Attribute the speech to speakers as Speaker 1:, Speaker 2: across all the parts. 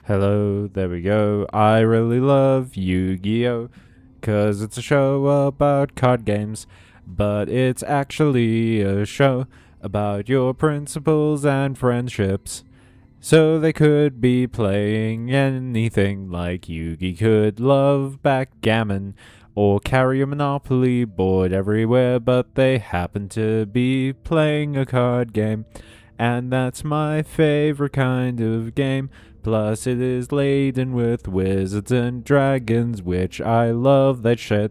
Speaker 1: Hello, there we go. I really love Yu-Gi-Oh! 'Cause it's a show about card games, but it's actually a show about your principles and friendships. So they could be playing anything like Yugi could love backgammon or carry a Monopoly board everywhere, but they happen to be playing a card game. And that's my favorite kind of game. Plus, it is laden with wizards and dragons, which I love that shit.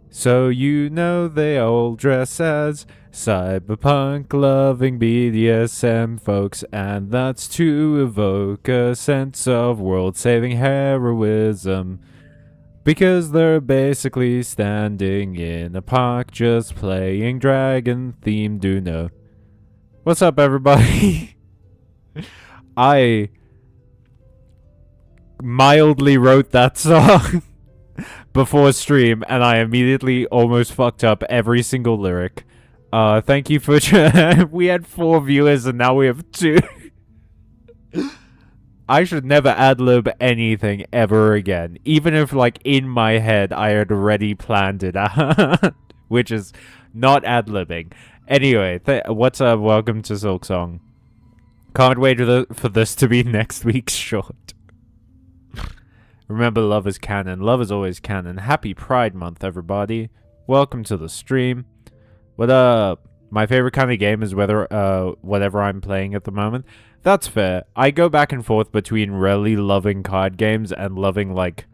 Speaker 1: So you know they all dress as cyberpunk loving BDSM folks, and that's to evoke a sense of world saving heroism. Because they're basically standing in a park just playing dragon themed Uno. What's up, everybody? I mildly wrote that song before stream, and I immediately almost fucked up every single lyric. Thank you for... we had 4 viewers, and now we have 2. I should never ad-lib anything ever again, even if, like, in my head I had already planned it out, which is not ad-libbing. Anyway, what's up? Welcome to Silksong. Can't wait for this to be next week's short. Remember, love is canon. Love is always canon. Happy Pride Month, everybody. Welcome to the stream. What up? My favorite kind of game is whatever I'm playing at the moment. That's fair. I go back and forth between really loving card games and loving, like,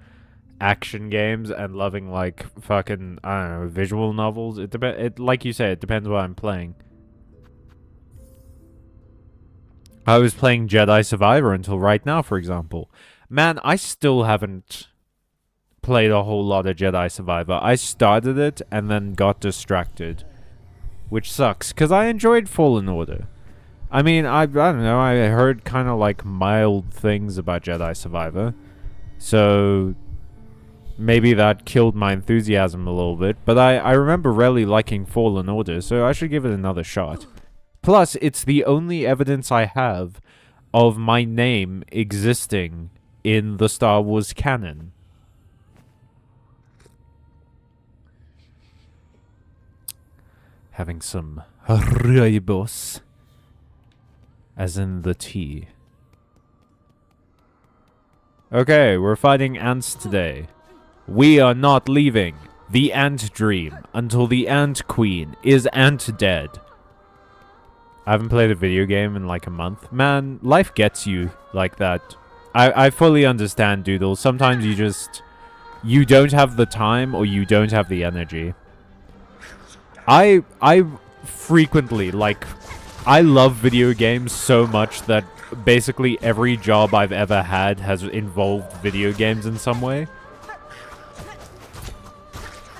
Speaker 1: action games and loving, like, fucking, I don't know, visual novels. Like you say, it depends what I'm playing. I was playing Jedi Survivor until right now, for example. Man, I still haven't played a whole lot of Jedi Survivor. I started it and then got distracted, which sucks, because I enjoyed Fallen Order. I mean, I don't know, I heard kind of like mild things about Jedi Survivor, so maybe that killed my enthusiasm a little bit, but I remember really liking Fallen Order, so I should give it another shot. Plus, it's the only evidence I have of my name existing in the Star Wars canon. Having some rooibos, as in the tea. Okay, we're fighting ants today. We are not leaving the ant dream until the ant queen is ant dead. I haven't played a video game in like a month. Man, life gets you like that. I fully understand, Doodle. Sometimes you don't have the time or you don't have the energy. I frequently, like, I love video games so much that basically every job I've ever had has involved video games in some way.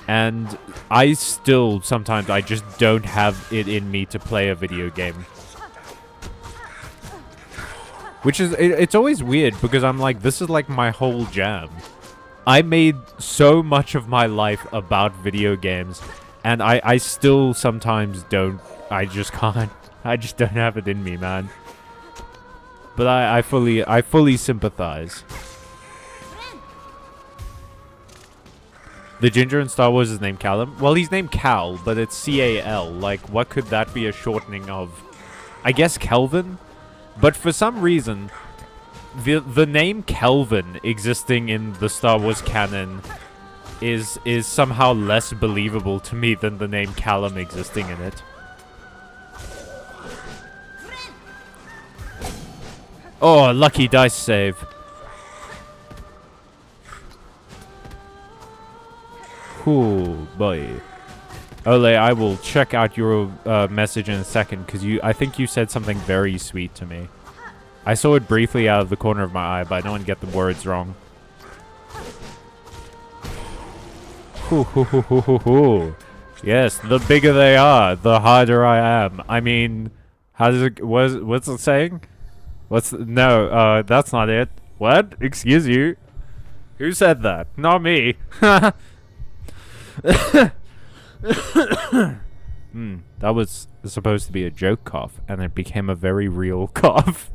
Speaker 1: And I still, sometimes, I just don't have it in me to play a video game. Which is, it's always weird, because I'm like, this is like my whole jam. I made so much of my life about video games, and I still sometimes don't, I just can't. I just don't have it in me, man. But I fully sympathize. The ginger in Star Wars is named Callum. Well, he's named Cal, but it's C-A-L. Like, what could that be a shortening of? I guess Kelvin? But for some reason, the name Kelvin existing in the Star Wars canon is somehow less believable to me than the name Callum existing in it. Oh, lucky dice save. Cool, boy. Ole, I will check out your message in a second, because I think you said something very sweet to me. I saw it briefly out of the corner of my eye, but I don't want to get the words wrong. Hoo hoo hoo hoo hoo hoo. Yes, the bigger they are, the harder I am. I mean, how does it, what's it saying? No, that's not it. What? Excuse you? Who said that? Not me. That was supposed to be a joke cough, and it became a very real cough.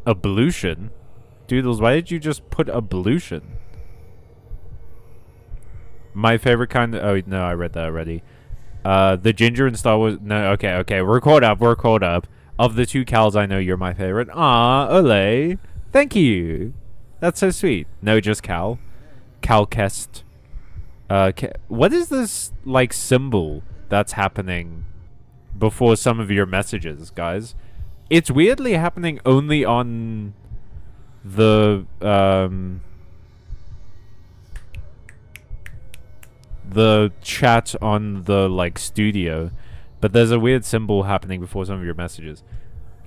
Speaker 1: Ablution? Doodles, why did you just put ablution? My favorite kind of... Oh, no, I read that already. The ginger in Star Wars... No, okay. We're caught up. Of the two Cals, I know you're my favorite. Ah, ole. Thank you. That's so sweet. No, just Cal. Calcest. What is this, like, symbol that's happening before some of your messages, guys? It's weirdly happening only on the chat on the, like, studio. But there's a weird symbol happening before some of your messages.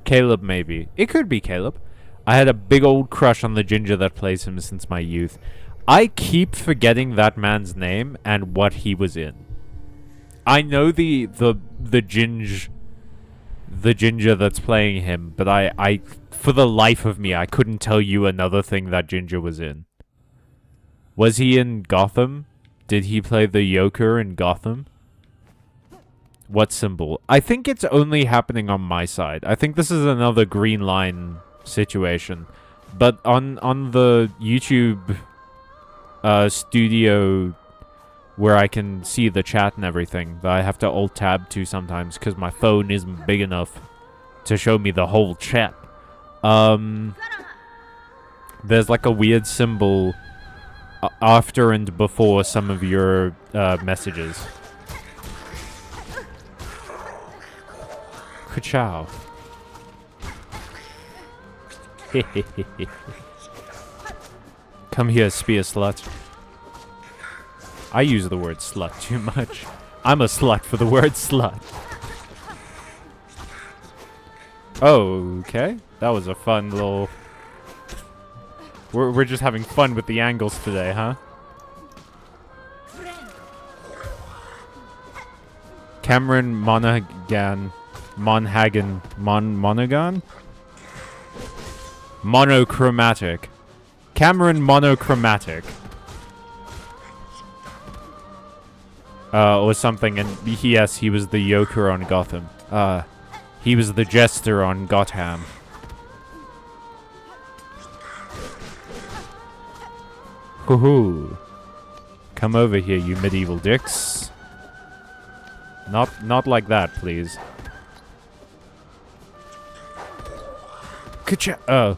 Speaker 1: Caleb, maybe. It could be Caleb. I had a big old crush on the ginger that plays him since my youth. I keep forgetting that man's name and what he was in. I know the ginger that's playing him, but I for the life of me I couldn't tell you another thing that ginger was in. Was he in Gotham? Did he play the Joker in Gotham? What symbol? I think it's only happening on my side. I think this is another green line situation. But on the YouTube studio where I can see the chat and everything, that I have to alt-tab to sometimes because my phone isn't big enough to show me the whole chat. There's like a weird symbol after and before some of your messages. Ka-chow. Come here, spear slut. I use the word slut too much. I'm a slut for the word slut. Okay. That was a fun little... We're just having fun with the angles today, huh? Cameron Monaghan... Monaghan? Monochromatic. Cameron Monochromatic. Or something, and yes, he was the Joker on Gotham. He was the Jester on Gotham. Hoo-hoo. Come over here, you medieval dicks. Not like that, please. Ka-cha! Oh.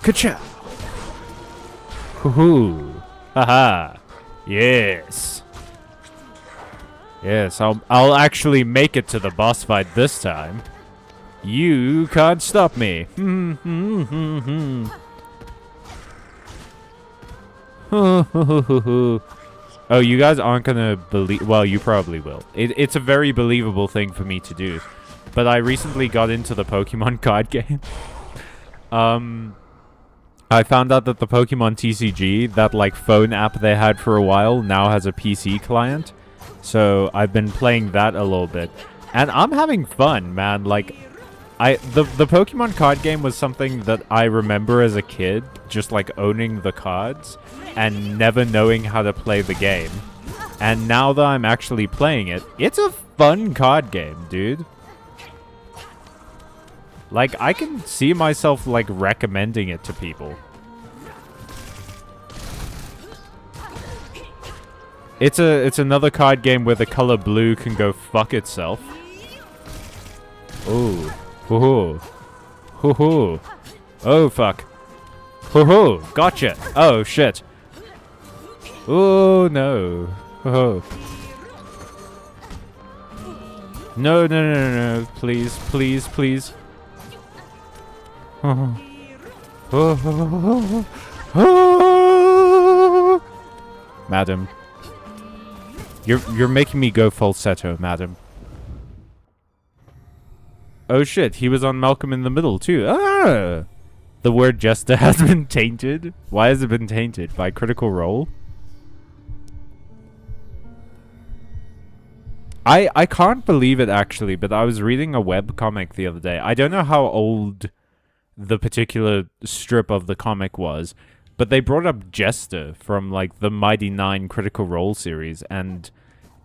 Speaker 1: Ka-cha! Hoo-hoo. Haha. Yes. Yes, I'll actually make it to the boss fight this time. You can't stop me. Oh, you guys aren't gonna believe... Well, you probably will. It's a very believable thing for me to do. But I recently got into the Pokemon card game. I found out that the Pokemon TCG, that like phone app they had for a while, now has a PC client. So I've been playing that a little bit. And I'm having fun, man. Like, the Pokemon card game was something that I remember as a kid, just like owning the cards and never knowing how to play the game. And now that I'm actually playing it, it's a fun card game, dude. Like, I can see myself, like, recommending it to people. It's another card game where the color blue can go fuck itself. Ooh. Hoo-hoo. Hoo-hoo. Oh, fuck. Hoo-hoo. Gotcha. Oh, shit. Oh, no. Hoo-hoo. No, no, no, no, no. Please, please, please. Madam. You're making me go falsetto, madam. Oh shit, he was on Malcolm in the Middle too. Ah! The word jester has been tainted. Why has it been tainted? By Critical Role? I can't believe it actually, but I was reading a webcomic the other day. I don't know how old the particular strip of the comic was, but they brought up Jester from like the Mighty Nine Critical Role series, and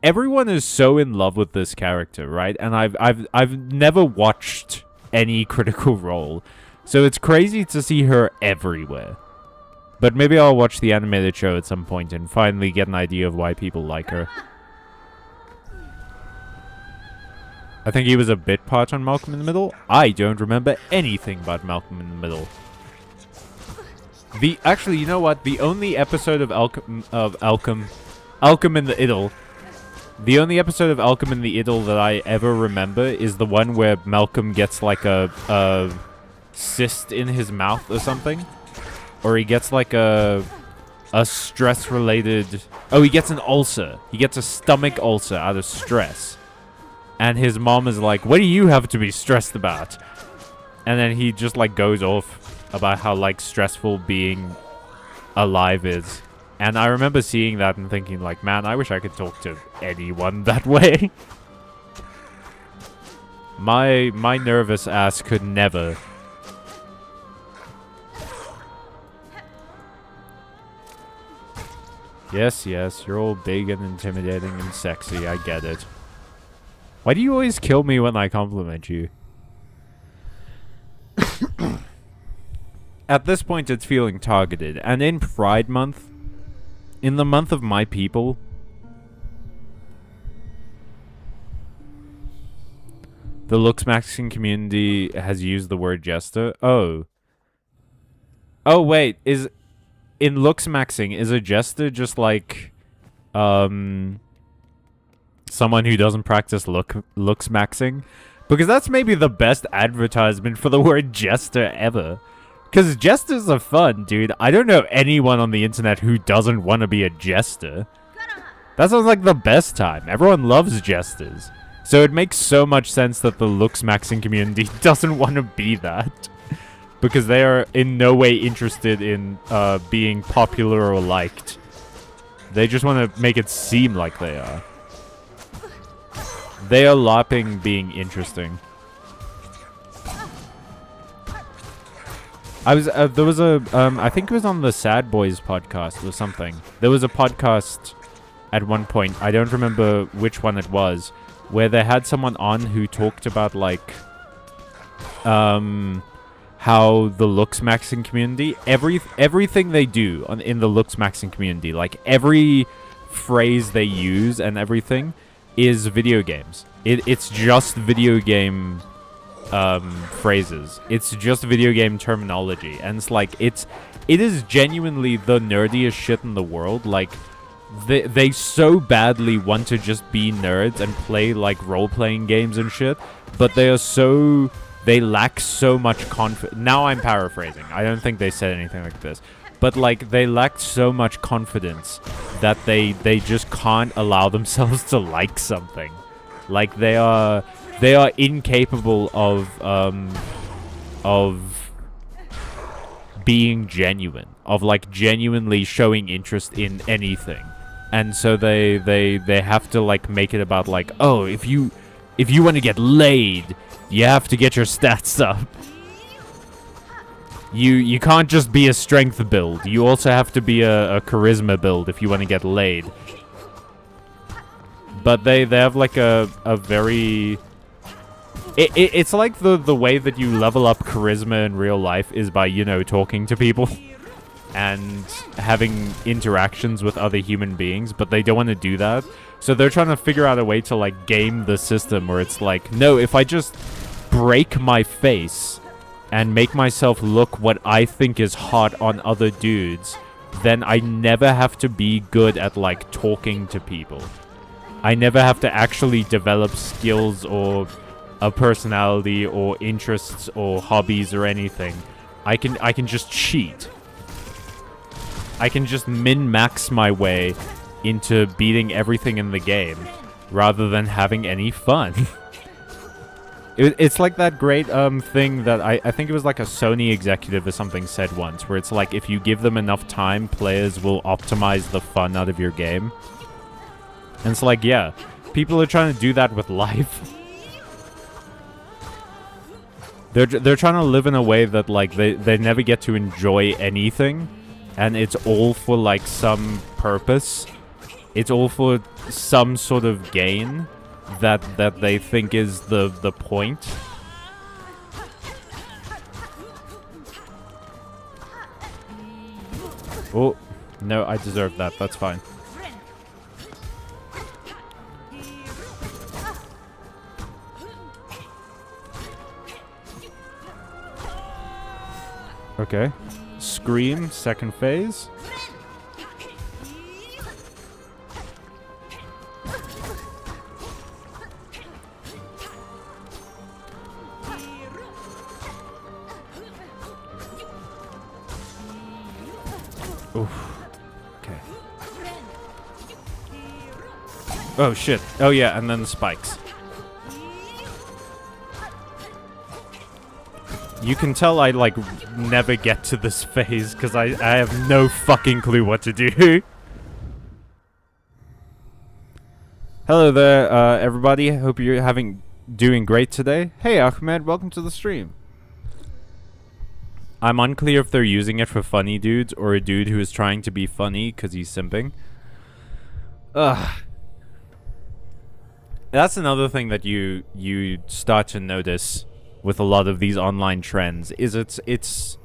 Speaker 1: everyone is so in love with this character, right? And I've never watched any Critical Role, So it's crazy to see her everywhere. But maybe I'll watch the animated show at some point and finally get an idea of why people like her. I think he was a bit part on Malcolm in the Middle. I don't remember anything about Malcolm in the Middle. Actually, you know what? The only episode of Alchem in the Idyll. The only episode of Alchem in the Idyll that I ever remember is the one where Malcolm gets like a cyst in his mouth or something. Or he gets like a stress-related... Oh, he gets an ulcer. He gets a stomach ulcer out of stress. And his mom is like, what do you have to be stressed about? And then he just like goes off about how like stressful being alive is. And I remember seeing that and thinking like, man, I wish I could talk to anyone that way. My nervous ass could never. Yes, you're all big and intimidating and sexy, I get it. Why do you always kill me when I compliment you? At this point, it's feeling targeted. And in Pride Month, in the month of my people, the Looksmaxing community has used the word jester. Oh. Oh, wait. In Looksmaxing, is a jester just like... someone who doesn't practice looksmaxing? Because that's maybe the best advertisement for the word jester ever. Because jesters are fun, dude. I don't know anyone on the internet who doesn't want to be a jester. That sounds like the best time. Everyone loves jesters. So it makes so much sense that the looksmaxing community doesn't want to be that. Because they are in no way interested in being popular or liked. They just want to make it seem like they are. They are LARPing being interesting. There was a, I think it was on the Sad Boys podcast or something. There was a podcast at one point, I don't remember which one it was, where they had someone on who talked about, like, how the looksmaxing community, everything they do in the looksmaxing community, like, every phrase they use and everything is video games. It's just video game phrases. It's just video game terminology, and it's like it is genuinely the nerdiest shit in the world. Like they so badly want to just be nerds and play like role-playing games and shit, but they lack so much confidence. Now I'm paraphrasing. I don't think they said anything like this, but like they lack so much confidence that they just can't allow themselves to like something. Like they are incapable of being genuine, of like genuinely showing interest in anything. And so they have to like make it about like, oh, if you want to get laid, you have to get your stats up. You can't just be a strength build. You also have to be a charisma build if you want to get laid. But they have like a very... It's like the way that you level up charisma in real life is by, you know, talking to people and having interactions with other human beings, but they don't want to do that. So they're trying to figure out a way to like game the system where it's like, no, if I just break my face and make myself look what I think is hot on other dudes, then I never have to be good at like talking to people. I never have to actually develop skills or a personality or interests or hobbies or anything. I can just cheat. I can just min-max my way into beating everything in the game rather than having any fun. It's like that great thing that I think it was like a Sony executive or something said once, where it's like if you give them enough time, players will optimize the fun out of your game. And it's like, yeah, people are trying to do that with life. They're trying to live in a way that like they never get to enjoy anything, and it's all for like some purpose. It's all for some sort of gain that they think is the point. Oh, no, I deserve that. That's fine. Okay. Scream, second phase. Oof. Okay. Oh, shit. Oh, yeah, and then the spikes. You can tell I, like, never get to this phase, because I have no fucking clue what to do. Hello there, everybody. Hope you're doing great today. Hey, Ahmed, welcome to the stream. I'm unclear if they're using it for funny dudes or a dude who is trying to be funny because he's simping. Ugh. That's another thing that you start to notice with a lot of these online trends, is it's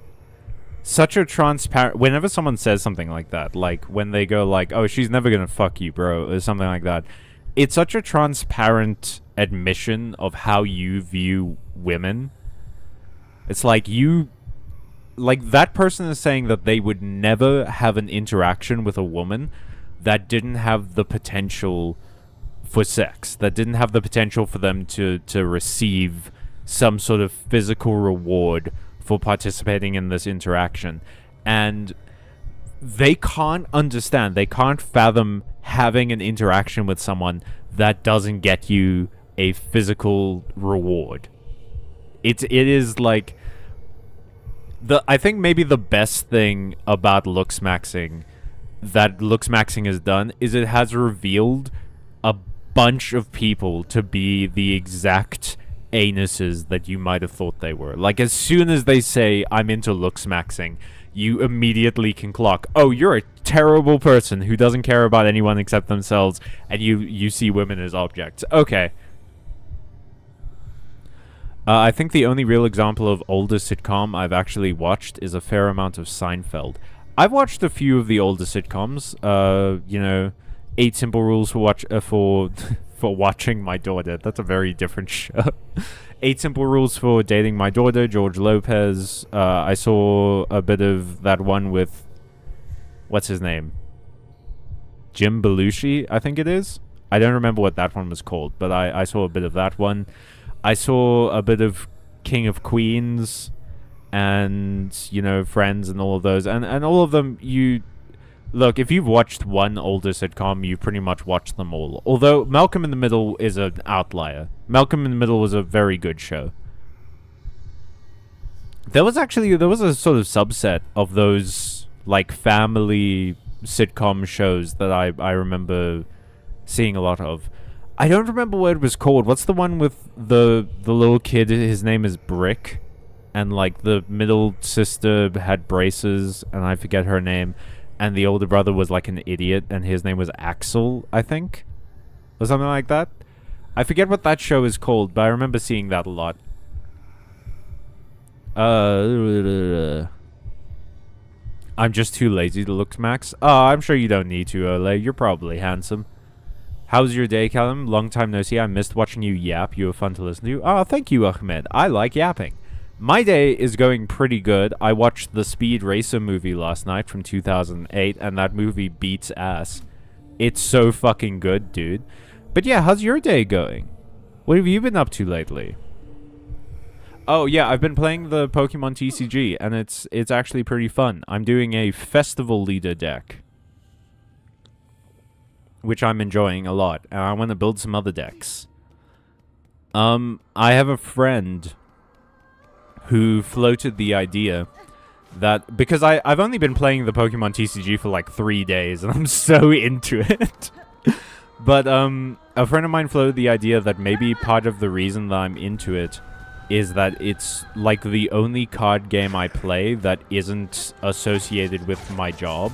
Speaker 1: such a transparent... Whenever someone says something like that, like when they go like, oh, she's never gonna fuck you, bro, or something like that, it's such a transparent admission of how you view women. It's like that person is saying that they would never have an interaction with a woman that didn't have the potential for sex, that didn't have the potential for them to receive some sort of physical reward for participating in this interaction. And they can't understand, they can't fathom having an interaction with someone that doesn't get you a physical reward. It is like... I think maybe the best thing about looks maxing that looks maxing has done is it has revealed a bunch of people to be the exact anuses that you might have thought they were. Like, as soon as they say, I'm into looks maxing, you immediately can clock, oh, you're a terrible person who doesn't care about anyone except themselves, and you see women as objects. Okay. I think the only real example of older sitcom I've actually watched is a fair amount of Seinfeld. I've watched a few of the older sitcoms. You know, 8 Simple Rules for watching my daughter. That's a very different show. 8 Simple Rules for dating my daughter, George Lopez. I saw a bit of that one with... What's his name? Jim Belushi, I think it is. I don't remember what that one was called, but I saw a bit of that one. I saw a bit of King of Queens and, you know, Friends and all of those. And all of them, look, if you've watched one older sitcom, you've pretty much watched them all. Although Malcolm in the Middle is an outlier. Malcolm in the Middle was a very good show. There was a sort of subset of those, like, family sitcom shows that I remember seeing a lot of. I don't remember what it was called. What's the one with the little kid? His name is Brick. And, like, the middle sister had braces, and I forget her name. And the older brother was, like, an idiot, and his name was Axel, I think? Or something like that. I forget what that show is called, but I remember seeing that a lot. I'm just too lazy to look max. Oh, I'm sure you don't need to, Ole. You're probably handsome. How's your day, Callum? Long time no see. I missed watching you yap. You were fun to listen to. Oh, thank you, Ahmed. I like yapping. My day is going pretty good. I watched the Speed Racer movie last night from 2008, and that movie beats ass. It's so fucking good, dude. But yeah, how's your day going? What have you been up to lately? Oh, yeah, I've been playing the Pokemon TCG, and it's actually pretty fun. I'm doing a Festival Leader deck, which I'm enjoying a lot, and I want to build some other decks. I have a friend who floated the idea that... Because I've only been playing the Pokemon TCG for like 3 days, and I'm so into it. But a friend of mine floated the idea that maybe part of the reason that I'm into it is that it's like the only card game I play that isn't associated with my job.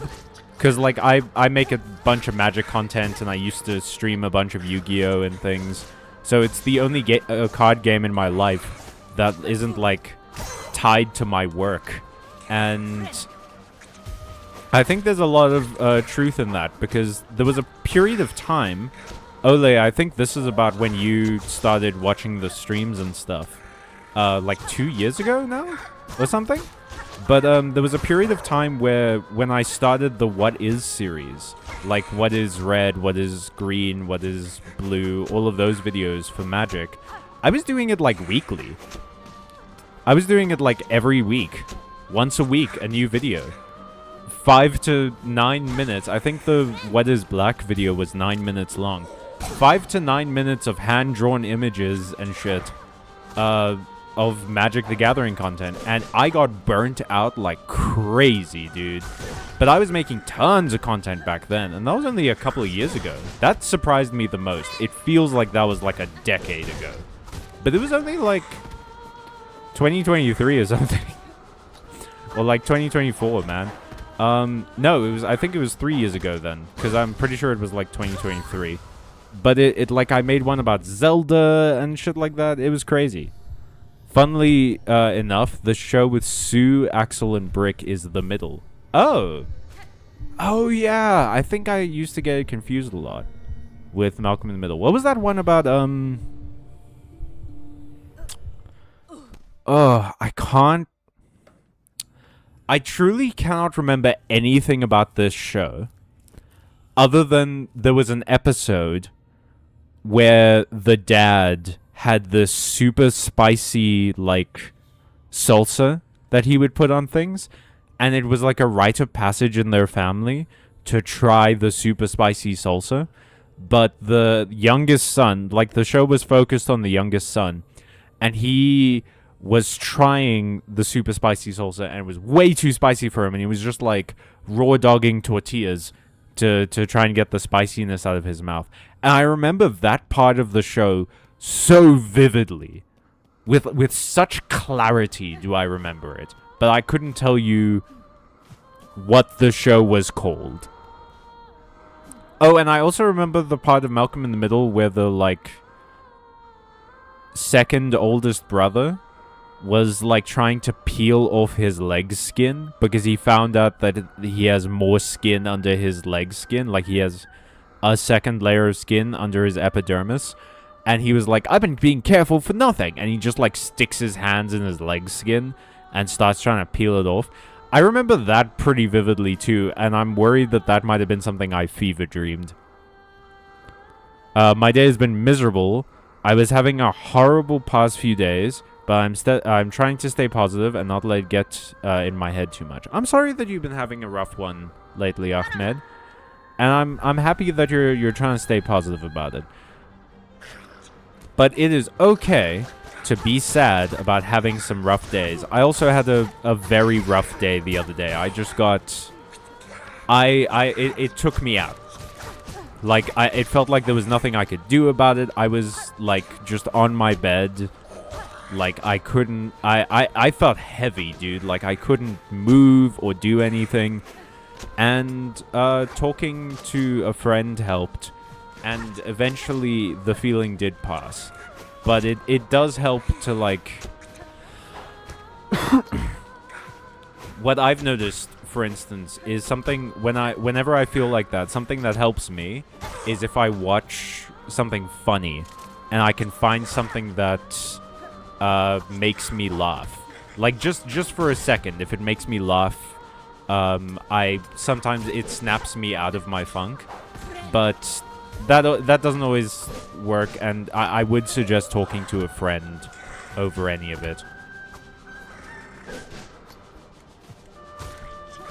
Speaker 1: Because, like, I make a bunch of Magic content, and I used to stream a bunch of Yu-Gi-Oh! And things. So it's the only card game in my life that isn't, like, tied to my work. And I think there's a lot of truth in that, because there was a period of time, Ole, I think this is about when you started watching the streams and stuff, like 2 years ago now, or something? But there was a period of time where when I started the What Is series, like what is red, what is green, what is blue, all of those videos for Magic, I was doing it like weekly. I was doing it like every week. Once a week, a new video. 5 to 9 minutes. I think the What Is Black video was 9 minutes long. 5 to 9 minutes of hand-drawn images and shit. Of Magic the Gathering content, and I got burnt out like crazy, dude. But I was making tons of content back then, and that was only a couple of years ago. That surprised me the most. It feels like that was like a decade ago. But it was only like 2023 or something. Or like 2024, man. No, I think it was 3 years ago then, because I'm pretty sure it was like 2023. But it like, I made one about Zelda and shit like that. It was crazy. Funnily enough, the show with Sue, Axel, and Brick is The Middle. Oh. Oh, yeah. I think I used to get it confused a lot with Malcolm in the Middle. What was that one about, Oh, I truly cannot remember anything about this show other than there was an episode where the dad had this super spicy, like, salsa that he would put on things. And it was like a rite of passage in their family to try the super spicy salsa. But the youngest son, like, the show was focused on the youngest son. And he was trying the super spicy salsa, and it was way too spicy for him. And he was just, like, raw dogging tortillas to try and get the spiciness out of his mouth. And I remember that part of the show so vividly, with such clarity do I remember it, but I couldn't tell you what the show was called. Oh, and I also remember the part of Malcolm in the Middle where the, like, second oldest brother was, like, trying to peel off his leg skin because he found out that he has more skin under his leg skin, like he has a second layer of skin under his epidermis. And he was like, I've been being careful for nothing. And he just, like, sticks his hands in his leg skin and starts trying to peel it off. I remember that pretty vividly, too. And I'm worried that that might have been something I fever dreamed. My day has been miserable. I was having a horrible past few days. But I'm trying to stay positive and not let it get in my head too much. I'm sorry that you've been having a rough one lately, Ahmed. And I'm happy that you're trying to stay positive about it. But it is okay to be sad about having some rough days. I also had a very rough day the other day. I just got... It took me out. Like, it felt like there was nothing I could do about it. I was, like, just on my bed. Like, I couldn't... I felt heavy, dude. Like, I couldn't move or do anything. And talking to a friend helped. And eventually the feeling did pass. But it does help to, like... What I've noticed, for instance, is something... Whenever I feel like that, something that helps me is if I watch something funny. And I can find something that makes me laugh. Like, just for a second, if it makes me laugh... sometimes it snaps me out of my funk. But... That doesn't always work, and I would suggest talking to a friend over any of it.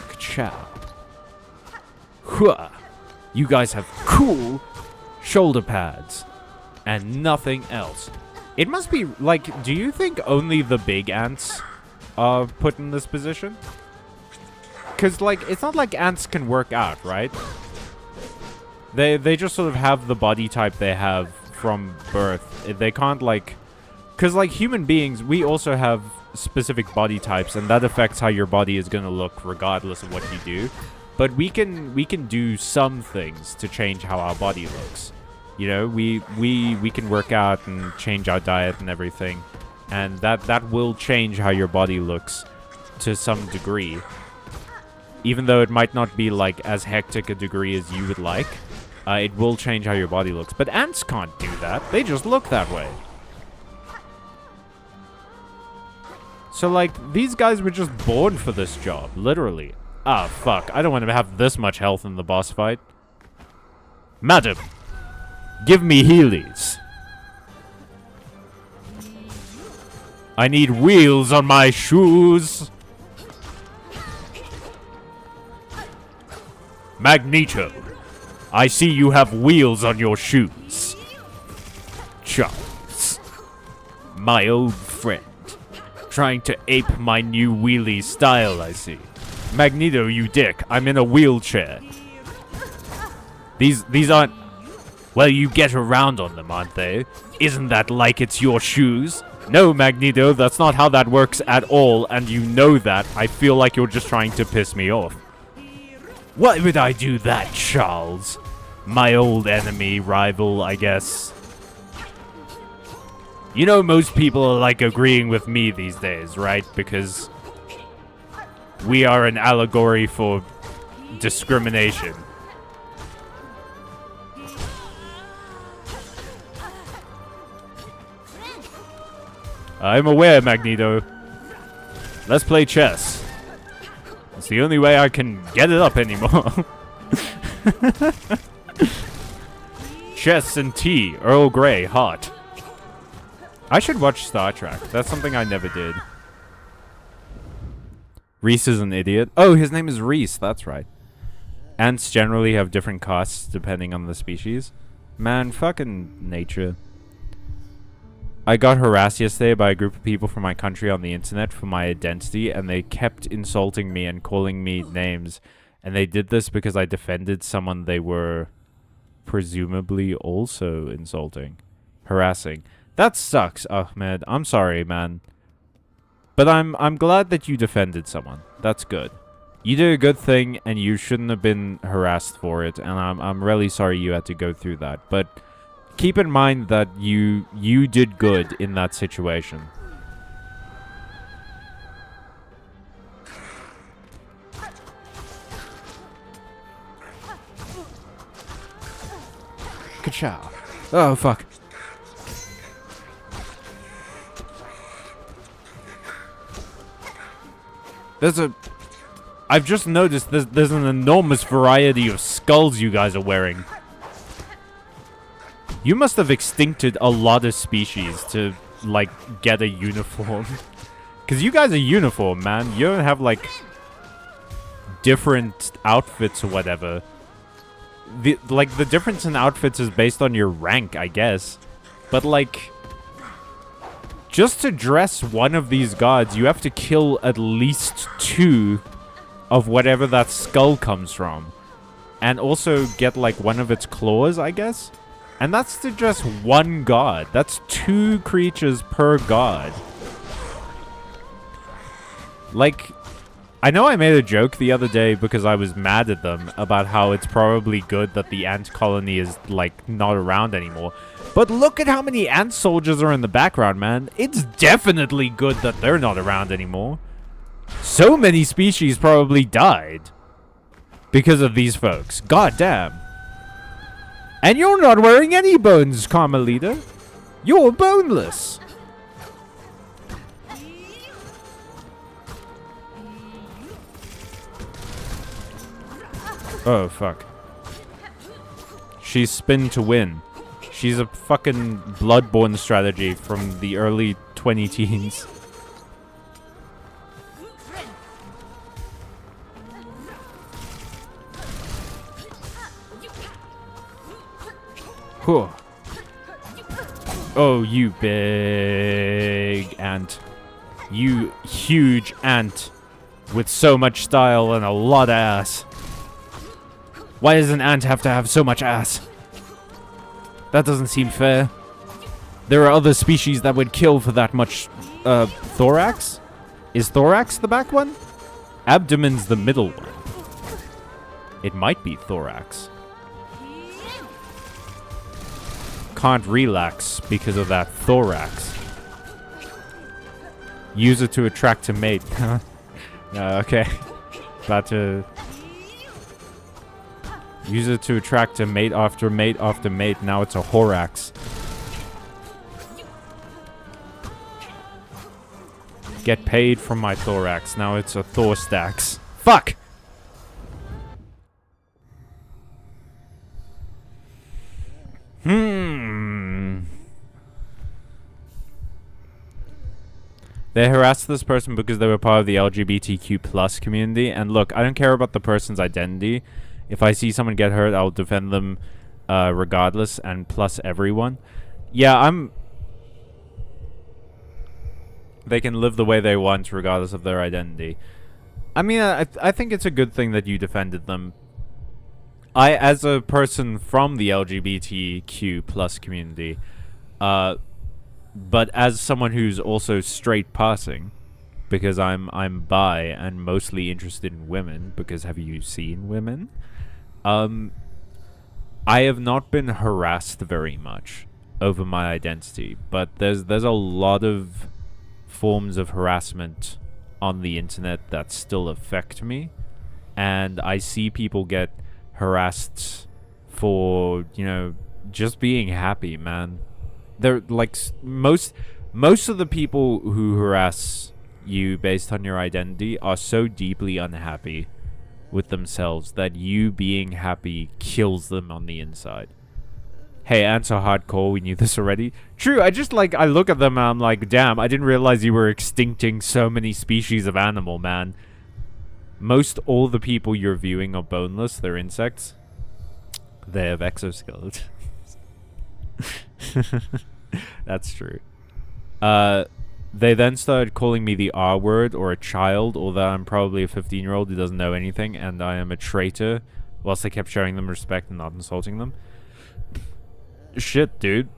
Speaker 1: Ka-chow. Hua. You guys have cool shoulder pads and nothing else. It must be, like, do you think only the big ants are put in this position? Because, like, it's not like ants can work out, right? They just sort of have the body type they have from birth. They can't, like... Because, like, human beings, we also have specific body types, and that affects how your body is going to look regardless of what you do. But we can do some things to change how our body looks. You know, we can work out and change our diet and everything. And that will change how your body looks to some degree. even though it might not be like as hectic a degree as you would like, it will change how your body looks. But ants can't do that. They just look that way. So, like, these guys were just born for this job, literally. Ah, fuck. I don't want to have this much health in the boss fight. Madam, give me healies. I need wheels on my shoes. Magneto, I see you have wheels on your shoes. Charles, my old friend, trying to ape my new wheelie style, I see. Magneto, you dick, I'm in a wheelchair. These aren't... Well, you get around on them, aren't they? Isn't that like it's your shoes? No, Magneto, that's not how that works at all, and you know that. I feel like you're just trying to piss me off. Why would I do that, Charles? My old enemy, rival, I guess. You know, most people are like agreeing with me these days, right? Because we are an allegory for discrimination. I'm aware, Magneto. Let's play chess. It's the only way I can get it up anymore. Chess and tea, Earl Grey, hot. I should watch Star Trek. That's something I never did. Reese is an idiot. Oh, his name is Reese. That's right. Ants generally have different costs depending on the species. Man, fucking nature. I got harassed yesterday by a group of people from my country on the internet for my identity, and they kept insulting me and calling me names. And they did this because I defended someone they were presumably also insulting. Harassing. That sucks, Ahmed. I'm sorry, man. But I'm glad that you defended someone. That's good. You did a good thing, and you shouldn't have been harassed for it, and I'm really sorry you had to go through that. But keep in mind that you did good in that situation. Ka-chow. Oh, fuck. I've just noticed there's an enormous variety of skulls you guys are wearing. You must have extincted a lot of species to, like, get a uniform. Because you guys are uniform, man. You don't have, like, different outfits or whatever. The difference in outfits is based on your rank, I guess. But, like, just to dress one of these gods, you have to kill at least 2 of whatever that skull comes from. And also get, like, one of its claws, I guess? And that's to just one god. That's 2 creatures per god. Like, I know I made a joke the other day because I was mad at them about how it's probably good that the ant colony is, like, not around anymore. But look at how many ant soldiers are in the background, man. It's definitely good that they're not around anymore. So many species probably died because of these folks. God damn. And you're not wearing any bones, Carmelita. You're boneless. Oh, fuck. She's spin to win. She's a fucking Bloodborne strategy from the early 20-teens. Whew. Oh, you big ant. You huge ant with so much style and a lot of ass. Why does an ant have to have so much ass? That doesn't seem fair. There are other species that would kill for that much, thorax? Is thorax the back one? Abdomen's the middle one. It might be thorax. Can't relax because of that thorax. Use it to attract a mate. Okay. About to Use it to attract a mate after mate after mate. Now it's a Horax. Get paid from my thorax. Now it's a Thorstax. Fuck! They harassed this person because they were part of the LGBTQ plus community. And look, I don't care about the person's identity. If I see someone get hurt, I'll defend them regardless, and plus everyone. Yeah, they can live the way they want regardless of their identity. I mean, I think it's a good thing that you defended them. As a person from the LGBTQ plus community, but as someone who's also straight passing, because I'm bi and mostly interested in women, because have you seen women? I have not been harassed very much over my identity, but there's a lot of forms of harassment on the internet that still affect me, and I see people get harassed for, you know, just being happy, man. They're like most of the people who harass you based on your identity are so deeply unhappy with themselves that you being happy kills them on the inside. Hey, answer hardcore, we knew this already. True, I look at them and I'm like, damn, I didn't realize you were extincting so many species of animal, man. Most all the people you're viewing are boneless, they're insects. They have exoskeletons. That's true. They then started calling me the R word or a child, or that I'm probably a 15-year-old who doesn't know anything and I am a traitor, whilst they kept showing them respect and not insulting them. Shit, dude.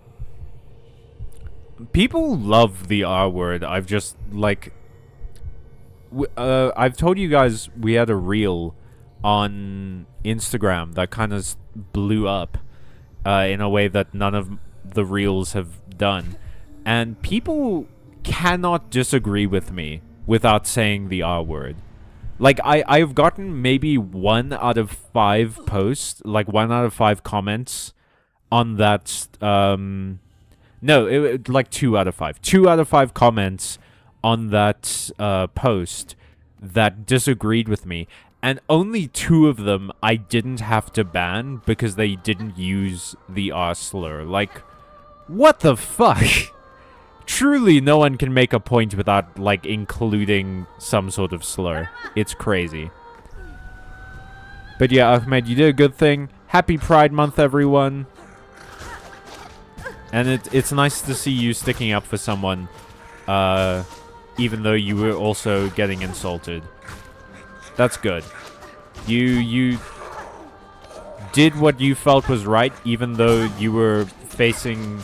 Speaker 1: People love the R word. I've just, like... I've told you guys we had a reel on Instagram that kind of blew up in a way that none of the reels have done. And people cannot disagree with me without saying the R word. Like, I've gotten maybe 1 out of 5 posts, like 1 out of 5 comments on that, no, like 2 out of 5. 2 out of 5 comments on that post that disagreed with me. And only 2 of them I didn't have to ban because they didn't use the R slur. Like, what the fuck? Truly, no one can make a point without, like, including some sort of slur. It's crazy. But yeah, Ahmed, you did a good thing. Happy Pride Month, everyone. And it's nice to see you sticking up for someone, even though you were also getting insulted. That's good. You did what you felt was right, even though you were facing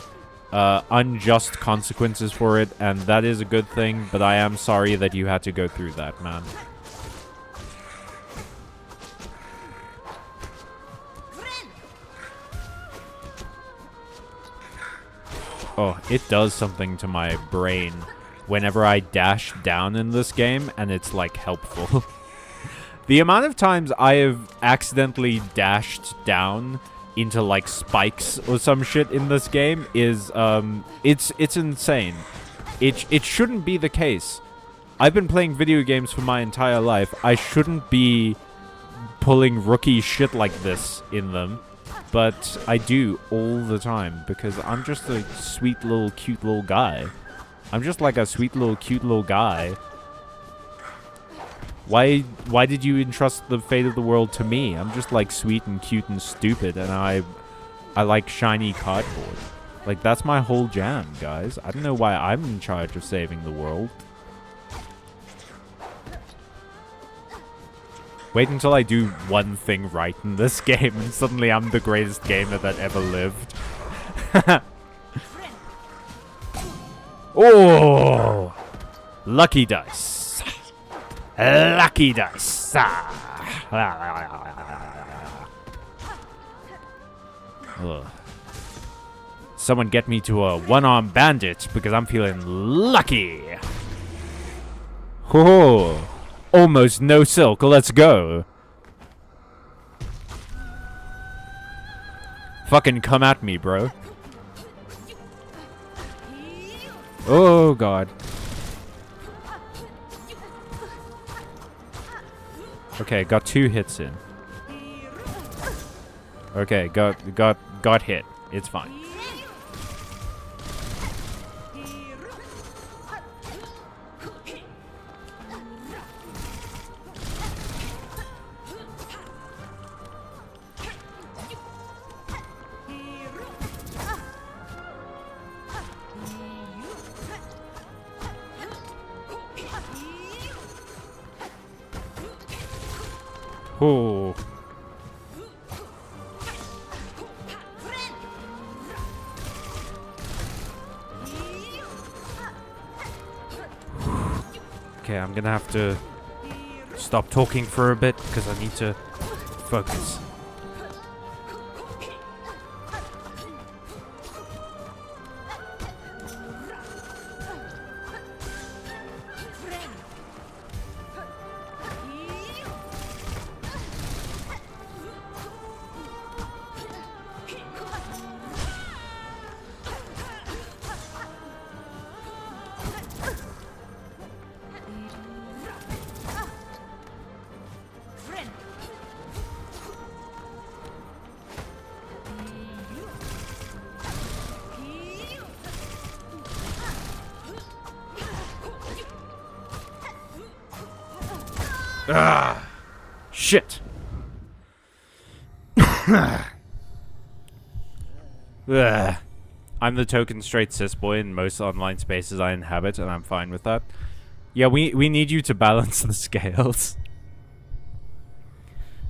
Speaker 1: unjust consequences for it, and that is a good thing, but I am sorry that you had to go through that, man. Oh, it does something to my brain whenever I dash down in this game, and it's, like, helpful. The amount of times I have accidentally dashed down into, like, spikes or some shit in this game is, it's insane. It shouldn't be the case. I've been playing video games for my entire life. I shouldn't be pulling rookie shit like this in them. But I do all the time because I'm just a sweet little cute little guy. I'm just like a sweet little cute little guy. Why did you entrust the fate of the world to me? I'm just like sweet and cute and stupid, and I like shiny cardboard. Like, that's my whole jam, guys. I don't know why I'm in charge of saving the world. Wait until I do one thing right in this game, and suddenly I'm the greatest gamer that ever lived. Oh! Lucky dice. Lucky dice. Ugh. Someone get me to a one-armed bandit, because I'm feeling lucky. Oh! Almost no silk. Let's go. Fucking come at me, bro. Oh, God. Okay, got 2 hits in. Okay, got hit. It's fine. Oh. Okay, I'm gonna have to stop talking for a bit because I need to focus. Ah, shit. Ugh. I'm the token straight cis boy in most online spaces I inhabit, and I'm fine with that. Yeah, we need you to balance the scales.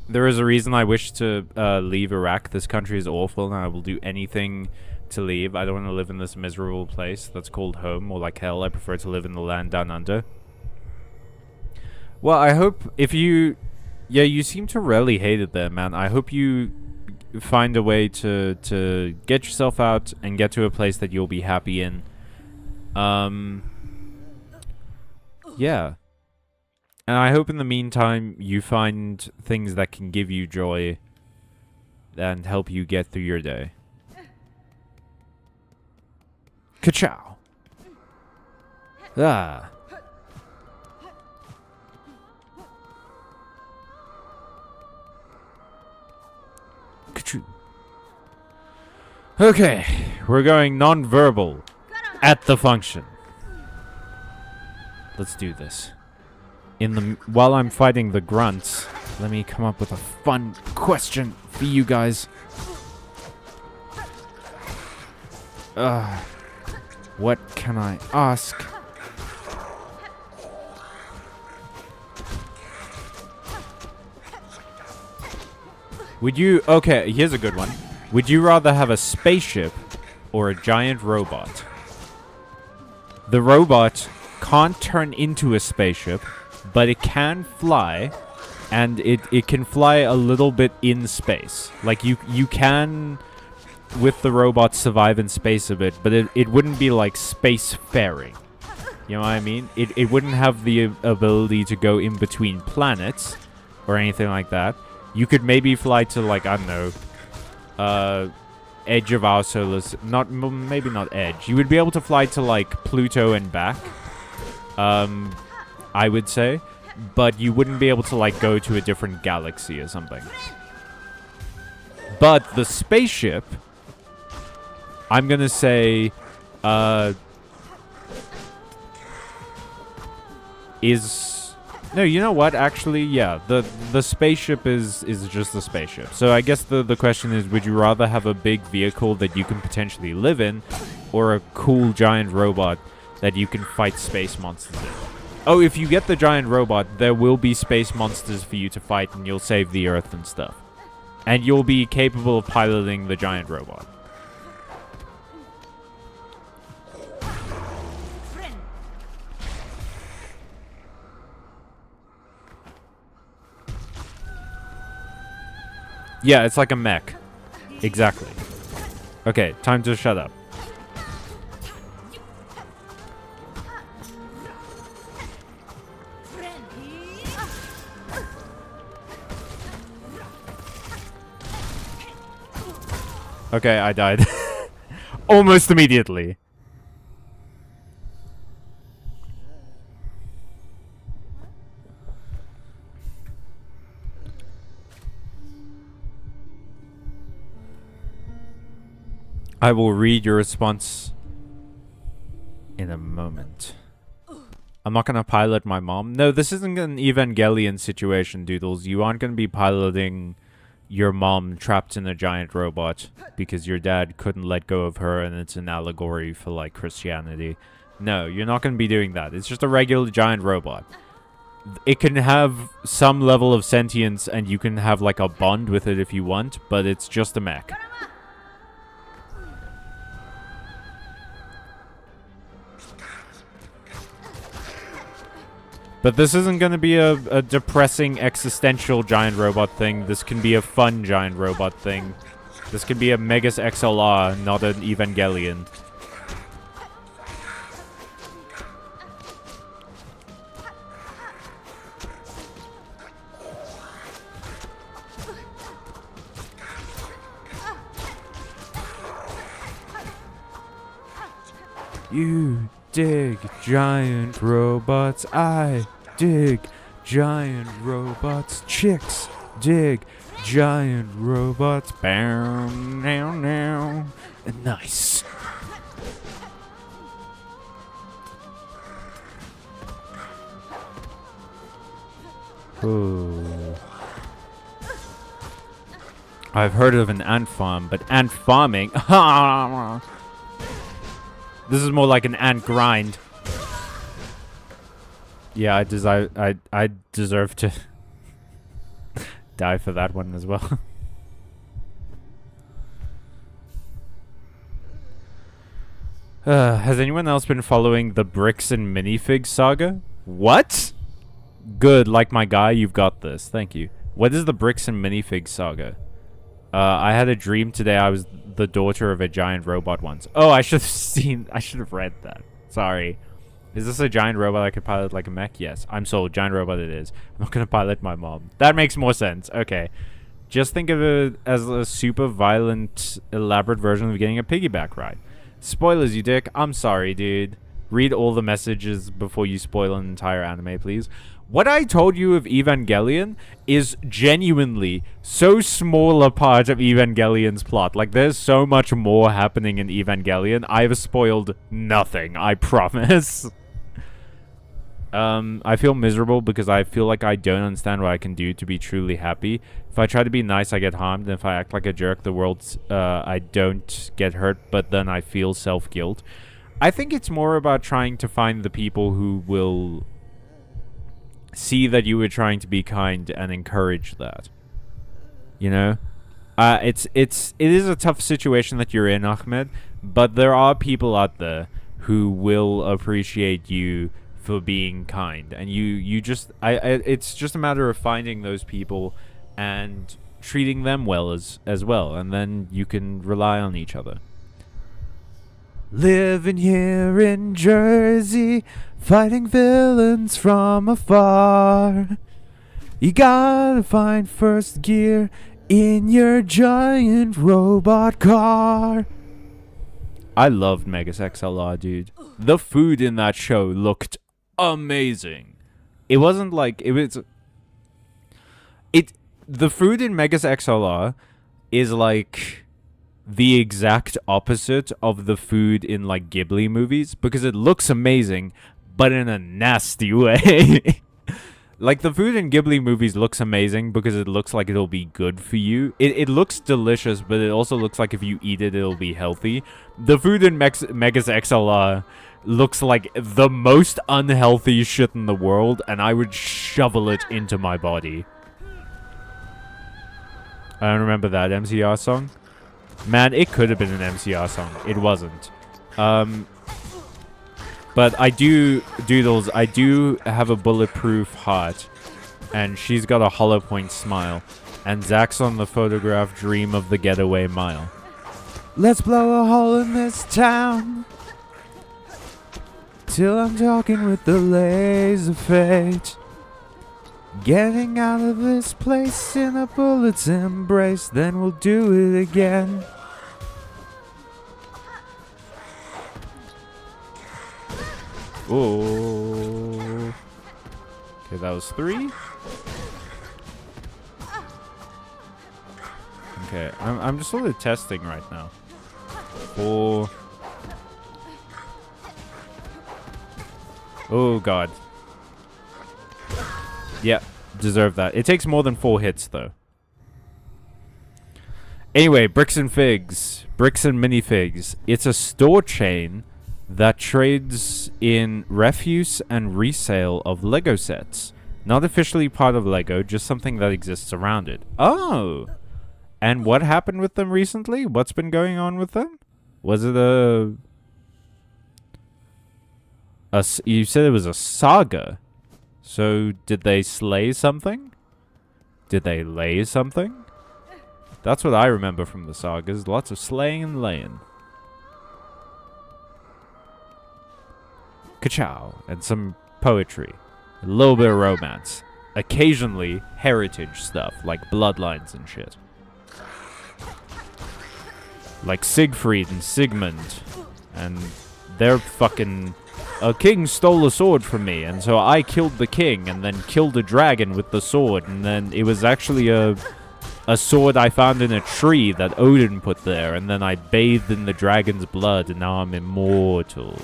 Speaker 1: There is a reason I wish to leave Iraq. This country is awful, and I will do anything to leave. I don't want to live in this miserable place that's called home, or like hell. I prefer to live in the land down under. Well, I hope if you... Yeah, you seem to really hate it there, man. I hope you find a way to get yourself out and get to a place that you'll be happy in. Yeah. And I hope in the meantime you find things that can give you joy and help you get through your day. Ka-chow. Ah. Ka-choo. Okay, we're going non-verbal at the function. Let's do this. While I'm fighting the grunts, let me come up with a fun question for you guys. What can I ask? Would you... Okay, here's a good one. Would you rather have a spaceship or a giant robot? The robot can't turn into a spaceship, but it can fly, and it can fly a little bit in space. Like, you can, with the robot, survive in space a bit, but it wouldn't be like spacefaring. You know what I mean? It wouldn't have the ability to go in between planets or anything like that. You could maybe fly to, like, I don't know, edge of our solar system. Maybe not edge. You would be able to fly to, like, Pluto and back. I would say. But you wouldn't be able to, like, go to a different galaxy or something. But the spaceship, I'm gonna say, is... No, you know what? Actually, yeah. The spaceship is just the spaceship. So I guess the question is, would you rather have a big vehicle that you can potentially live in, or a cool giant robot that you can fight space monsters in? Oh, if you get the giant robot, there will be space monsters for you to fight, and you'll save the Earth and stuff. And you'll be capable of piloting the giant robot. Yeah, it's like a mech. Exactly. Okay, time to shut up. Okay, I died. Almost immediately. I will read your response in a moment. I'm not gonna pilot my mom. No, this isn't an Evangelion situation, Doodles. You aren't gonna be piloting your mom trapped in a giant robot because your dad couldn't let go of her and it's an allegory for, like, Christianity. No, you're not gonna be doing that. It's just a regular giant robot. It can have some level of sentience and you can have, like, a bond with it if you want, but it's just a mech. But this isn't going to be a depressing existential giant robot thing. This can be a fun giant robot thing. This can be a Megas XLR, not an Evangelion. You dig giant robots. I dig giant robots. Chicks dig giant robots. Bow, now, now. Nice. Ooh. I've heard of an ant farm, but ant farming... This is more like an ant grind. Yeah, I deserve to die for that one as well. Has anyone else been following the bricks and minifig saga? What? Good, like my guy, you've got this. Thank you. What is the bricks and minifig saga? I had a dream today. I was the daughter of a giant robot once. Oh, I should have read that. Sorry. Is this a giant robot I could pilot like a mech? Yes. I'm sold. Giant robot it is. I'm not going to pilot my mom. That makes more sense. Okay. Just think of it as a super violent, elaborate version of getting a piggyback ride. Spoilers, you dick. I'm sorry, dude. Read all the messages before you spoil an entire anime, please. What I told you of Evangelion is genuinely so small a part of Evangelion's plot. Like, there's so much more happening in Evangelion. I've spoiled nothing, I promise. I feel miserable because I feel like I don't understand what I can do to be truly happy. If I try to be nice, I get harmed. And if I act like a jerk, the world's, I don't get hurt, but then I feel self-guilt. I think it's more about trying to find the people who will see that you were trying to be kind and encourage that. You know? It is a tough situation that you're in, Ahmed, but there are people out there who will appreciate you for being kind, and you just it's just a matter of finding those people and treating them well as well, and then you can rely on each other. Living here in Jersey, fighting villains from afar. You gotta find first gear in your giant robot car. I loved Megas XLR, dude. The food in that show looked amazing. It wasn't like the food in Megas XLR is like the exact opposite of the food in like Ghibli movies, because it looks amazing but in a nasty way. Like, the food in Ghibli movies looks amazing because it looks like it'll be good for you. It looks delicious, but it also looks like if you eat it, it'll be healthy. The food in Megas XLR looks like the most unhealthy shit in the world, and I would shovel it into my body. I don't remember that MCR song. Man, it could have been an MCR song. It wasn't. But I do, Doodles, I do have a bulletproof heart. And she's got a hollow point smile. And Zach's on the photograph dream of the getaway mile. Let's blow a hole in this town. Till I'm talking with the laser fate. Getting out of this place in a bullet's embrace. Then we'll do it again. Oh. Okay, that was 3. Okay, I'm just sort of testing right now. 4. Oh god. Yeah, deserve that. It takes more than 4 hits though. Anyway, Bricks and Figs. Bricks and Minifigs. It's a store chain that trades in refuse and resale of Lego sets. Not officially part of Lego, just something that exists around it. Oh! And what happened with them recently? What's been going on with them? Was it you said it was a saga. So, did they slay something? Did they lay something? That's what I remember from the sagas. Lots of slaying and laying. Ka-chow. And some poetry. A little bit of romance. Occasionally, heritage stuff, like bloodlines and shit. Like Siegfried and Sigmund. And they're fucking... A king stole a sword from me, and so I killed the king, and then killed a dragon with the sword, and then it was actually a sword I found in a tree that Odin put there, and then I bathed in the dragon's blood, and now I'm immortal.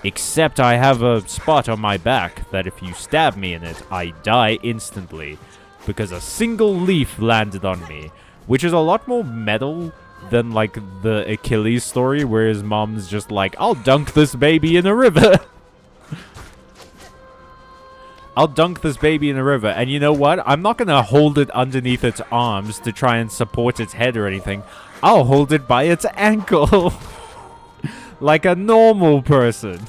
Speaker 1: Except I have a spot on my back that if you stab me in it, I die instantly, because a single leaf landed on me, which is a lot more metal than, like, the Achilles story, where his mom's just like, I'll dunk this baby in a river. I'll dunk this baby in a river. And you know what? I'm not going to hold it underneath its arms to try and support its head or anything. I'll hold it by its ankle. Like a normal person.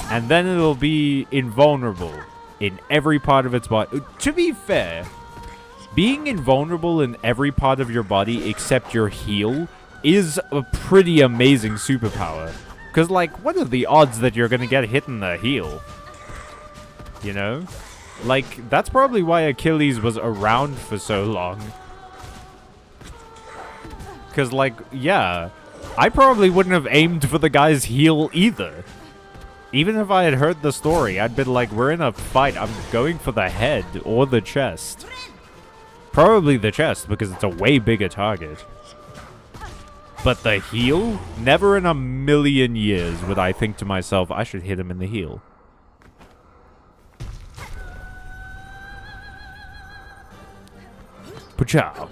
Speaker 1: And then it'll be invulnerable in every part of its body. To be fair, being invulnerable in every part of your body except your heel is a pretty amazing superpower. Because, like, what are the odds that you're going to get hit in the heel? You know? Like, that's probably why Achilles was around for so long. Because, like, yeah, I probably wouldn't have aimed for the guy's heel either. Even if I had heard the story, I'd been like, we're in a fight, I'm going for the head or the chest. Probably the chest, because it's a way bigger target. But the heel? Never in a million years would I think to myself, I should hit him in the heel. Pachow.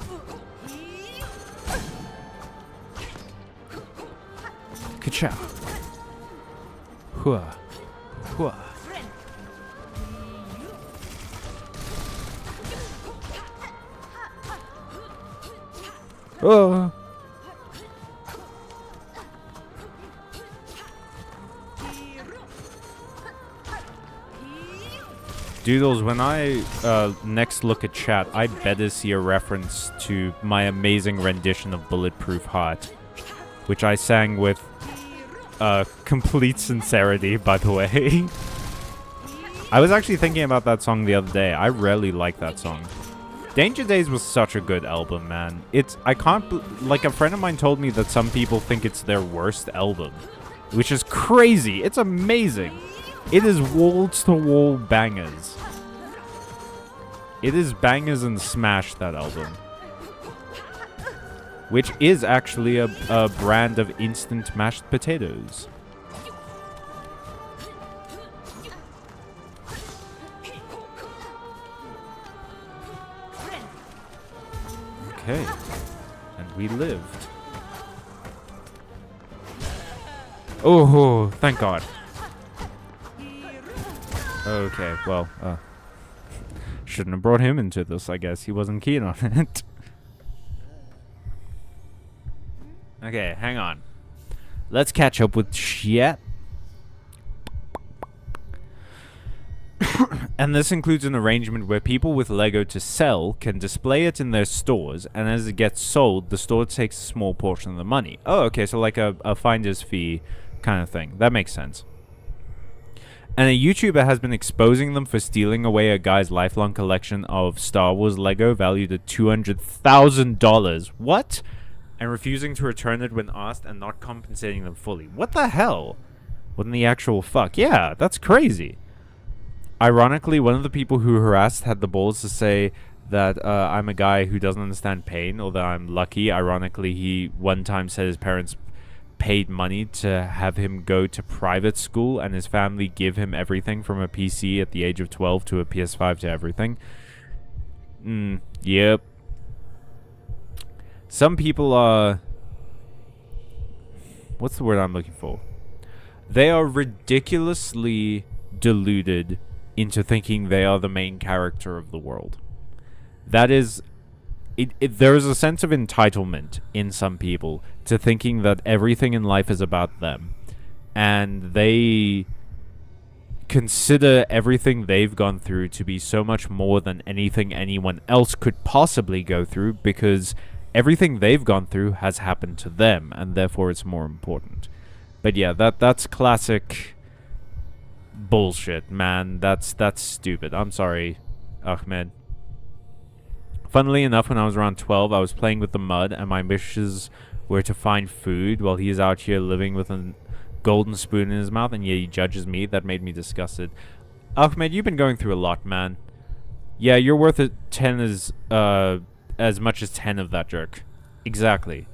Speaker 1: Ka-chow. Hua. Hua. Oh. Doodles, when I next look at chat, I better see a reference to my amazing rendition of Bulletproof Heart, which I sang with complete sincerity, by the way. I was actually thinking about that song the other day. I really like that song. Danger Days was such a good album, man. I can't, like, a friend of mine told me that some people think it's their worst album, which is crazy. It's amazing. It is wall-to-wall bangers. It is bangers and smash, that album. Which is actually a brand of instant mashed potatoes. Okay. And we lived. Oh, thank God. Okay, well, shouldn't have brought him into this, I guess. He wasn't keen on it. Okay, hang on. Let's catch up with shit. And this includes an arrangement where people with Lego to sell can display it in their stores, and as it gets sold, the store takes a small portion of the money. Oh, okay, so like a finder's fee kind of thing. That makes sense. And a YouTuber has been exposing them for stealing away a guy's lifelong collection of Star Wars Lego valued at $200,000. What? And refusing to return it when asked and not compensating them fully. What the hell? What in the actual fuck? Yeah, that's crazy. Ironically, one of the people who harassed had the balls to say that I'm a guy who doesn't understand pain, or that I'm lucky. Ironically, he one time said his parents paid money to have him go to private school, and his family give him everything from a PC at the age of 12 to a PS5 to everything. Yep. Some people are... What's the word I'm looking for? They are ridiculously deluded into thinking they are the main character of the world. That is... there is a sense of entitlement in some people to thinking that everything in life is about them. And they consider everything they've gone through to be so much more than anything anyone else could possibly go through, because everything they've gone through has happened to them, and therefore it's more important. But yeah, that's classic bullshit, man. That's stupid. I'm sorry, Ahmed. Funnily enough, when I was around 12, I was playing with the mud, and my wishes were to find food while he's out here living with a golden spoon in his mouth, and yet he judges me. That made me disgusted. Ahmed, you've been going through a lot, man. Yeah, you're worth 10 as much as 10 of that jerk. Exactly.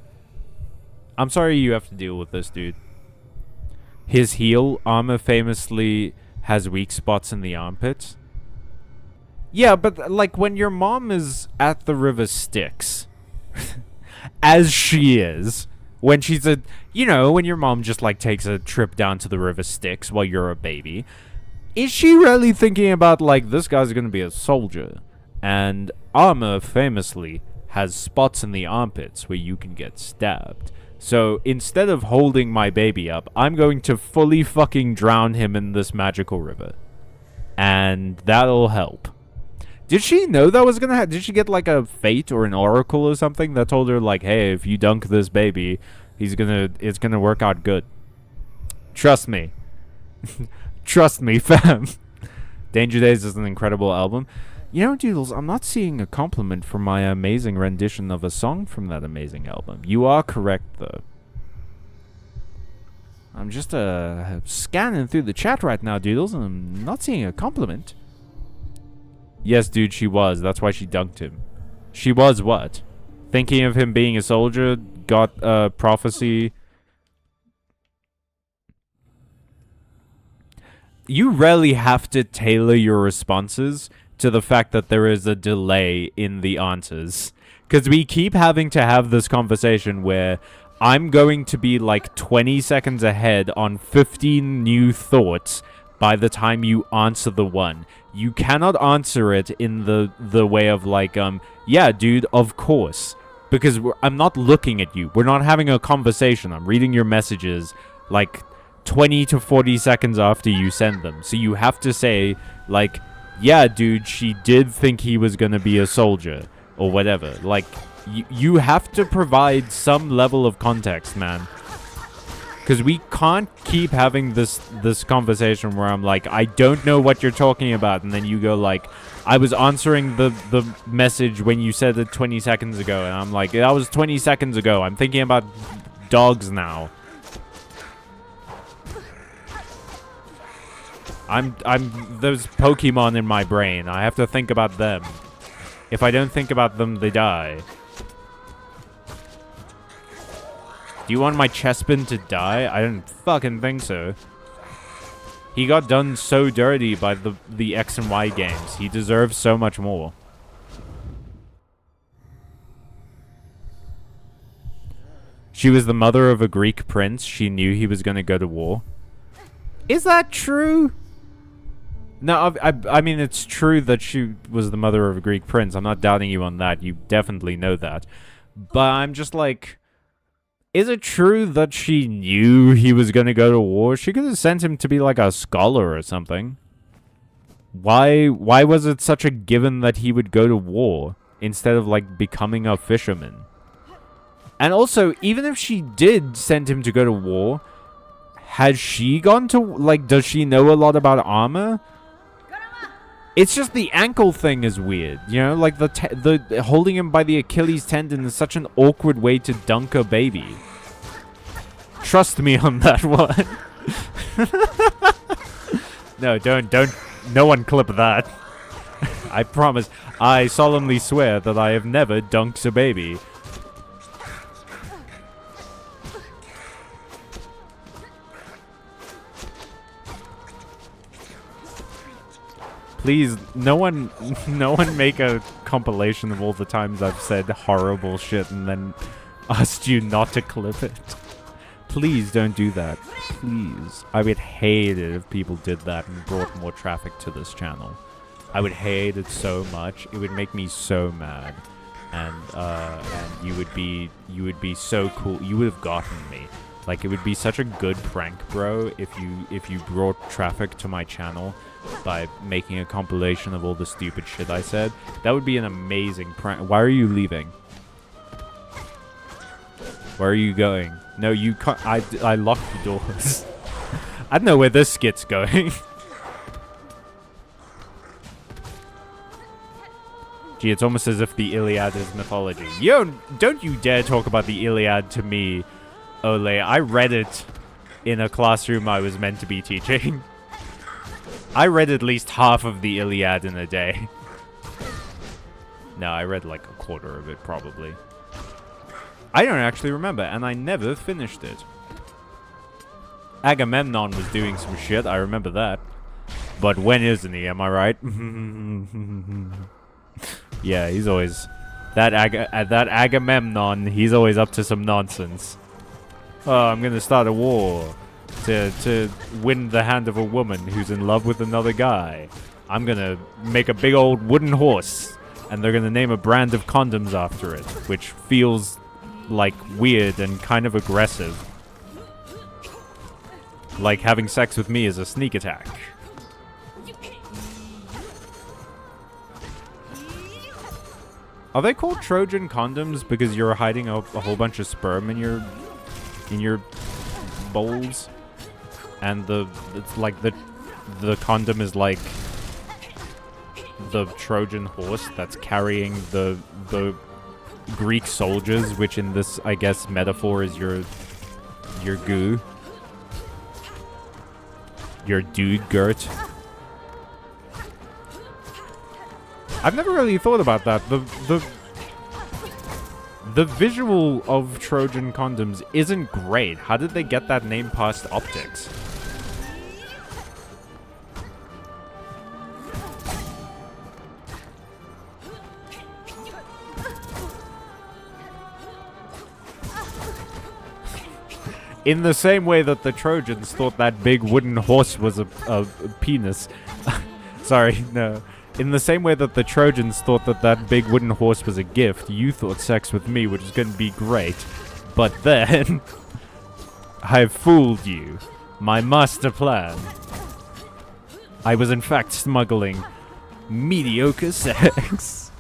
Speaker 1: I'm sorry you have to deal with this, dude. His heel armor famously has weak spots in the armpits. Yeah, but like when your mom is at the river Styx, as she is, when she's when your mom just like takes a trip down to the river Styx while you're a baby, is she really thinking about like, this guy's gonna be a soldier? And armor famously has spots in the armpits where you can get stabbed. So instead of holding my baby up, I'm going to fully fucking drown him in this magical river. And that'll help. Did she know that was gonna happen? Did she get like a fate or an oracle or something that told her like, hey, if you dunk this baby, it's gonna work out good? Trust me. Trust me, fam. Danger Days is an incredible album. You know, Doodles, I'm not seeing a compliment for my amazing rendition of a song from that amazing album. You are correct, though. I'm just scanning through the chat right now, Doodles, and I'm not seeing a compliment. Yes, dude, she was. That's why she dunked him. She was what? Thinking of him being a soldier, got a prophecy. You really have to tailor your responses to the fact that there is a delay in the answers. Because we keep having to have this conversation where I'm going to be like 20 seconds ahead on 15 new thoughts by the time you answer the one. You cannot answer it in the way of like, yeah, dude, of course. Because I'm not looking at you. We're not having a conversation. I'm reading your messages like 20 to 40 seconds after you send them. So you have to say, like, yeah, dude, she did think he was gonna be a soldier. Or whatever. Like, you have to provide some level of context, man. Because we can't keep having this conversation where I'm like, I don't know what you're talking about. And then you go like, I was answering the message when you said it 20 seconds ago. And I'm like, that was 20 seconds ago. I'm thinking about dogs now. There's Pokemon in my brain. I have to think about them. If I don't think about them, they die. Do you want my Chespin to die? I don't fucking think so. He got done so dirty by the X and Y games. He deserves so much more. She was the mother of a Greek prince. She knew he was going to go to war. Is that true? No, I mean, it's true that she was the mother of a Greek prince. I'm not doubting you on that. You definitely know that. But I'm just like... Is it true that she knew he was going to go to war? She could have sent him to be like a scholar or something. Why was it such a given that he would go to war instead of like becoming a fisherman? And also, even if she did send him to go to war, has she gone to, like, does she know a lot about armor? It's just the ankle thing is weird, you know, like the holding him by the Achilles tendon is such an awkward way to dunk a baby. Trust me on that one. No, don't. No one clip that. I promise. I solemnly swear that I have never dunked a baby. Please, no one make a compilation of all the times I've said horrible shit and then asked you not to clip it. Please don't do that. Please. I would hate it if people did that and brought more traffic to this channel. I would hate it so much. It would make me so mad. And you would be so cool. You would have gotten me. Like, it would be such a good prank, bro, if you brought traffic to my channel by making a compilation of all the stupid shit I said. That would be an amazing prank. Why are you leaving? Where are you going? No, you can't. I locked the doors. I don't know where this skit's going. Gee, it's almost as if the Iliad is mythology. Don't you dare talk about the Iliad to me, Ole. I read it in a classroom I was meant to be teaching. I read at least half of the Iliad in a day. No, I read like a quarter of it, probably. I don't actually remember, and I never finished it. Agamemnon was doing some shit, I remember that. But when isn't he, am I right? Yeah, he's always... That Agamemnon, he's always up to some nonsense. Oh, I'm gonna start a war to win the hand of a woman who's in love with another guy. I'm gonna make a big old wooden horse, and they're gonna name a brand of condoms after it, which feels like weird and kind of aggressive. Like having sex with me is a sneak attack. Are they called Trojan condoms because you're hiding a whole bunch of sperm in your bowls? And it's like the condom is like the Trojan horse that's carrying the Greek soldiers, which in this, I guess, metaphor is your goo. Your dude girt. I've never really thought about that. The visual of Trojan condoms isn't great. How did they get that name past optics? In the same way that the Trojans thought that big wooden horse was a penis. Sorry, no. In the same way that the Trojans thought that big wooden horse was a gift, you thought sex with me was going to be great. But then, I've fooled you. My master plan. I was in fact smuggling mediocre sex.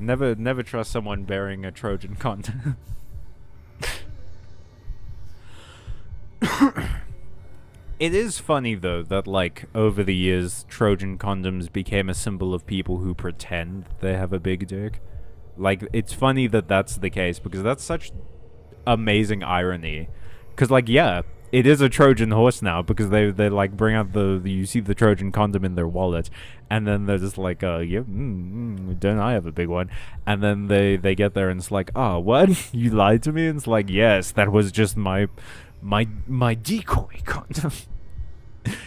Speaker 1: Never trust someone bearing a Trojan condom. It is funny, though, that, like, over the years, Trojan condoms became a symbol of people who pretend they have a big dick. Like, it's funny that that's the case, because that's such amazing irony. Because, like, yeah, it is a Trojan horse now, because they like, bring out you see the Trojan condom in their wallet, and then they're just like, yeah, don't I have a big one? And then they get there, and it's like, oh, what? You lied to me? And it's like, yes, that was just my decoy condom.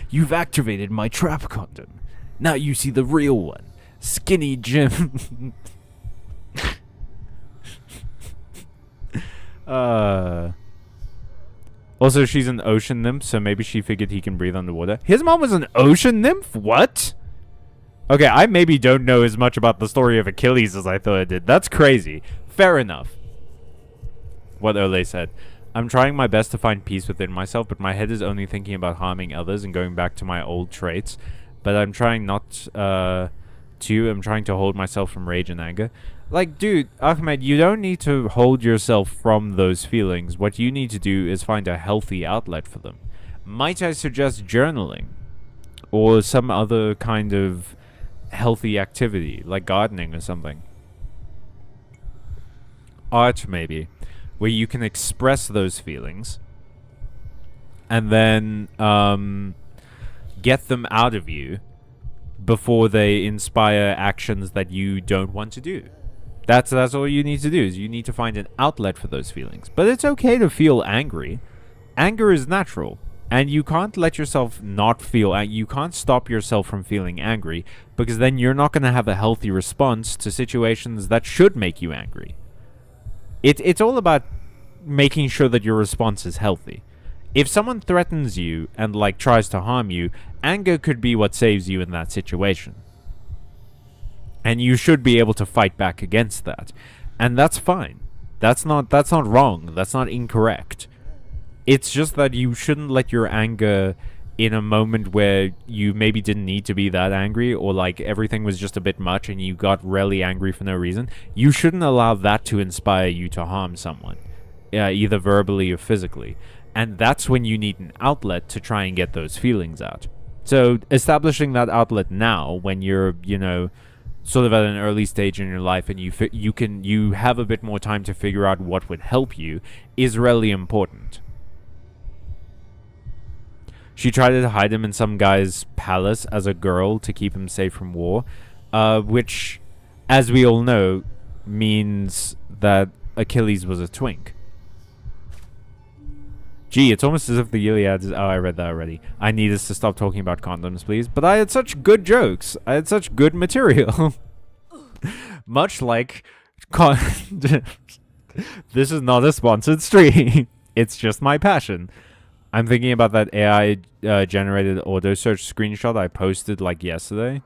Speaker 1: You've activated my trap condom. Now you see the real one. Skinny Jim. Also, she's an ocean nymph, so maybe she figured he can breathe underwater. His mom was an ocean nymph? What? Okay, I maybe don't know as much about the story of Achilles as I thought I did. That's crazy. Fair enough. What Ole said. I'm trying my best to find peace within myself, but my head is only thinking about harming others and going back to my old traits. But I'm trying not to. I'm trying to hold myself from rage and anger. Like, dude, Ahmed, you don't need to hold yourself from those feelings. What you need to do is find a healthy outlet for them. Might I suggest journaling? Or some other kind of healthy activity, like gardening or something. art maybe, where you can express those feelings and then get them out of you before they inspire actions that you don't want to do. That's all you need to do, is you need to find an outlet for those feelings. But it's okay to feel angry. Anger is natural. And you can't let yourself not feel... You can't stop yourself from feeling angry, because then you're not going to have a healthy response to situations that should make you angry. It's all about making sure that your response is healthy. If someone threatens you and, like, tries to harm you, anger could be what saves you in that situation. And you should be able to fight back against that. And that's fine. That's not wrong. That's not incorrect. It's just that you shouldn't let your anger in a moment where you maybe didn't need to be that angry, or like everything was just a bit much and you got really angry for no reason. You shouldn't allow that to inspire you to harm someone, either verbally or physically. And that's when you need an outlet to try and get those feelings out. So establishing that outlet now, when you're, you know, sort of at an early stage in your life and you have a bit more time to figure out what would help you, is really important. She tried to hide him in some guy's palace as a girl to keep him safe from war, which, as we all know, means that Achilles was a twink. Gee, it's almost as if the Iliad is... Oh, I read that already. I need us to stop talking about condoms, please. But I had such good jokes. I had such good material. Much like... This is not a sponsored stream. It's just my passion. I'm thinking about that AI-generated auto-search screenshot I posted, like, yesterday.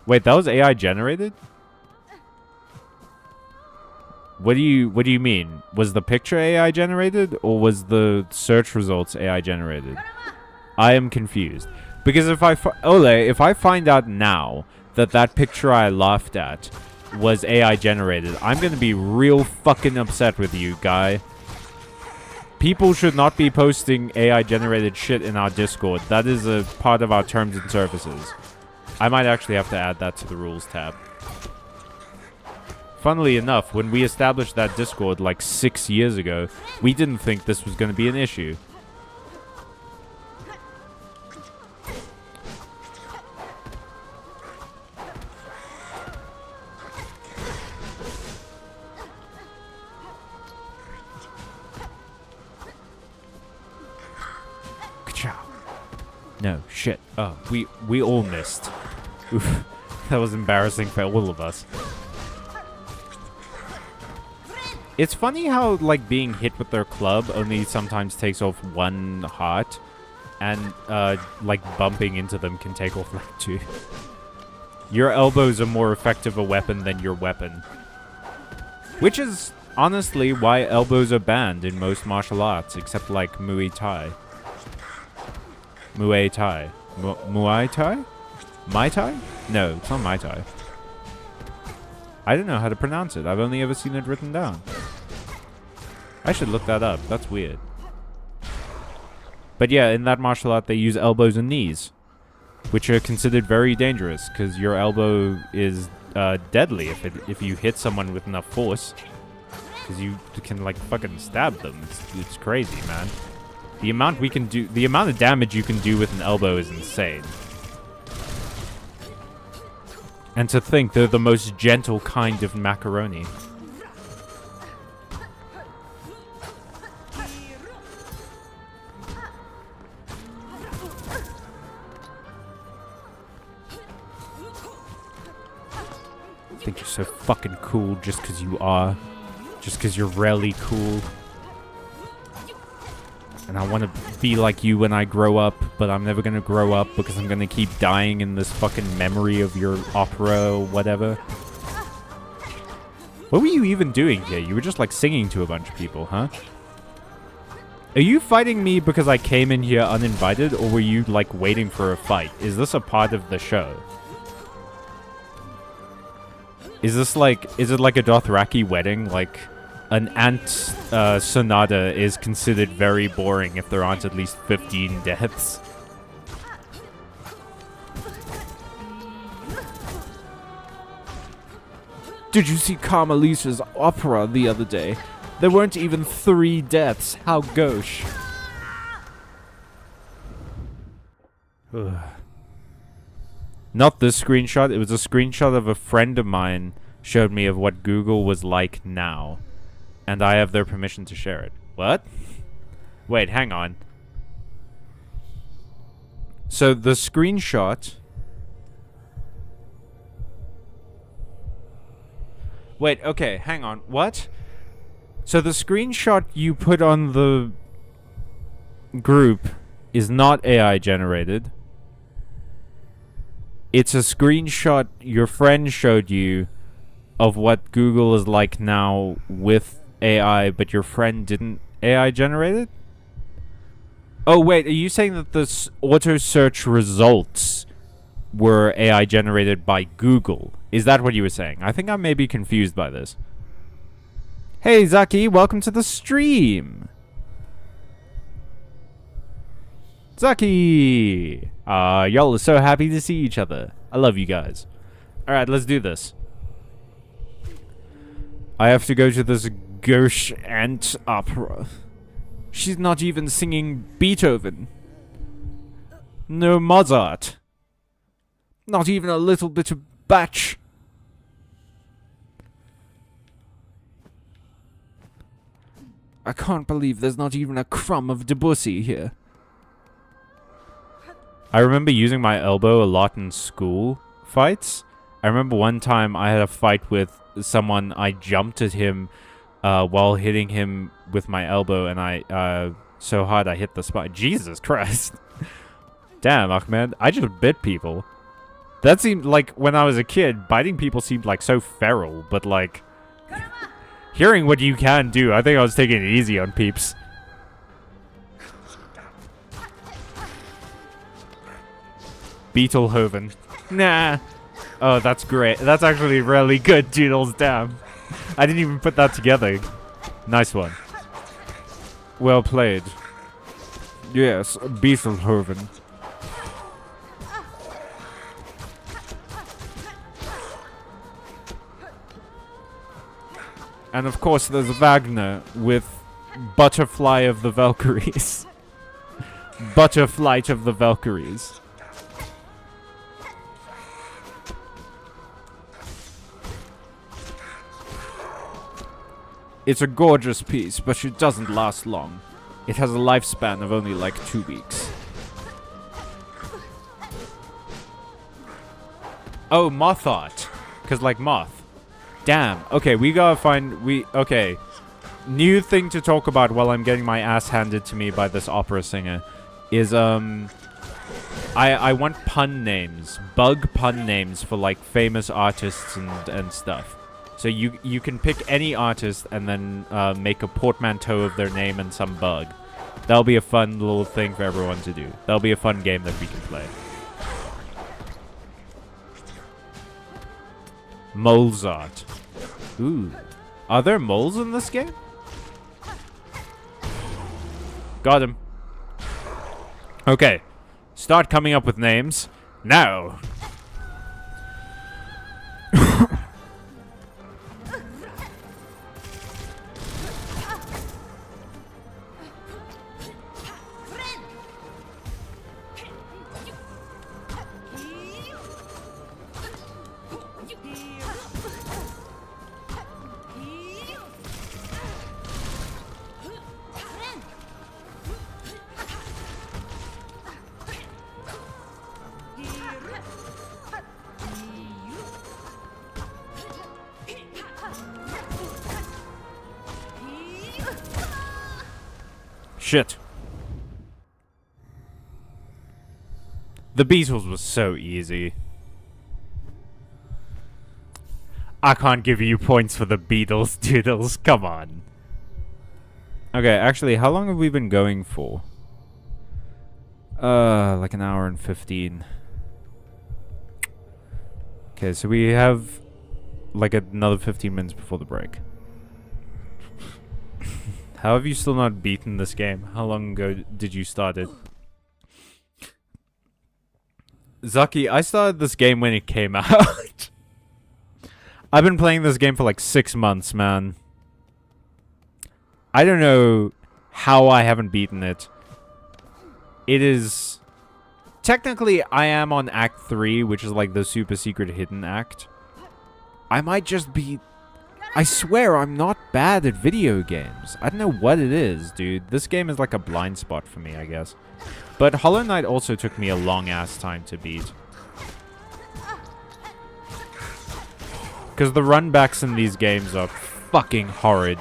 Speaker 1: Wait, that was AI-generated? What do you mean? Was the picture AI generated, or was the search results AI generated? I am confused. Because if I find out now that picture I laughed at was AI generated, I'm gonna be real fucking upset with you, guy. People should not be posting AI generated shit in our Discord. That is a part of our terms and services. I might actually have to add that to the rules tab. Funnily enough, when we established that Discord like 6 years ago, we didn't think this was going to be an issue. Ka-chow. No, shit. Oh, we all missed. Oof. That was embarrassing for all of us. It's funny how, like, being hit with their club only sometimes takes off one heart, and, like, bumping into them can take off, like, 2. Your elbows are more effective a weapon than your weapon. Which is, honestly, why elbows are banned in most martial arts, except, like, Muay Thai. Muay Thai. Muay Thai? Mai Tai? No, it's not Mai Tai. I don't know how to pronounce it. I've only ever seen it written down. I should look that up. That's weird. But yeah, in that martial art, they use elbows and knees, which are considered very dangerous because your elbow is deadly if you hit someone with enough force, because you can like fucking stab them. It's crazy, man. The amount of damage you can do with an elbow is insane. And to think they're the most gentle kind of macaroni. I think you're so fucking cool just because you are. Just because you're really cool. And I want to be like you when I grow up, but I'm never going to grow up because I'm going to keep dying in this fucking memory of your opera or whatever. What were you even doing here? You were just like singing to a bunch of people, huh? Are you fighting me because I came in here uninvited, or were you like waiting for a fight? Is this a part of the show? Is it like a Dothraki wedding? Like... An ant sonata is considered very boring if there aren't at least 15 deaths. Did you see Carmelisa's opera the other day? There weren't even 3 deaths. How gauche. Not this screenshot. It was a screenshot of a friend of mine showed me of what Google was like now. And I have their permission to share it. What? Wait, hang on. So the screenshot... Wait, okay, hang on. What? So the screenshot you put on the group is not AI generated. It's a screenshot your friend showed you of what Google is like now with AI, but your friend didn't AI generate it? Oh, wait, are you saying that the auto search results were AI generated by Google? Is that what you were saying? I think I may be confused by this. Hey, Zaki, welcome to the stream. Zaki! Y'all are so happy to see each other. I love you guys. Alright, let's do this. I have to go to this gauche ant opera. She's not even singing Beethoven. No Mozart. Not even a little bit of Bach. I can't believe there's not even a crumb of Debussy here. I remember using my elbow a lot in school fights. I remember one time I had a fight with someone. I jumped at him while hitting him with my elbow, and I so hard I hit the spine. Jesus Christ. Damn, Ahmed. I just bit people. That seemed like, when I was a kid, biting people seemed like so feral, but like, hearing what you can do, I think I was taking it easy on peeps. Beetlehoven. Nah. Oh, that's great. That's actually really good, Doodles. Damn. I didn't even put that together. Nice one. Well played. Yes, Beetlehoven. And of course there's Wagner with Butterfly of the Valkyries. Butterflight of the Valkyries. It's a gorgeous piece, but it doesn't last long. It has a lifespan of only like 2 weeks. Oh, moth art. Because like moth. Damn. Okay, we gotta find... Okay. New thing to talk about while I'm getting my ass handed to me by this opera singer is, I want pun names. Bug pun names for, like, famous artists and stuff. So you can pick any artist and then make a portmanteau of their name and some bug. That'll be a fun little thing for everyone to do. That'll be a fun game that we can play. Mozart. Ooh. Are there moles in this game? Got him. Okay. Start coming up with names. Now. Shit. The Beatles was so easy. I can't give you points for the Beatles, Doodles. Come on. Okay, actually, how long have we been going for? Like an hour and 15. Okay, so we have like another 15 minutes before the break. How have you still not beaten this game? How long ago did you start it? Zaki, I started this game when it came out. I've been playing this game for like 6 months, man. I don't know how I haven't beaten it. It is... Technically, I am on Act 3, which is like the super secret hidden act. I might just be... I swear I'm not bad at video games. I don't know what it is, dude. This game is like a blind spot for me, I guess. But Hollow Knight also took me a long-ass time to beat. Because the runbacks in these games are fucking horrid.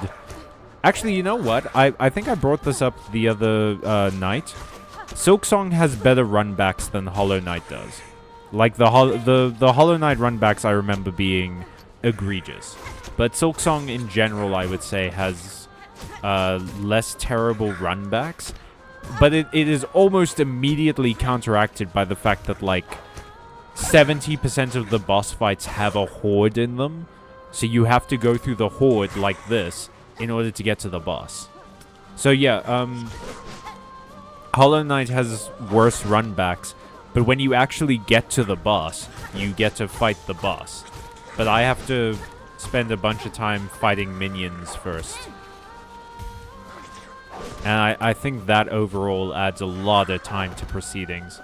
Speaker 1: Actually, you know what? I think I brought this up the other night. Silksong has better runbacks than Hollow Knight does. Like, the Hollow Knight runbacks I remember being egregious. But Silksong in general, I would say, has less terrible runbacks. But it is almost immediately counteracted by the fact that, like, 70% of the boss fights have a horde in them. So you have to go through the horde like this in order to get to the boss. So yeah, Hollow Knight has worse runbacks, but when you actually get to the boss, you get to fight the boss. But I have to spend a bunch of time fighting minions first. And I think that overall adds a lot of time to proceedings.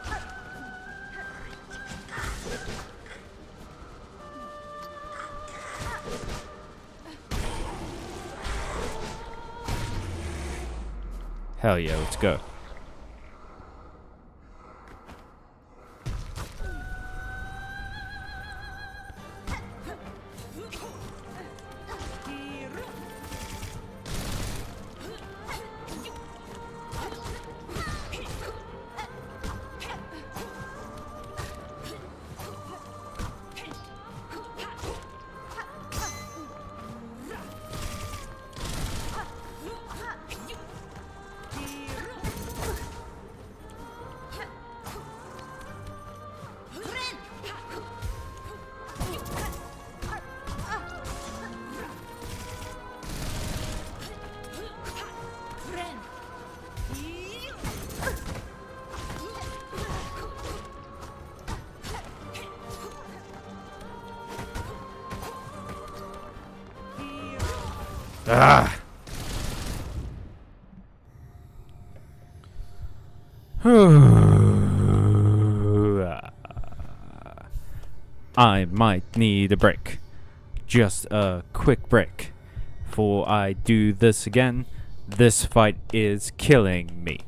Speaker 1: Hell yeah, let's go. Ah. I might need a break. Just a quick break. Before I do this again, this fight is killing me.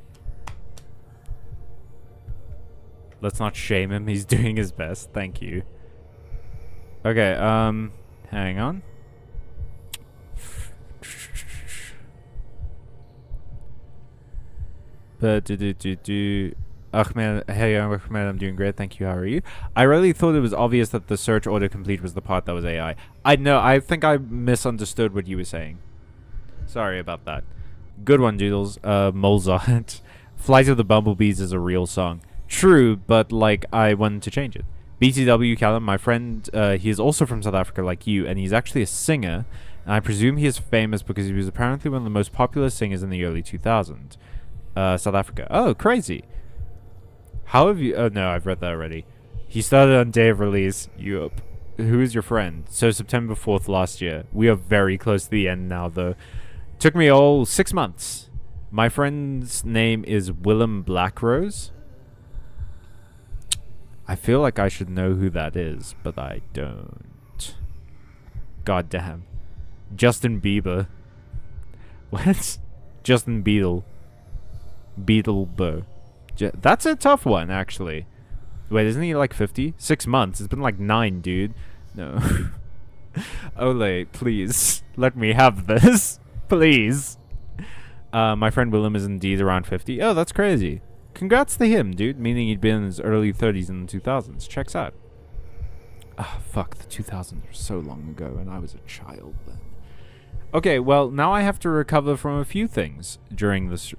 Speaker 1: Let's not shame him, he's doing his best, thank you. Okay, hang on. Ahmed, hey Ahmed, I'm doing great, thank you, how are you? I really thought it was obvious that the search autocomplete was the part that was AI. I think I misunderstood what you were saying. Sorry about that. Good one, Doodles. Molzart. Flight of the Bumblebees is a real song. True, but, like, I wanted to change it. BTW Callum, my friend, he is also from South Africa like you, and he's actually a singer, and I presume he is famous because he was apparently one of the most popular singers in the early 2000s. South Africa. Oh, crazy. How have you... Oh, no, I've read that already. He started on day of release. Yup. Who is your friend? So, September 4th last year. We are very close to the end now, though. Took me all 6 months. My friend's name is Willem Blackrose. I feel like I should know who that is, but I don't. God damn. Justin Bieber. What? Justin Beetle. Beetlebo. That's a tough one, actually. Wait, isn't he like 50? 6 months. It's been like 9, dude. No. Ole, please. Let me have this. Please. My friend Willem is indeed around 50. Oh, that's crazy. Congrats to him, dude. Meaning he'd been in his early 30s in the 2000s. Checks out. Ah, fuck. The 2000s were so long ago, and I was a child then. Okay, well, now I have to recover from a few things during this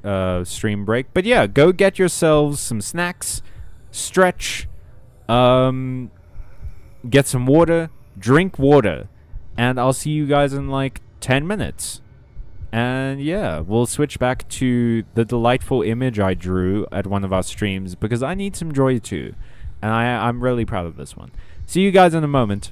Speaker 1: stream break. But yeah, go get yourselves some snacks, stretch, get some water, drink water, and I'll see you guys in like 10 minutes. And yeah, we'll switch back to the delightful image I drew at one of our streams because I need some joy too. And I'm really proud of this one. See you guys in a moment.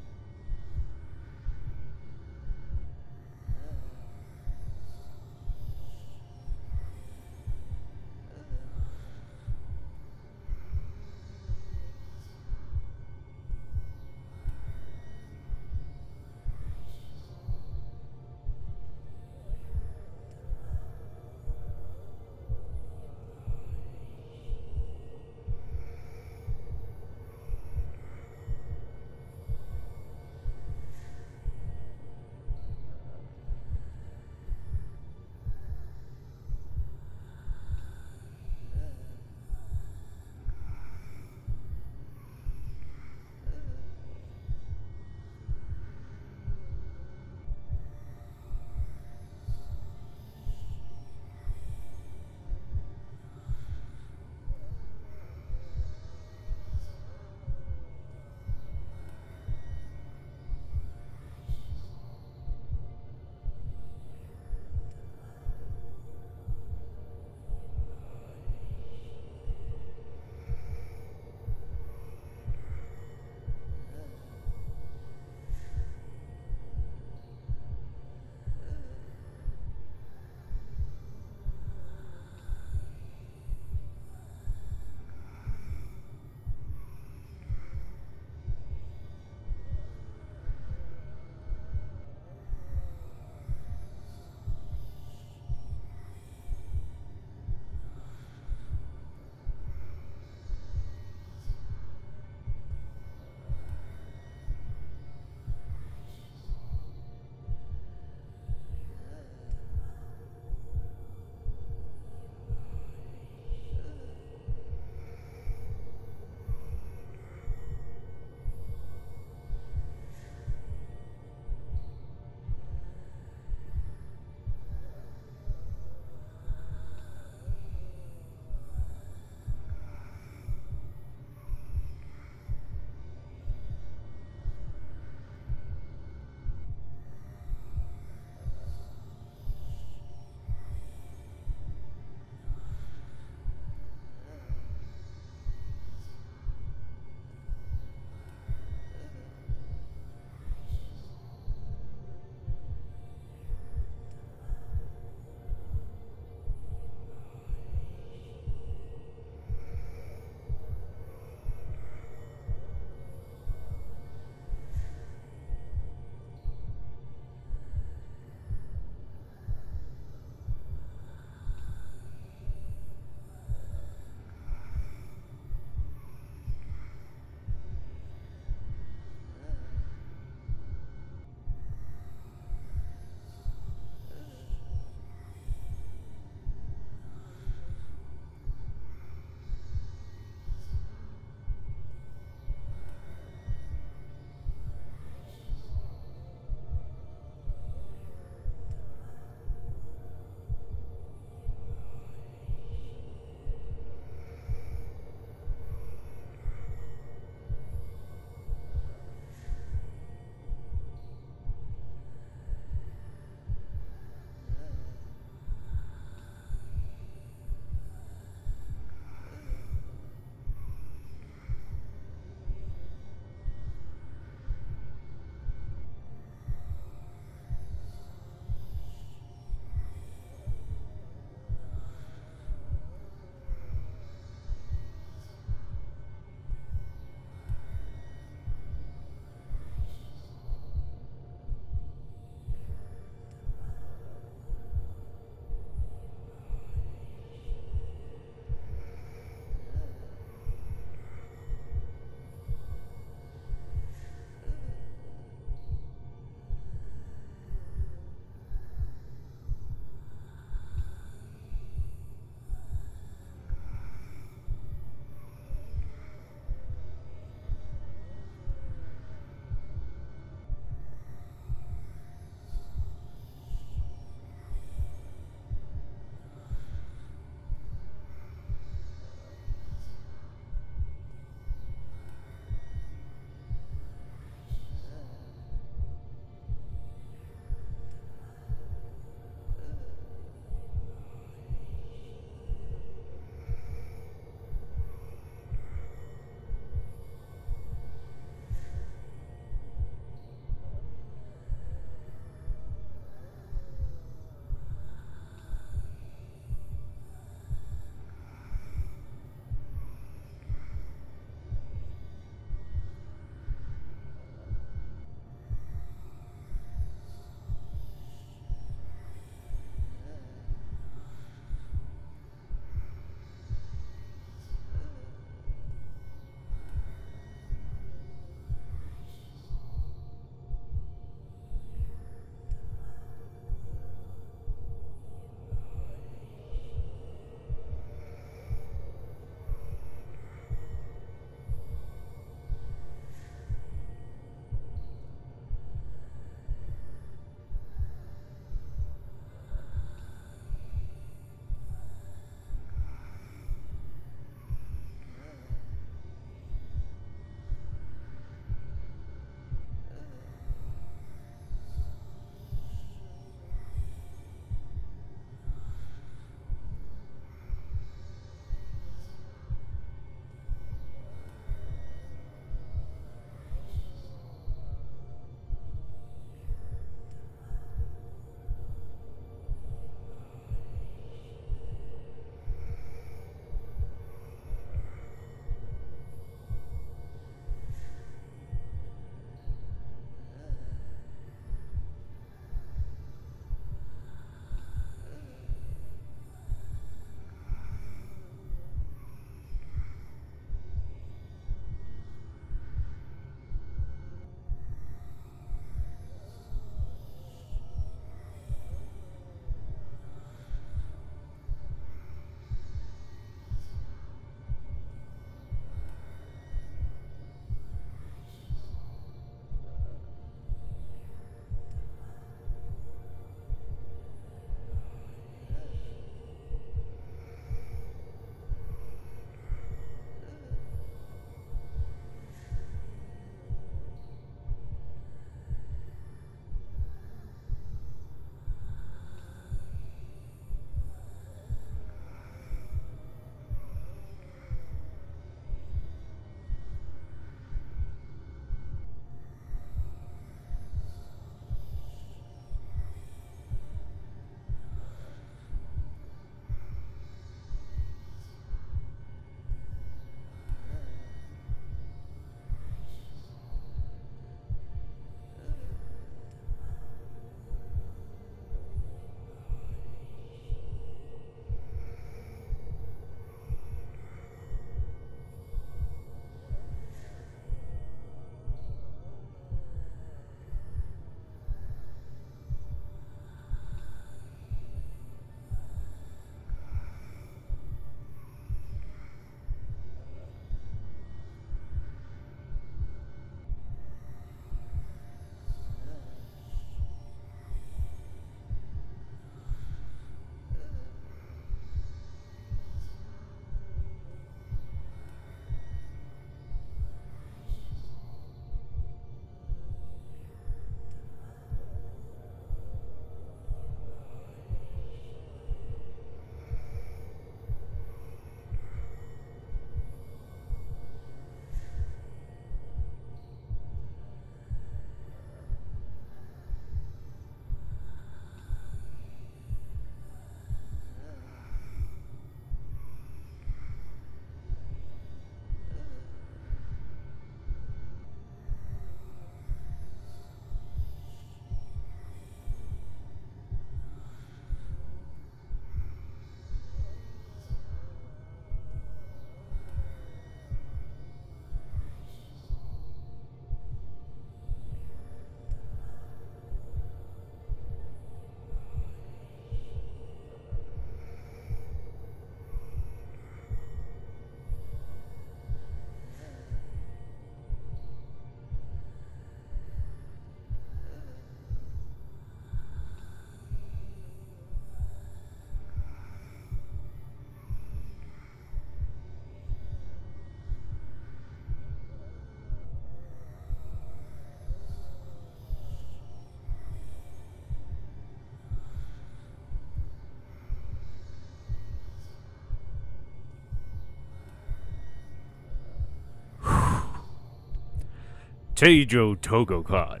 Speaker 1: Teijo Togokan.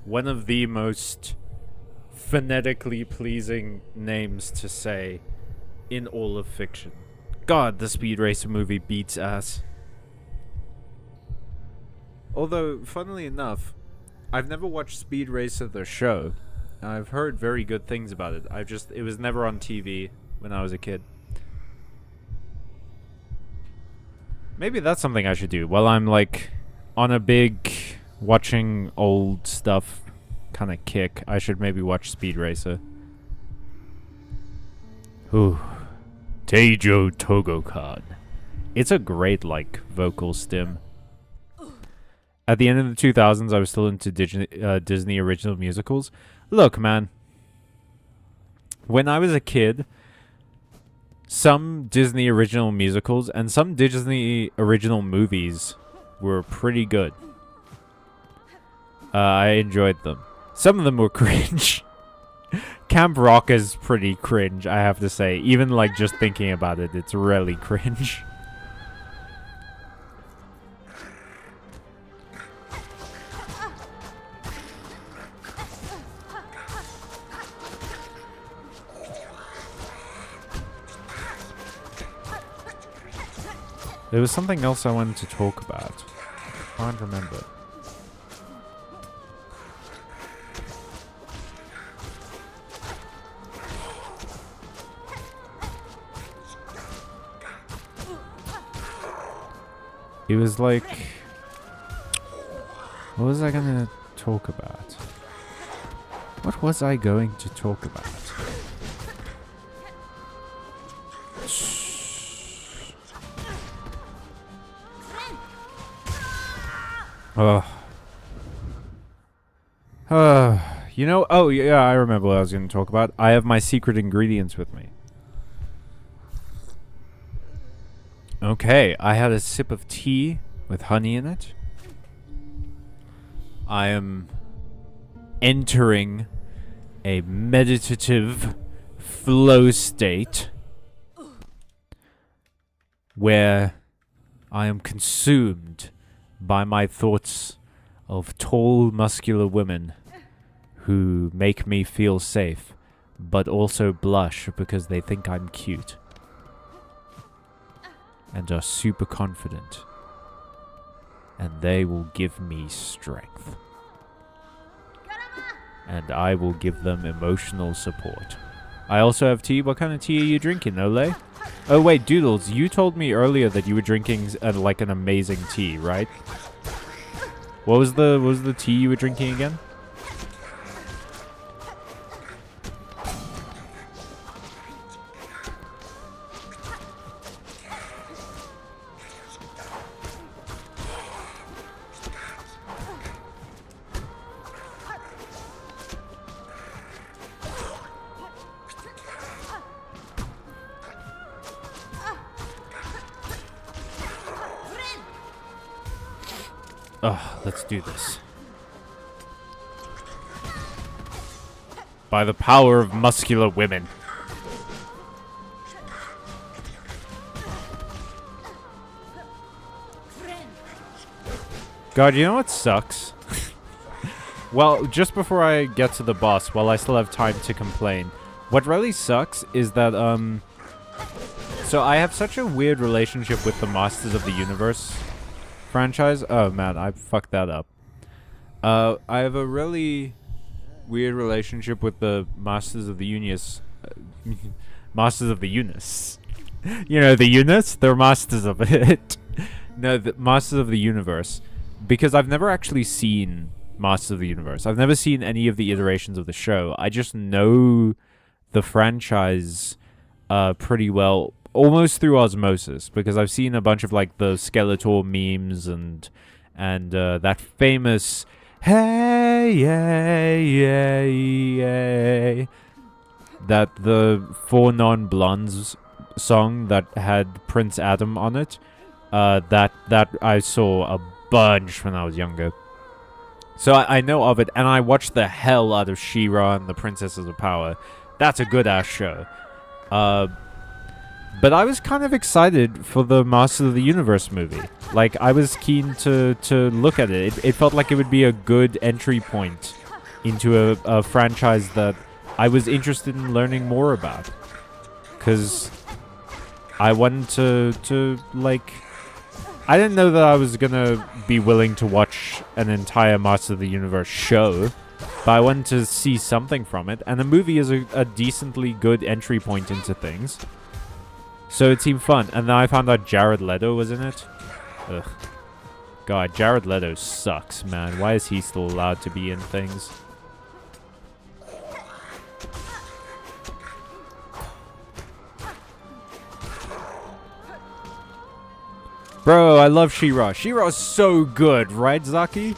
Speaker 1: One of the most phonetically pleasing names to say in all of fiction. God, the Speed Racer movie beats ass. Although, funnily enough, I've never watched Speed Racer the show. I've heard very good things about it. It was never on TV when I was a kid. Maybe that's something I should do while I'm like on a big watching old stuff kind of kick. I should maybe watch Speed Racer. Ooh. Teijo Togokan. It's a great, like, vocal stim. At the end of the 2000s, I was still into Disney original musicals. Look, man. When I was a kid, some Disney original musicals and some Disney original movies were pretty good. I enjoyed them. Some of them were cringe. Camp Rock is pretty cringe, I have to say. Even, like, just thinking about it, it's really cringe. There was something else I wanted to talk about. I can't remember. He was like... What was I gonna talk about? What was I going to talk about? You know, oh yeah, I remember what I was going to talk about. I have my secret ingredients with me. Okay, I had a sip of tea with honey in it. I am entering a meditative flow state where I am consumed by my thoughts of tall, muscular women who make me feel safe, but also blush because they think I'm cute. And are super confident. And they will give me strength. And I will give them emotional support. I also have tea. What kind of tea are you drinking, Ole? Oh wait, Doodles, you told me earlier that you were drinking like an amazing tea, right? What was the tea you were drinking again? Let's do this. By the power of muscular women. God, you know what sucks? Well, just before I get to the boss, while I still have time to complain, what really sucks is that, so I have such a weird relationship with the Masters of the Universe franchise. Oh man, I fucked that up. I have a really weird relationship with the Masters of the Universe. Masters of the Universe. You know, the Universe? They're masters of it. No, the Masters of the Universe. Because I've never actually seen Masters of the Universe. I've never seen any of the iterations of the show. I just know the franchise pretty well, almost through osmosis, because I've seen a bunch of like the Skeletor memes and that famous hey yay yay yay, that the Four Non-Blondes song that had Prince Adam on it, that I saw a bunch when I was younger. So I know of it, and I watched the hell out of She-Ra and the Princesses of Power. That's a good ass show. But I was kind of excited for the Master of the Universe movie. Like, I was keen to look at it. It felt like it would be a good entry point into a franchise that I was interested in learning more about. Because I wanted to like... I didn't know that I was gonna be willing to watch an entire Master of the Universe show, but I wanted to see something from it, and the movie is a decently good entry point into things. So it seemed fun, and then I found out Jared Leto was in it. Ugh. God, Jared Leto sucks, man. Why is he still allowed to be in things? Bro, I love She-Ra. She-Ra's so good, right, Zaki?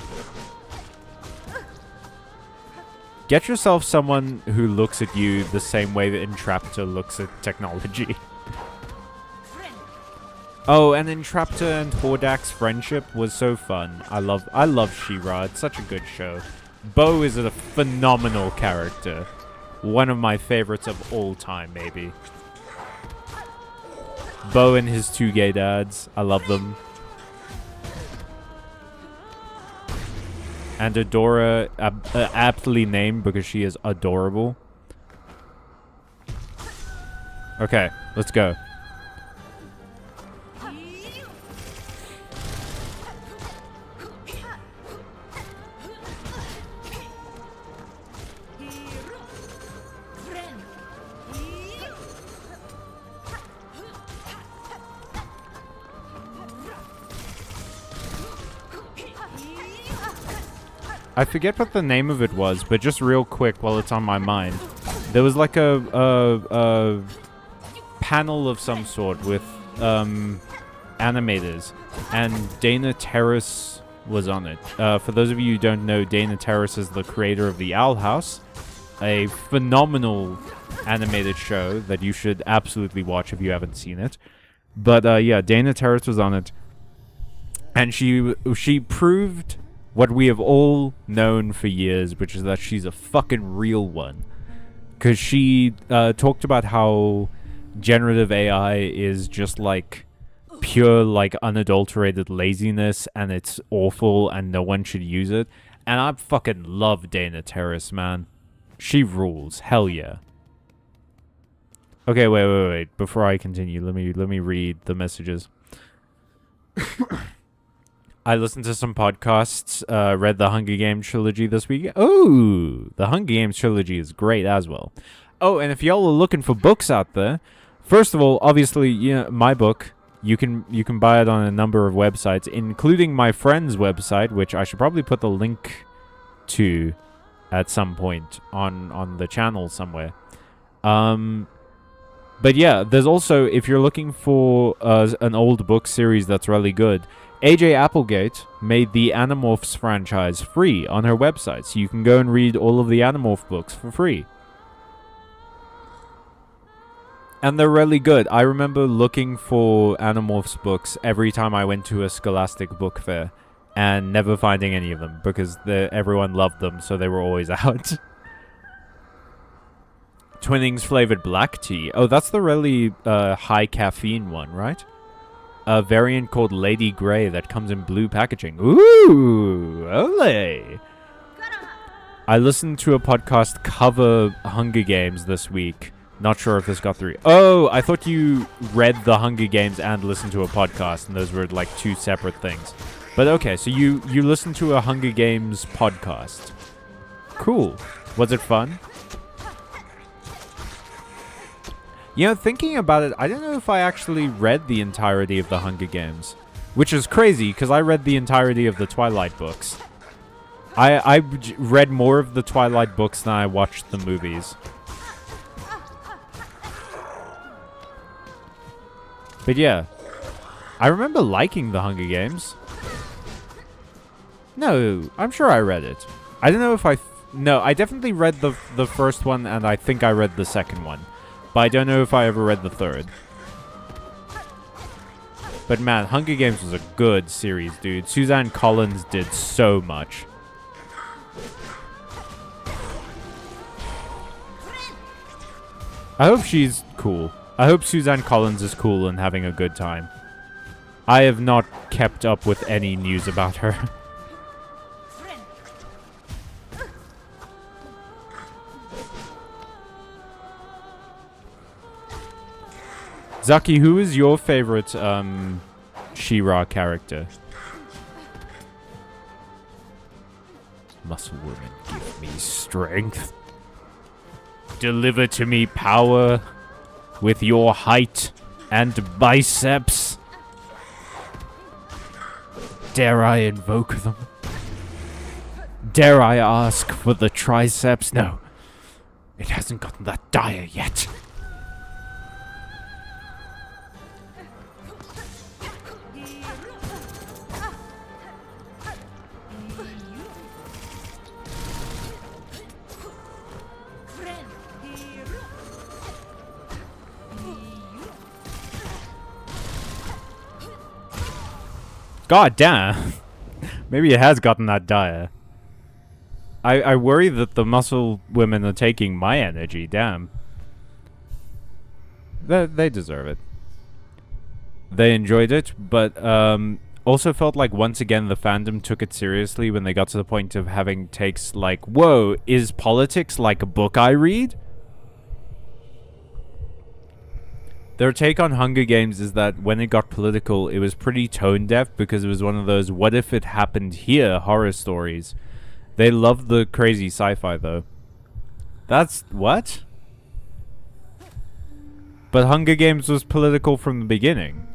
Speaker 1: Get yourself someone who looks at you the same way that Entraptor looks at technology. Oh, and Entraptor and Hordak's friendship was so fun. I love She-Ra. It's such a good show. Bo is a phenomenal character. One of my favorites of all time, maybe. Bo and his two gay dads. I love them. And Adora, aptly named because she is adorable. Okay, let's go. I forget what the name of it was, but just real quick while it's on my mind. There was like a panel of some sort with animators, and Dana Terrace was on it. For those of you who don't know, Dana Terrace is the creator of The Owl House, a phenomenal animated show that you should absolutely watch if you haven't seen it. But yeah, Dana Terrace was on it, and she proved what we have all known for years, which is that she's a fucking real one. Because she talked about how generative AI is just like pure, like unadulterated laziness, and it's awful and no one should use it. And I fucking love Dana Terrace, man. She rules. Hell yeah. Okay, wait. Before I continue, let me read the messages. I listened to some podcasts, read the Hunger Games trilogy this week. Oh, the Hunger Games trilogy is great as well. Oh, and if y'all are looking for books out there, first of all, obviously, my book, you can buy it on a number of websites, including my friend's website, which I should probably put the link to at some point on the channel somewhere. But yeah, there's also, if you're looking for an old book series that's really good, AJ Applegate made the Animorphs franchise free on her website, so you can go and read all of the Animorph books for free. And they're really good. I remember looking for Animorphs books every time I went to a Scholastic book fair, and never finding any of them, because everyone loved them, so they were always out. Twinings flavored black tea. Oh, that's the really high caffeine one, right? A variant called Lady Grey that comes in blue packaging. Ooh, ole! I listened to a podcast cover Hunger Games this week. Not sure if this got through. Oh, I thought you read the Hunger Games and listened to a podcast, and those were like two separate things. But okay, so you listened to a Hunger Games podcast. Cool. Was it fun? Thinking about it, I don't know if I actually read the entirety of the Hunger Games. Which is crazy, because I read the entirety of the Twilight books. I read more of the Twilight books than I watched the movies. But yeah, I remember liking the Hunger Games. No, I'm sure I read it. I don't know if no, I definitely read the first one, and I think I read the second one. But I don't know if I ever read the third. But man, Hunger Games was a good series, dude. Suzanne Collins did so much. I hope she's cool. I hope Suzanne Collins is cool and having a good time. I have not kept up with any news about her. Zaki, who is your favorite She-Ra character? Muscle woman, give me strength. Deliver to me power with your height and biceps. Dare I invoke them? Dare I ask for the triceps? No, it hasn't gotten that dire yet. God damn. Maybe it has gotten that dire. I worry that the muscle women are taking my energy. Damn. They deserve it. They enjoyed it, but also felt like once again the fandom took it seriously when they got to the point of having takes like, whoa, is politics like a book I read? Their take on Hunger Games is that when it got political, it was pretty tone-deaf because it was one of those what if it happened here horror stories. They loved the crazy sci-fi, though. That's... what? But Hunger Games was political from the beginning.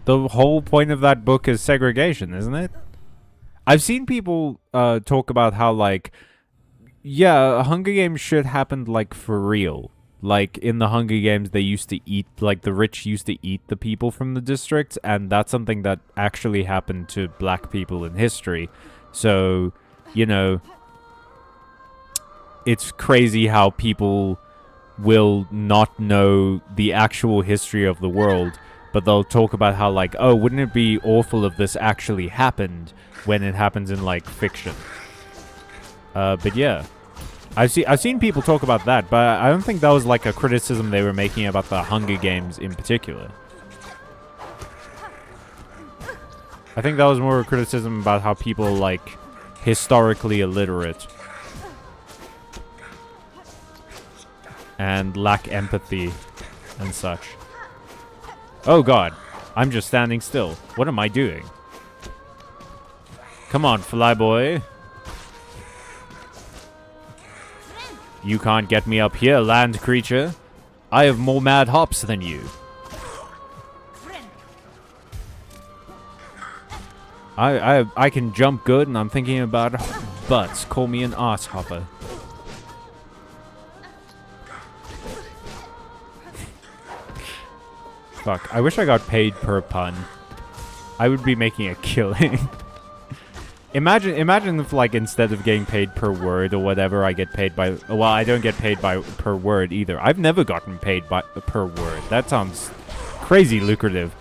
Speaker 1: The whole point of that book is segregation, isn't it? I've seen people talk about how, like... yeah, Hunger Games should happen, like, for real. Like, in the Hunger Games, they used to eat, like, the rich used to eat the people from the districts, and that's something that actually happened to black people in history. So, you know, it's crazy how people will not know the actual history of the world, but they'll talk about how, like, oh, wouldn't it be awful if this actually happened when it happens in, like, fiction. But yeah. I've seen people talk about that, but I don't think that was like a criticism they were making about the Hunger Games in particular. I think that was more a criticism about how people like historically illiterate and lack empathy and such. Oh god, I'm just standing still. What am I doing? Come on, flyboy. You can't get me up here, land creature. I have more mad hops than you. I can jump good, and I'm thinking about butts. Call me an ass hopper. Fuck, I wish I got paid per pun. I would be making a killing. Imagine if, like, instead of getting paid per word or whatever, I get paid by... well, I don't get paid by per word either. I've never gotten paid by per word. That sounds crazy lucrative.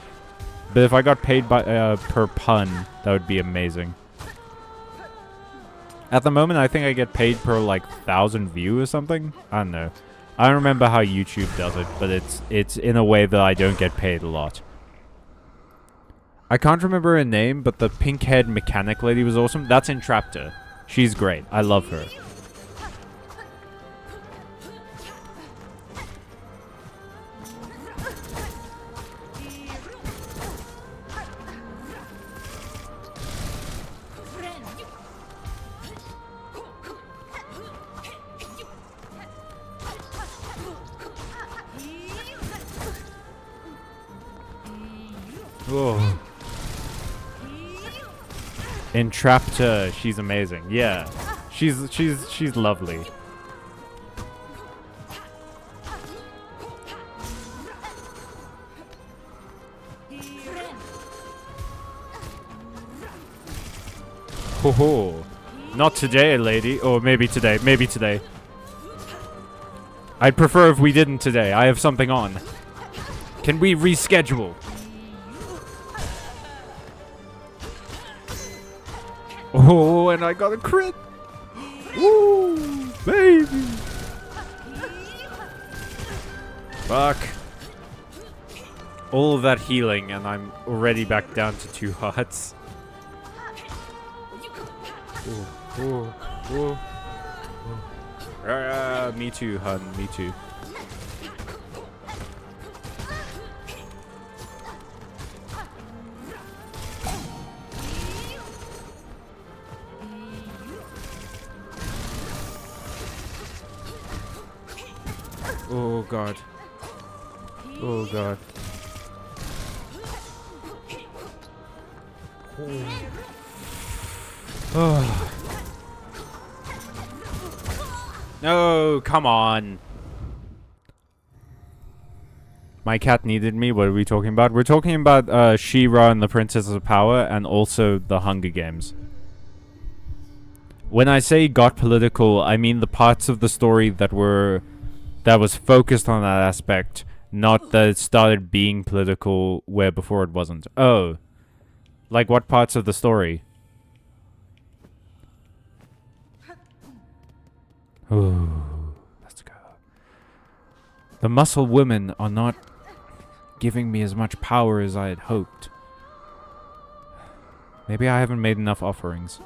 Speaker 1: But if I got paid by per pun, that would be amazing. At the moment, I think I get paid per, like, 1,000 view or something. I don't know. I don't remember how YouTube does it, but it's in a way that I don't get paid a lot. I can't remember her name, but the pink-haired mechanic lady was awesome. That's Entraptor. She's great. I love her. Oh. Entraptor, she's amazing. Yeah, she's lovely. Ho ho! Not today, lady. Or maybe today. Maybe today. I'd prefer if we didn't today. I have something on. Can we reschedule? Oh, and I got a crit. Woo, baby. Fuck. All of that healing, and I'm already back down to 2 hearts. Ooh, ooh, ooh. Me too, hun. Me too. Oh god. Oh god. Oh. No, come on. My cat needed me. What are we talking about? We're talking about She-Ra and the Princess of Power, and also the Hunger Games. When I say got political, I mean the parts of the story that was focused on that aspect, not that it started being political where before it wasn't. Oh. Like what parts of the story? Ooh, let's go. The muscle women are not giving me as much power as I had hoped. Maybe I haven't made enough offerings.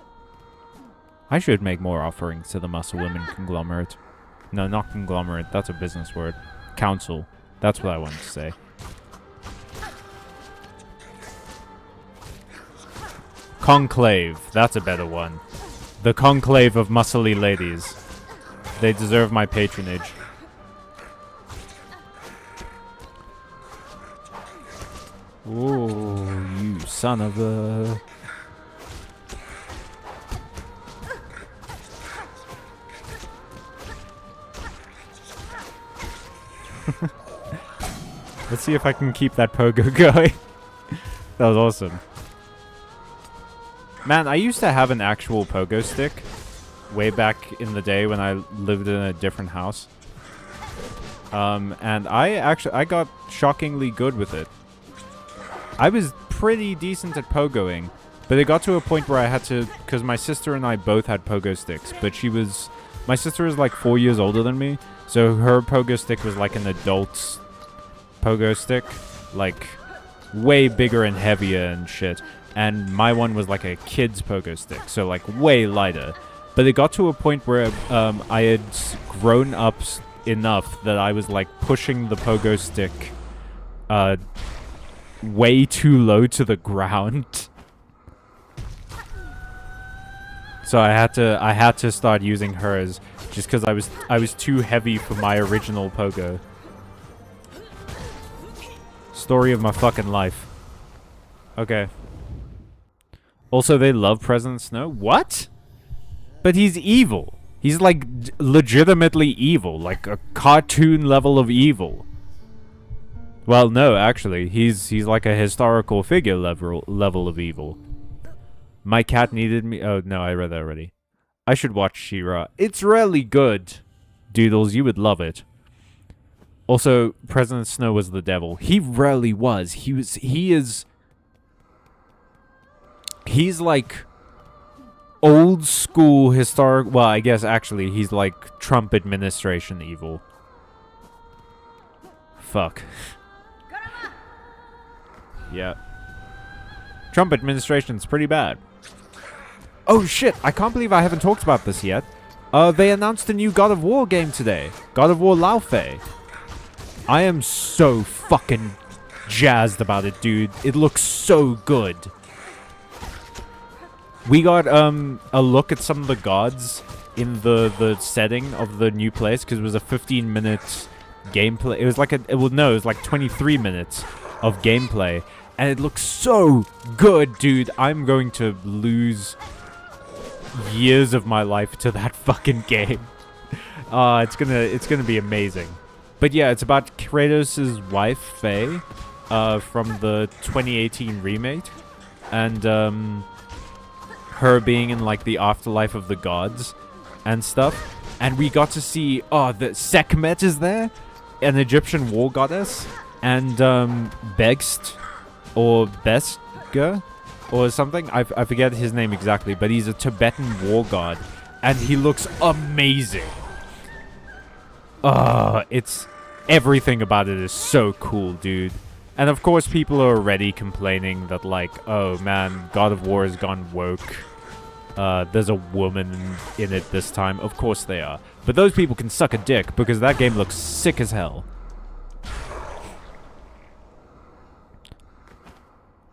Speaker 1: I should make more offerings to the muscle women conglomerate. No, not conglomerate. That's a business word. Council. That's what I wanted to say. Conclave. That's a better one. The conclave of muscly ladies. They deserve my patronage. Oh, you son of a... Let's see if I can keep that pogo going. That was awesome. Man, I used to have an actual pogo stick way back in the day when I lived in a different house. And I got shockingly good with it. I was pretty decent at pogoing, but it got to a point where I had to, because my sister and I both had pogo sticks, but my sister is like 4 years older than me, so her pogo stick was like an adult's pogo stick, like way bigger and heavier and shit. And my one was like a kid's pogo stick, so like way lighter. But it got to a point where I had grown up enough that I was like pushing the pogo stick way too low to the ground. So I had to start using hers just because I was too heavy for my original pogo. Story of my fucking life. Okay. Also, they love President Snow? What? But he's evil. He's like legitimately evil, like a cartoon level of evil. Well, no, actually, he's like a historical figure level of evil. My cat needed me. Oh no, I read that already. I should watch She-Ra. It's really good. Doodles, you would love it. Also, President Snow was the devil. He really was. He's like old school historic. Well, I guess actually he's like Trump administration evil. Fuck. Yeah. Trump administration's pretty bad. Oh shit, I can't believe I haven't talked about this yet. They announced a new God of War game today. God of War Lao Fei. I am so fucking jazzed about it, dude. It looks so good. We got a look at some of the gods in the setting of the new place, because it was a 15-minute gameplay. It was like it was like 23 minutes of gameplay, and it looks so good, dude. I'm going to lose years of my life to that fucking game. It's gonna be amazing. But yeah, it's about Kratos' wife Faye, from the 2018 remake, and her being in like the afterlife of the gods and stuff. And we got to see the Sekhmet is there, an Egyptian war goddess, and Begst or Besga or something. I forget his name exactly, but he's a Tibetan war god, and he looks amazing. everything about it is so cool, dude. And of course, people are already complaining that, like, oh man, God of War has gone woke. There's a woman in it this time. Of course they are. But those people can suck a dick because that game looks sick as hell.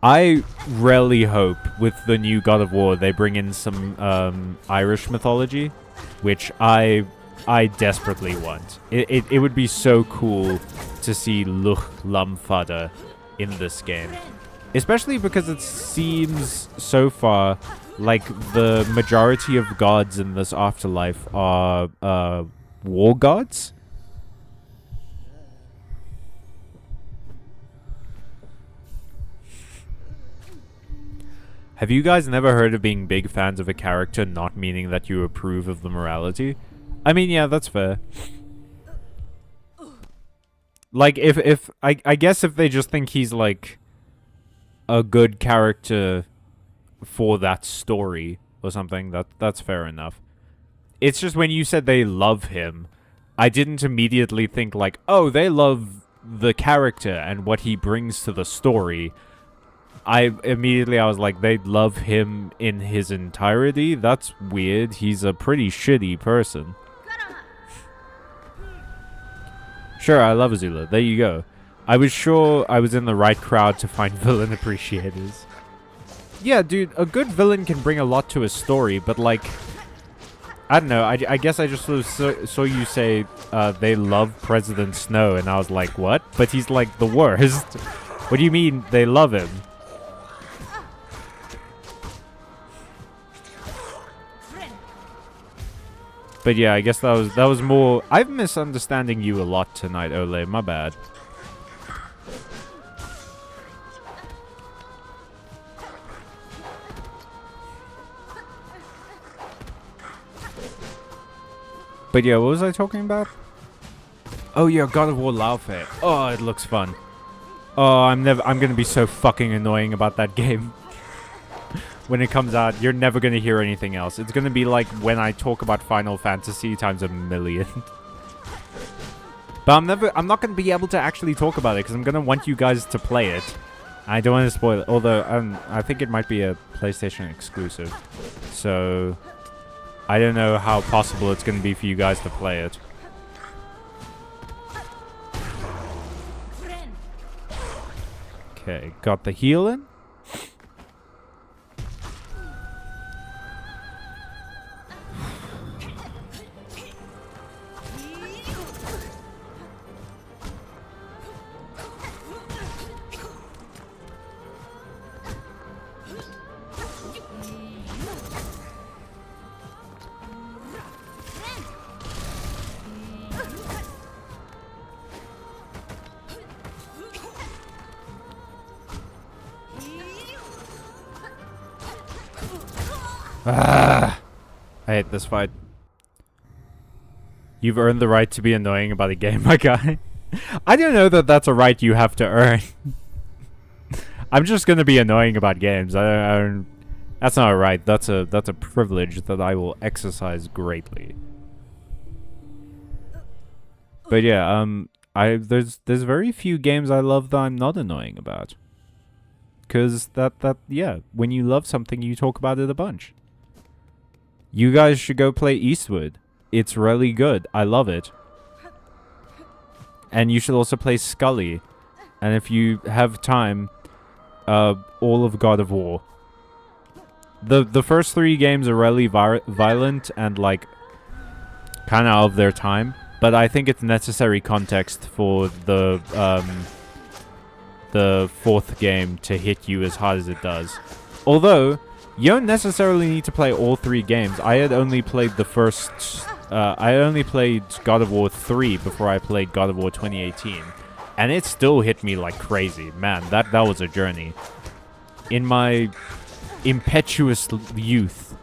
Speaker 1: I really hope with the new God of War they bring in some Irish mythology, which I desperately want. It would be so cool to see Luch Lamfada in this game. Especially because it seems so far like the majority of gods in this afterlife are war gods. Have you guys never heard of being big fans of a character not meaning that you approve of the morality? I mean, yeah, that's fair. Like, if I guess if they just think he's, like, a good character for that story or something, that's fair enough. It's just when you said they love him, I didn't immediately think, like, oh, they love the character and what he brings to the story. I was like, they love him in his entirety? That's weird. He's a pretty shitty person. Sure, I love Azula. There you go. I was sure I was in the right crowd to find villain appreciators. Yeah, dude, a good villain can bring a lot to a story, but, like, I don't know. I guess I just saw you say they love President Snow, and I was like, what? But he's, like, the worst. What do you mean they love him? But yeah, I guess that was more... I'm misunderstanding you a lot tonight, Ole. My bad. But yeah, what was I talking about? Oh yeah, God of War Laufe. Oh, it looks fun. Oh, I'm gonna be so fucking annoying about that game. When it comes out, you're never going to hear anything else. It's going to be like when I talk about Final Fantasy times a million. But I'm not going to be able to actually talk about it because I'm going to want you guys to play it. I don't want to spoil it, although I think it might be a PlayStation exclusive. So I don't know how possible it's going to be for you guys to play it. Okay, got the heal in. Ah, I hate this fight. You've earned the right to be annoying about a game, my guy. I don't know that that's a right you have to earn. I'm just gonna be annoying about games. I don't, that's not a right. That's a privilege that I will exercise greatly. But yeah, there's very few games I love that I'm not annoying about. Cause yeah, when you love something, you talk about it a bunch. You guys should go play Eastward. It's really good. I love it. And you should also play Scully. And if you have time, all of God of War. The first 3 games are really violent and, like, kind of of their time. But I think it's necessary context for the 4th game to hit you as hard as it does. Although, you don't necessarily need to play all 3 games. I had only played the first... I only played God of War 3 before I played God of War 2018. And it still hit me like crazy. Man, that was a journey. In my impetuous youth,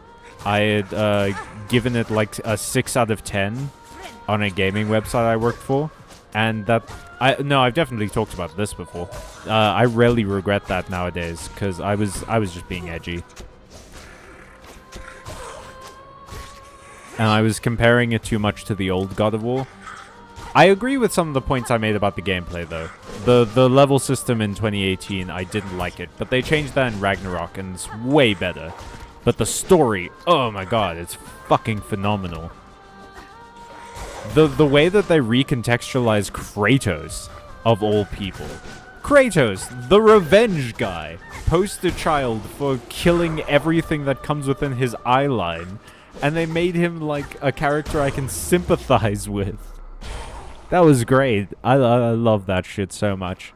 Speaker 1: I had given it like a 6 out of 10 on a gaming website I worked for. And I've definitely talked about this before. I rarely regret that nowadays, because I was just being edgy. And I was comparing it too much to the old God of War. I agree with some of the points I made about the gameplay, though. The level system in 2018, I didn't like it, but they changed that in Ragnarok, and it's way better. But the story, oh my god, it's fucking phenomenal. The way that they recontextualize Kratos, of all people. Kratos, the revenge guy, poster child for killing everything that comes within his eye line, and they made him like a character I can sympathize with. That was great. I love that shit so much.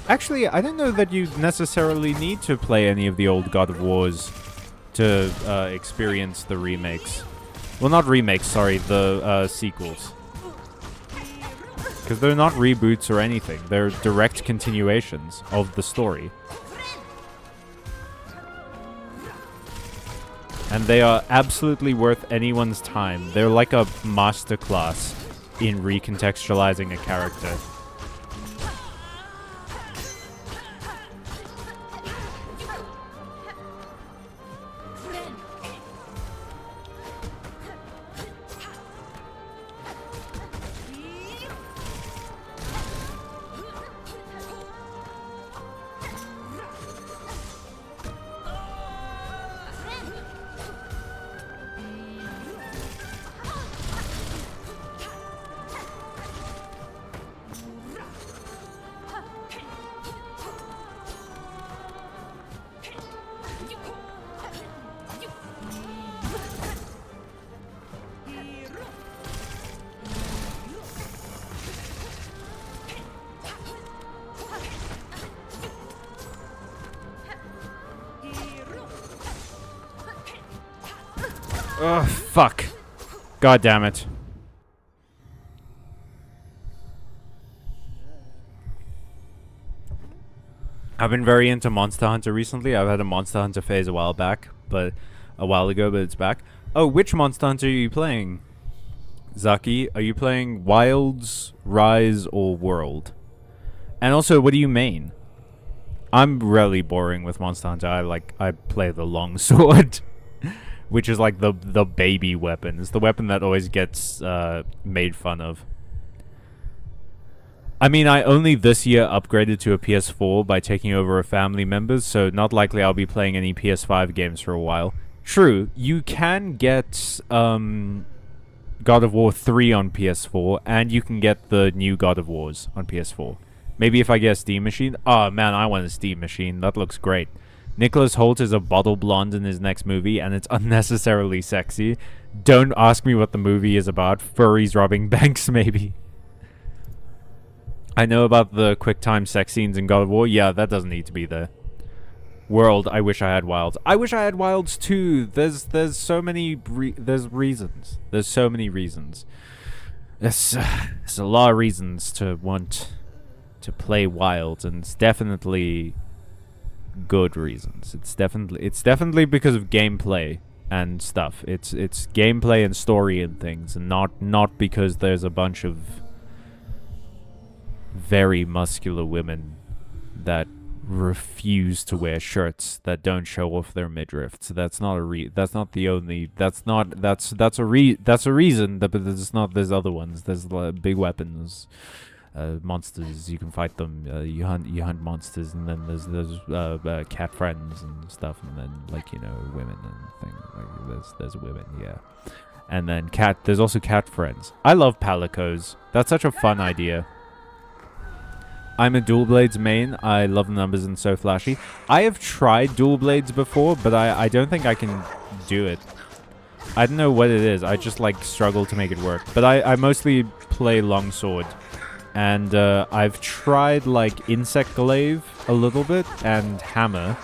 Speaker 1: Actually, I don't know that you necessarily need to play any of the old God of Wars to experience the remakes. Well, not remakes, sorry, the sequels. Because they're not reboots or anything. They're direct continuations of the story. And they are absolutely worth anyone's time. They're like a masterclass in recontextualizing a character. Ugh, fuck. God damn it. I've been very into Monster Hunter recently. I've had a Monster Hunter phase a while ago, but it's back. Oh, which Monster Hunter are you playing? Zaki, are you playing Wilds, Rise, or World? And also, what do you main? I'm really boring with Monster Hunter. I play the longsword. Which is like the baby weapon. It's the weapon that always gets made fun of. I mean, I only this year upgraded to a PS4 by taking over a family member's, so not likely I'll be playing any PS5 games for a while. True, you can get God of War 3 on PS4, and you can get the new God of Wars on PS4. Maybe if I get a Steam machine. Oh man, I want a Steam machine. That looks great. Nicholas Hoult is a bottle blonde in his next movie, and it's unnecessarily sexy. Don't ask me what the movie is about. Furries robbing banks, maybe. I know about the QuickTime sex scenes in God of War. Yeah, that doesn't need to be there. World, I wish I had Wilds. I wish I had Wilds too. There's so many reasons. There's so many reasons. There's a lot of reasons to want to play Wilds, and it's definitely good reasons. It's definitely because of gameplay and stuff. It's gameplay and story and things, and not because there's a bunch of very muscular women that refuse to wear shirts that don't show off their midriffs. That's not a reason, but there's other ones. There's big weapons. Monsters, you can fight them. You hunt monsters, and then there's cat friends and stuff, and then women and things. Like there's women, yeah. And then there's also cat friends. I love palicos. That's such a fun idea. I'm a dual blades main. I love the numbers and so flashy. I have tried dual blades before, but I don't think I can do it. I don't know what it is. I just struggle to make it work. But I mostly play longsword. And I've tried insect glaive a little bit and hammer.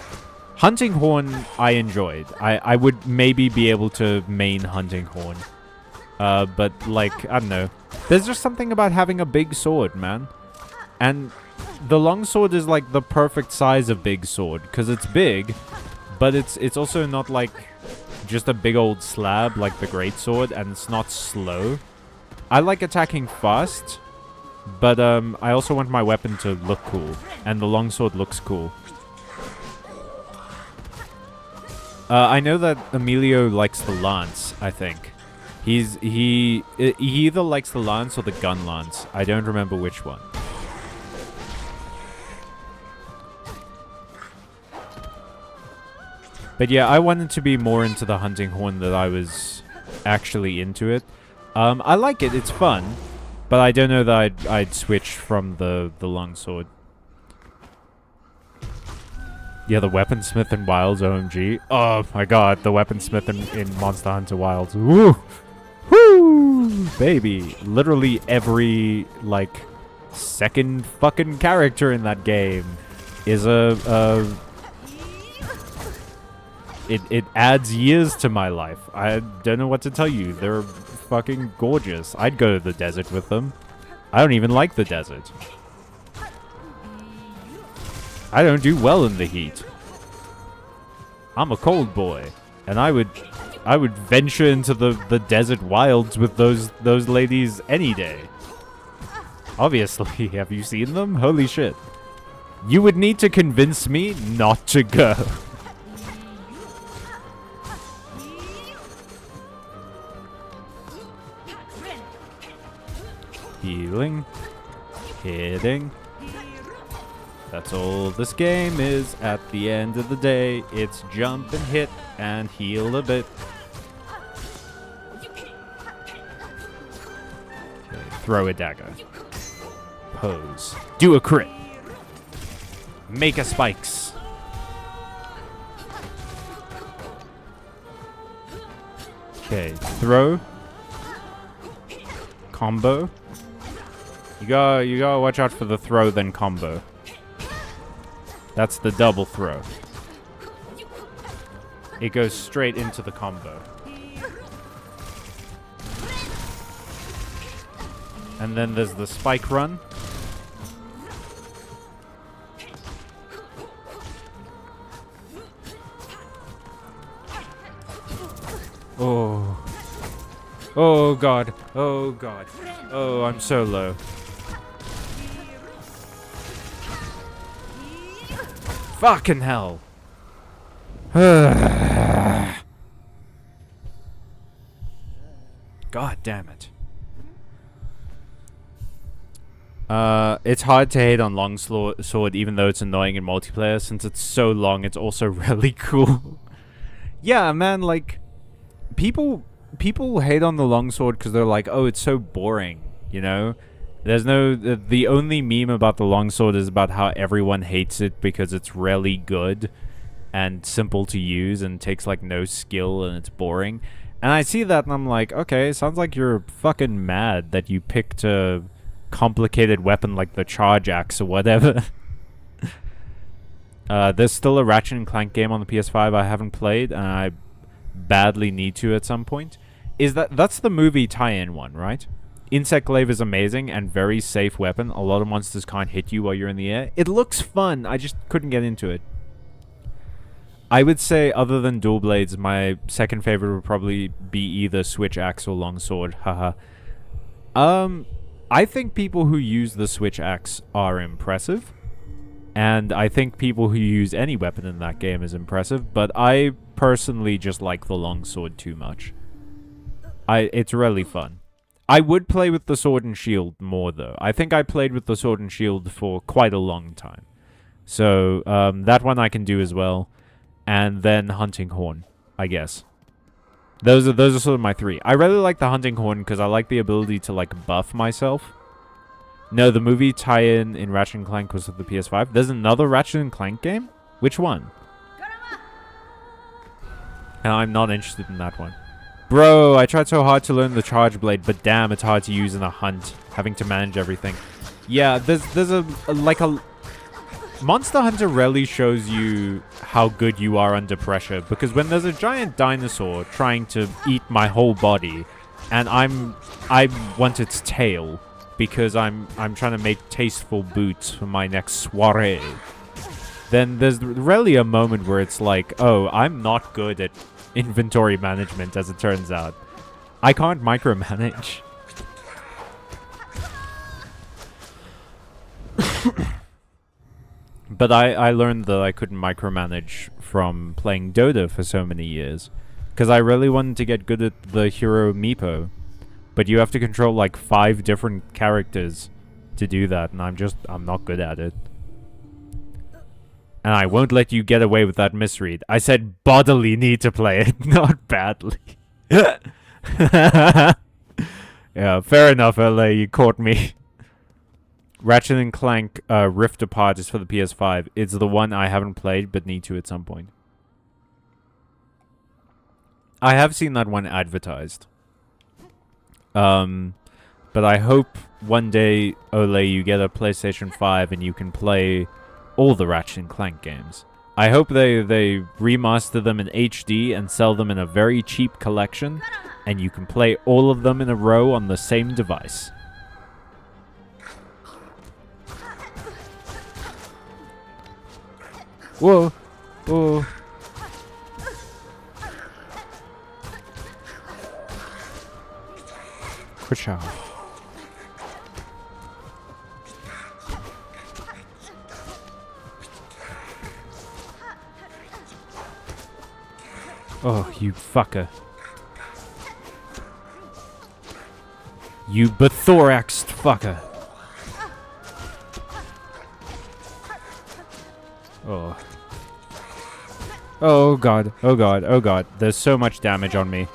Speaker 1: Hunting horn I enjoyed. I would maybe be able to main hunting horn. But I don't know. There's just something about having a big sword, man. And the longsword is the perfect size of big sword, because it's big, but it's also not just a big old slab like the greatsword, and it's not slow. I like attacking fast, but I also want my weapon to look cool, and the longsword looks cool. I know that Emilio likes the lance, I think. He either likes the lance or the gun lance. I don't remember which one. But yeah, I wanted to be more into the hunting horn than I was actually into it. I like it, it's fun, but I don't know that I'd switch from the longsword. Yeah, the weaponsmith in Wilds, OMG. Oh my god, the weaponsmith in Monster Hunter Wilds. Woo! Woo! Baby. Literally every, like, second fucking character in that game is It adds years to my life. I don't know what to tell you. They're fucking gorgeous. I'd go to the desert with them. I don't even like the desert. I don't do well in the heat. I'm a cold boy, and I would venture into the desert wilds with those ladies any day. Obviously, have you seen them? Holy shit. You would need to convince me not to go. Healing. Hitting. That's all this game is at the end of the day. It's jump and hit and heal a bit. Okay, throw a dagger. Pose. Do a crit. Make a spikes. Okay, throw. Combo. You gotta watch out for the throw, then combo. That's the double throw. It goes straight into the combo. And then there's the spike run. Oh. Oh god. Oh god. Oh, I'm so low. Fucking hell. God damn it. It's hard to hate on longsword even though it's annoying in multiplayer. Since it's so long, it's also really cool. Yeah, man, like, people hate on the longsword because they're like, oh, it's so boring, you know? There's no... The only meme about the longsword is about how everyone hates it because it's really good and simple to use and takes, like, no skill and it's boring. And I see that and I'm like, okay, sounds like you're fucking mad that you picked a complicated weapon like the charge axe or whatever. There's still a Ratchet and Clank game on the PS5 I haven't played, and I badly need to at some point. That's the movie tie-in one, right? Insect Glaive is amazing and very safe weapon. A lot of monsters can't hit you while you're in the air. It looks fun. I just couldn't get into it. I would say, other than dual blades, my second favorite would probably be either switch axe or longsword. Haha. I think people who use the switch axe are impressive. And I think people who use any weapon in that game is impressive. But I personally just like the longsword too much. It's really fun. I would play with the sword and shield more, though. I think I played with the sword and shield for quite a long time. So, that one I can do as well. And then hunting horn, I guess. Those are sort of my three. I really like the hunting horn because I like the ability to, like, buff myself. No, the movie tie-in in Ratchet & Clank was with the PS5. There's another Ratchet & Clank game? Which one? And I'm not interested in that one. Bro, I tried so hard to learn the charge blade, but damn, it's hard to use in a hunt, having to manage everything. Yeah, there's a Monster Hunter rarely shows you how good you are under pressure, because when there's a giant dinosaur trying to eat my whole body, and I want its tail, because I'm trying to make tasteful boots for my next soiree, then there's rarely a moment where it's like, oh, I'm not good at inventory management, as it turns out. I can't micromanage. But I learned that I couldn't micromanage from playing Dota for so many years. Because I really wanted to get good at the hero Meepo. But you have to control like 5 different characters to do that, and I'm not good at it. And I won't let you get away with that misread. I said bodily need to play it, not badly. Yeah, fair enough, LA, you caught me. Ratchet and Clank Rift Apart is for the PS5. It's the one I haven't played, but need to at some point. I have seen that one advertised. But I hope one day, Ole, you get a PlayStation 5 and you can play all the Ratchet and Clank games. I hope they remaster them in HD and sell them in a very cheap collection, and you can play all of them in a row on the same device. Whoa. Whoa. Ka-chow. Oh, you fucker. You bethoraxed fucker. Oh. Oh god, oh god, oh god. There's so much damage on me.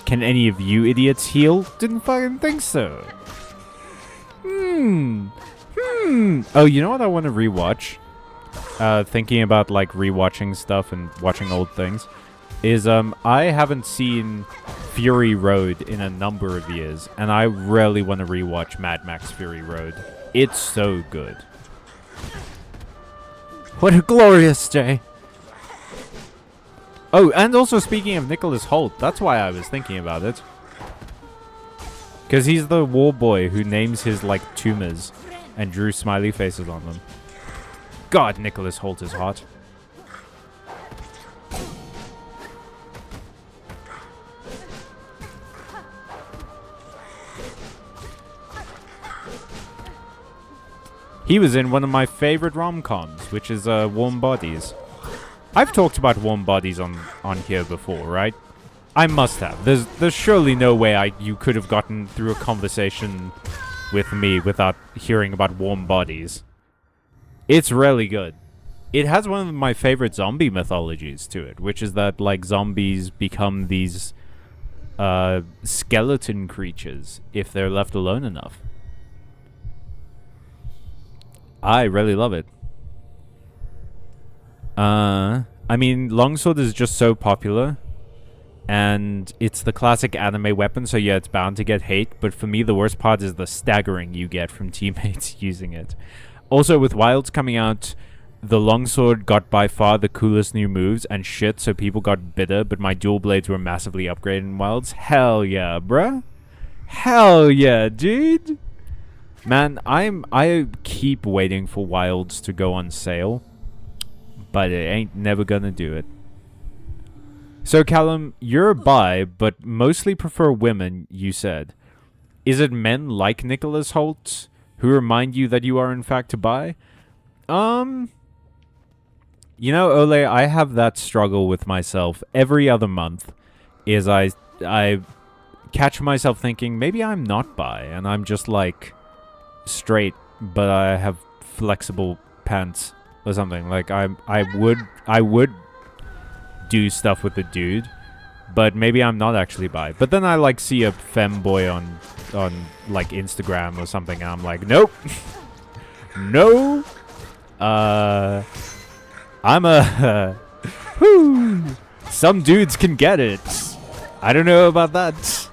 Speaker 1: Can any of you idiots heal? Didn't fucking think so. Oh, you know what I want to rewatch? Thinking about like rewatching stuff and watching old things is I haven't seen Fury Road in a number of years, and I really want to rewatch Mad Max Fury Road. It's so good. What a glorious day. Oh, and also speaking of Nicholas Hoult, that's why I was thinking about it. Because he's the war boy who names his, like, tumors and drew smiley faces on them. God, Nicholas Hoult is hot. He was in one of my favorite rom-coms, which is Warm Bodies. I've talked about Warm Bodies on here before, right? I must have. There's surely no way you could have gotten through a conversation with me without hearing about Warm Bodies. It's really good. It has one of my favorite zombie mythologies to it, which is that like zombies become these skeleton creatures if they're left alone enough. I really love it. I mean, longsword is just so popular, and it's the classic anime weapon, so yeah, it's bound to get hate, but for me, the worst part is the staggering you get from teammates using it. Also, with Wilds coming out, the longsword got by far the coolest new moves and shit, so people got bitter, but my dual blades were massively upgraded in Wilds. Hell yeah, bruh. Hell yeah, dude. Man, I keep waiting for Wilds to go on sale, but it ain't never gonna do it. So Callum, you're bi, but mostly prefer women, you said. Is it men like Nicholas Hoult who remind you that you are in fact bi? You know, Ole, I have that struggle with myself every other month. Is I catch myself thinking maybe I'm not bi and I'm just like straight, but I have flexible pants or something. Like I would do stuff with a dude, but maybe I'm not actually bi. But then I like see a femboy on like Instagram or something, and I'm like, nope, no. I'm a whoo. Some dudes can get it. I don't know about that.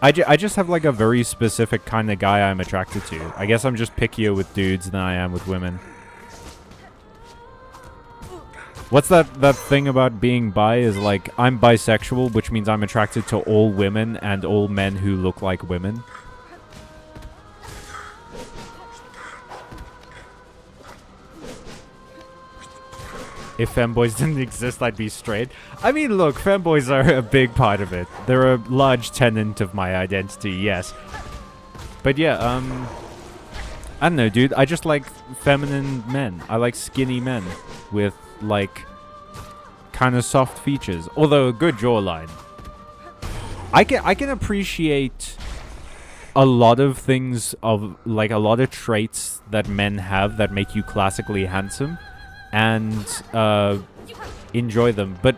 Speaker 1: I just have like a very specific kind of guy I'm attracted to. I guess I'm just pickier with dudes than I am with women. What's that thing about being bi is like, I'm bisexual, which means I'm attracted to all women and all men who look like women. If femboys didn't exist, I'd be straight. I mean, look, femboys are a big part of it. They're a large tenet of my identity, yes. But yeah, I don't know, dude. I just like feminine men. I like skinny men with, like, kind of soft features. Although a good jawline. I can appreciate a lot of things of, like, a lot of traits that men have that make you classically handsome. And, enjoy them. But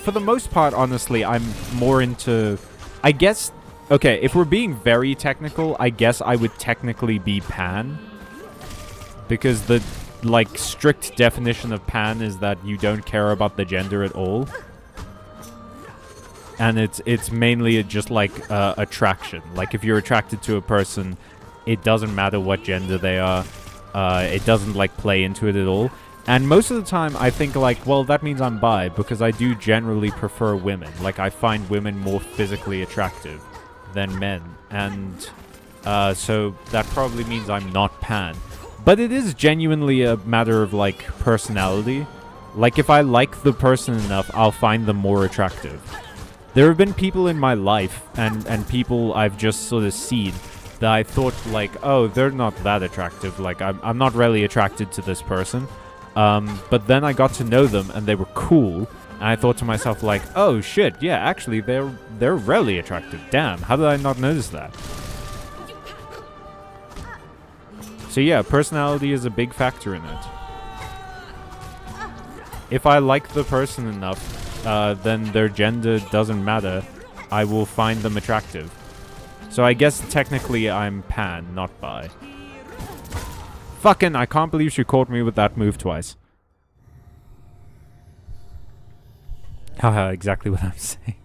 Speaker 1: for the most part, honestly, I'm more into... I guess... Okay, if we're being very technical, I guess I would technically be pan. Because the, like, strict definition of pan is that you don't care about the gender at all. And it's mainly just, like, attraction. Like, if you're attracted to a person, it doesn't matter what gender they are. It doesn't, like, play into it at all. And most of the time, I think, like, well, that means I'm bi, because I do generally prefer women. Like, I find women more physically attractive than men. And so that probably means I'm not pan. But it is genuinely a matter of, like, personality. Like, if I like the person enough, I'll find them more attractive. There have been people in my life, and people I've just sort of seen, that I thought, like, oh, they're not that attractive. Like, I'm not really attracted to this person. But then I got to know them, and they were cool. And I thought to myself, like, oh, shit, yeah, actually, they're really attractive. Damn, how did I not notice that? So yeah, personality is a big factor in it. If I like the person enough, then their gender doesn't matter. I will find them attractive. So I guess technically I'm pan, not bi. Fucking, I can't believe she caught me with that move twice. Haha, exactly what I'm saying.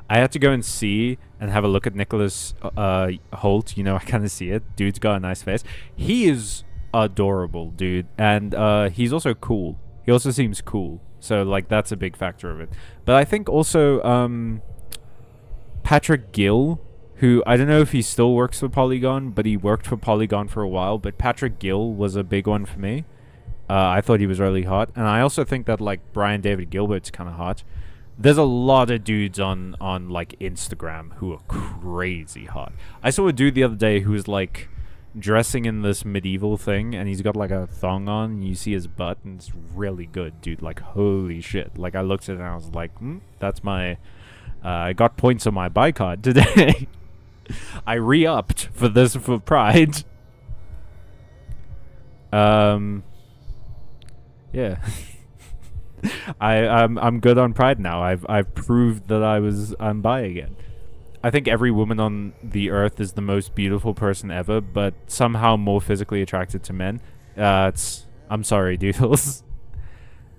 Speaker 1: I had to go and see and have a look at Nicholas Holt. You know, I kind of see it. Dude's got a nice face. He is adorable, dude. And he's also cool. He also seems cool. So, like, that's a big factor of it. But I think also Patrick Gill, who, I don't know if he still works for Polygon, but he worked for Polygon for a while. But Patrick Gill was a big one for me. I thought he was really hot. And I also think that, like, Brian David Gilbert's kind of hot. There's a lot of dudes on like, Instagram who are crazy hot. I saw a dude the other day who was, like, dressing in this medieval thing, and he's got, like, a thong on, and you see his butt, and it's really good, dude. Like, holy shit. Like, I looked at it, and I was like, that's my... I got points on my buy card today. I re-upped for this for Pride. Yeah. I'm good on Pride now. I've proved that I'm bi again. I think every woman on the earth is the most beautiful person ever, but somehow more physically attracted to men. I'm sorry, doodles.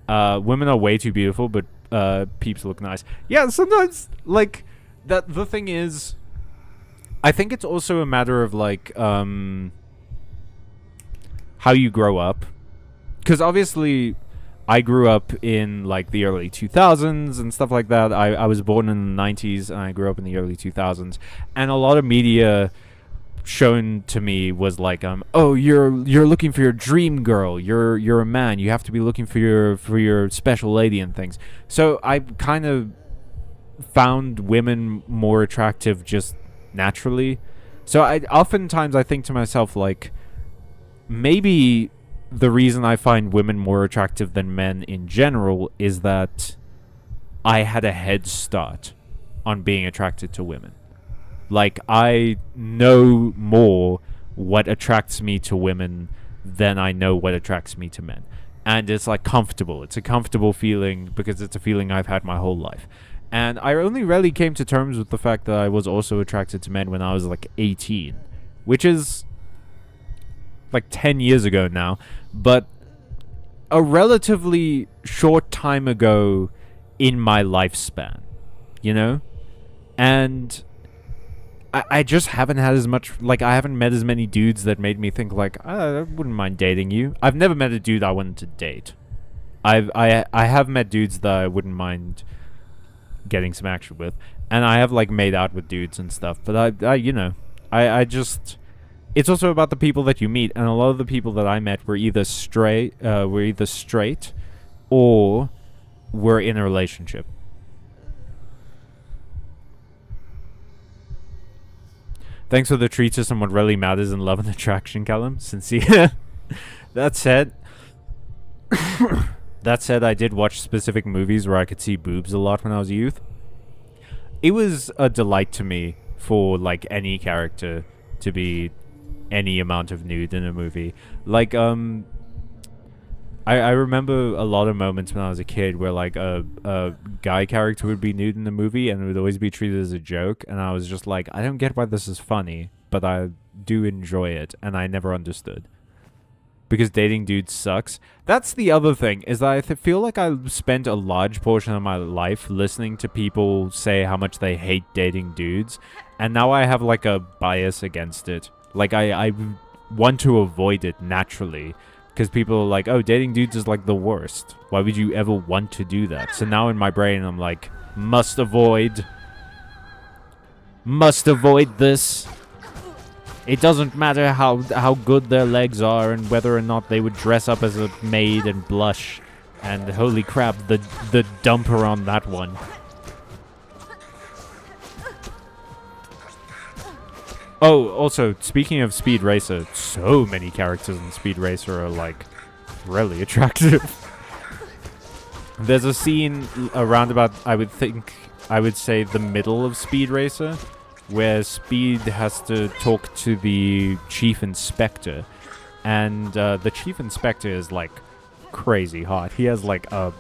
Speaker 1: Women are way too beautiful, but peeps look nice. Yeah, sometimes, like, that. The thing is, I think it's also a matter of, like, how you grow up. Because obviously, I grew up in, like, the early 2000s and stuff like that. I was born in the 90s, and I grew up in the early 2000s. And a lot of media shown to me was like, oh, you're looking for your dream girl. You're a man. You have to be looking for your special lady and things. So I kind of found women more attractive just naturally. So oftentimes I think to myself, like, maybe the reason I find women more attractive than men in general is that I had a head start on being attracted to women. Like, I know more what attracts me to women than I know what attracts me to men. And it's, like, comfortable. It's a comfortable feeling because it's a feeling I've had my whole life. And I only really came to terms with the fact that I was also attracted to men when I was, like, 18. Which is, like, 10 years ago now. But a relatively short time ago in my lifespan. You know? And I just haven't had as much, like, I haven't met as many dudes that made me think, like, I wouldn't mind dating you. I've never met a dude I wanted to date. I have met dudes that I wouldn't mind getting some action with. And I have, like, made out with dudes and stuff. But I just... It's also about the people that you meet. And a lot of the people that I met were either straight or were in a relationship. Thanks for the treat to someone really matters in love and attraction, Callum. Sincere. That said, I did watch specific movies where I could see boobs a lot when I was a youth. It was a delight to me for, like, any character to be any amount of nude in a movie. Like, I remember a lot of moments when I was a kid where, like, a guy character would be nude in the movie and it would always be treated as a joke, and I was just like, I don't get why this is funny, but I do enjoy it, and I never understood. Because dating dudes sucks. That's the other thing, is that I feel like I spent a large portion of my life listening to people say how much they hate dating dudes, and now I have, like, a bias against it. Like, I want to avoid it naturally. Because people are like, oh, dating dudes is like the worst. Why would you ever want to do that? So now in my brain, I'm like, must avoid this. It doesn't matter how good their legs are and whether or not they would dress up as a maid and blush. And holy crap, the dumper on that one. Oh, also, speaking of Speed Racer, so many characters in Speed Racer are, like, really attractive. There's a scene around about, I would say, the middle of Speed Racer, where Speed has to talk to the Chief Inspector. And the Chief Inspector is, like, crazy hot. He has, like, a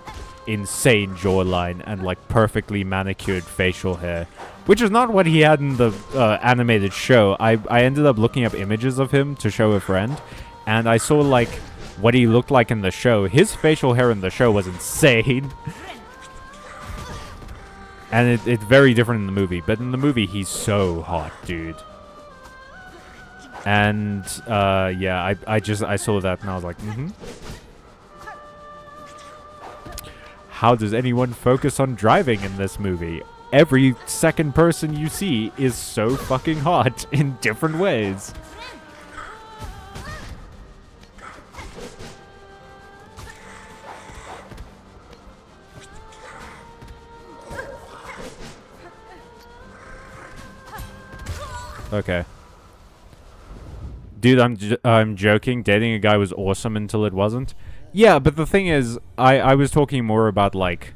Speaker 1: insane jawline and, like, perfectly manicured facial hair. Which is not what he had in the animated show. I ended up looking up images of him to show a friend, and I saw, like, what he looked like in the show. His facial hair in the show was insane. And it's very different in the movie. But in the movie, he's so hot, dude. And, yeah, I saw that, and I was like, How does anyone focus on driving in this movie? Every second person you see is so fucking hot in different ways. Okay. Dude, I'm joking. Dating a guy was awesome until it wasn't. Yeah, but the thing is, I was talking more about, like,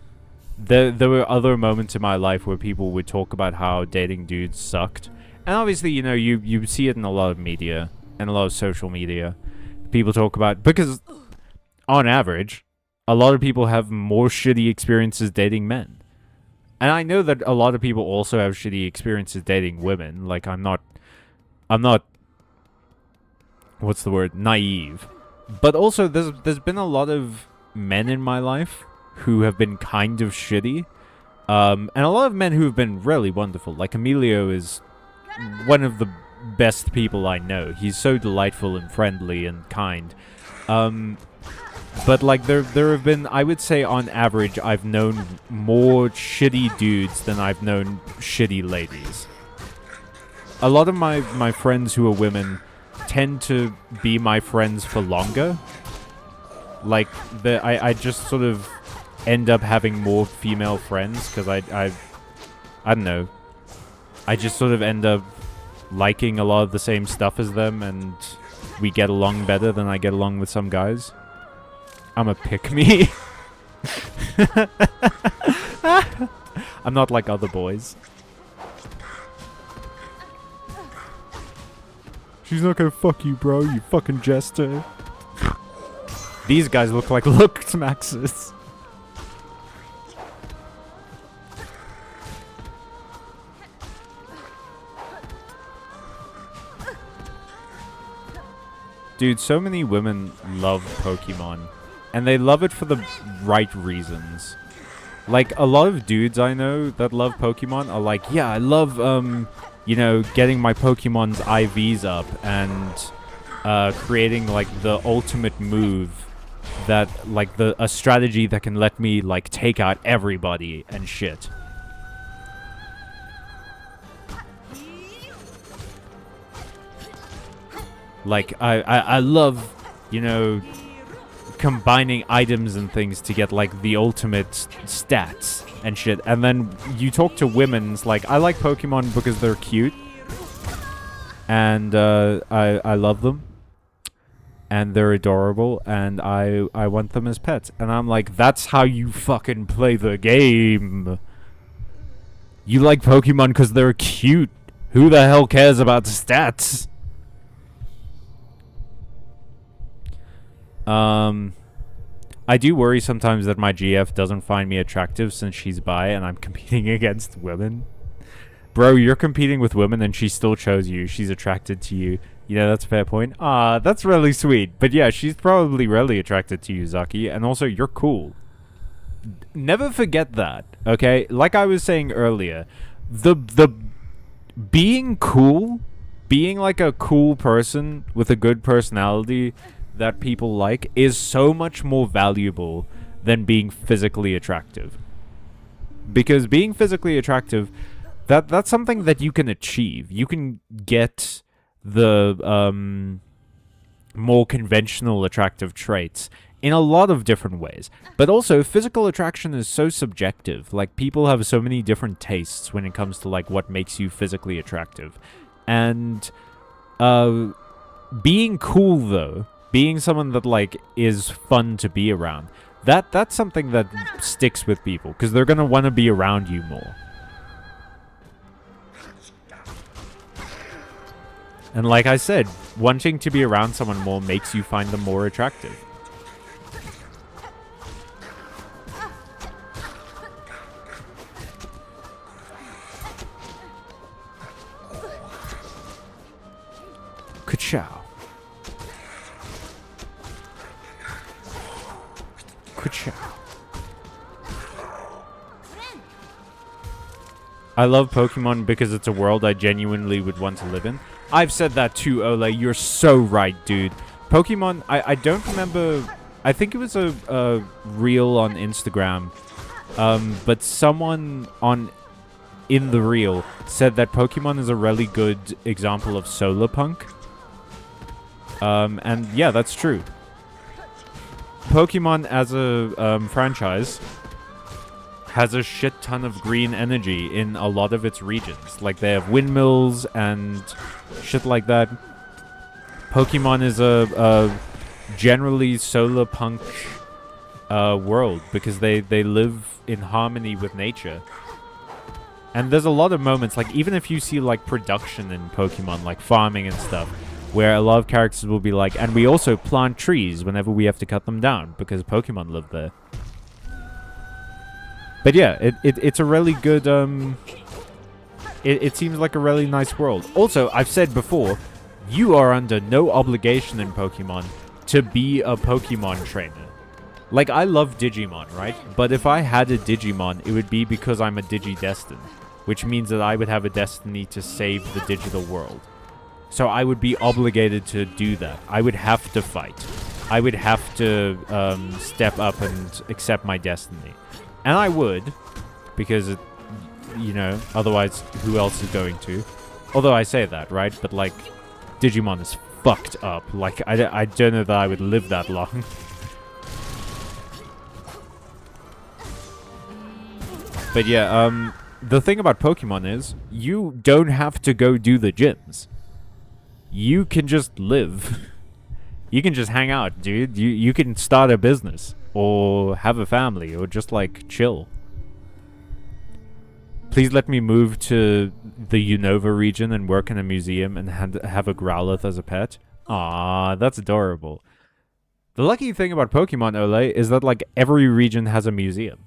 Speaker 1: there were other moments in my life where people would talk about how dating dudes sucked. And obviously, you know, you see it in a lot of media and a lot of social media. People talk about, because on average, a lot of people have more shitty experiences dating men. And I know that a lot of people also have shitty experiences dating women. Like, I'm not, what's the word? Naive. But also, there's been a lot of men in my life who have been kind of shitty. And a lot of men who have been really wonderful. Like, Emilio is one of the best people I know. He's so delightful and friendly and kind. But, like, there have been, I would say, on average, I've known more shitty dudes than I've known shitty ladies. A lot of my friends who are women tend to be my friends for longer. Like, I just sort of end up having more female friends because I don't know. I just sort of end up liking a lot of the same stuff as them, and we get along better than I get along with some guys. I'm a pick-me. I'm not like other boys. She's not gonna fuck you, bro, you fucking jester. These guys look like looks maxes. Dude, so many women love Pokemon. And they love it for the right reasons. Like, a lot of dudes I know that love Pokemon are like, yeah, I love, you know, getting my Pokemon's IVs up and creating, like, the ultimate move that, like, a strategy that can let me, like, take out everybody and shit. Like, I love, you know, combining items and things to get, like, the ultimate stats and shit. And then you talk to women, it's like, I like Pokemon because they're cute. And I love them. And they're adorable, and I want them as pets. And I'm like, that's how you fucking play the game. You like Pokemon because they're cute. Who the hell cares about stats? I do worry sometimes that my GF doesn't find me attractive since she's bi and I'm competing against women. Bro, you're competing with women and she still chose you. She's attracted to you. You know, that's a fair point. Ah, that's really sweet. But yeah, she's probably really attracted to you, Zaki. And also, you're cool. Never forget that, okay? Like I was saying earlier, the being cool, being like a cool person with a good personality that people like is so much more valuable than being physically attractive. Because being physically attractive, that's something that you can achieve. You can get the more conventional attractive traits in a lot of different ways. But also, physical attraction is so subjective. Like, people have so many different tastes when it comes to, like, what makes you physically attractive. And being cool, though, being someone that, like, is fun to be around, that's something that sticks with people, because they're going to want to be around you more. And like I said, wanting to be around someone more makes you find them more attractive. Ka-chow. Ka-chow. I love Pokemon because it's a world I genuinely would want to live in. I've said that too, Ole. You're so right, dude. Pokemon, I don't remember. I think it was a reel on Instagram. But someone in the reel said that Pokemon is a really good example of solar punk. And yeah, that's true. Pokemon as a franchise has a shit ton of green energy in a lot of its regions. Like, they have windmills and shit like that. Pokemon is a generally solar punk world because they live in harmony with nature. And there's a lot of moments, like, even if you see, like, production in Pokemon, like farming and stuff, where a lot of characters will be like, and we also plant trees whenever we have to cut them down because Pokemon live there. But yeah, it's a really good, it seems like a really nice world. Also, I've said before, you are under no obligation in Pokemon to be a Pokemon trainer. Like, I love Digimon, right? But if I had a Digimon, it would be because I'm a Digidestined, which means that I would have a destiny to save the digital world. So I would be obligated to do that. I would have to fight. I would have to step up and accept my destiny. And I would, because, you know, otherwise who else is going to? Although I say that, right? But, like, Digimon is fucked up. Like, I don't know that I would live that long. But yeah, the thing about Pokemon is, you don't have to go do the gyms. You can just live. You can just hang out, dude. You can start a business. Or have a family. Or just, like, chill. Please let me move to the Unova region and work in a museum and have a Growlithe as a pet. Aww, that's adorable. The lucky thing about Pokemon, Ole, is that, like, every region has a museum.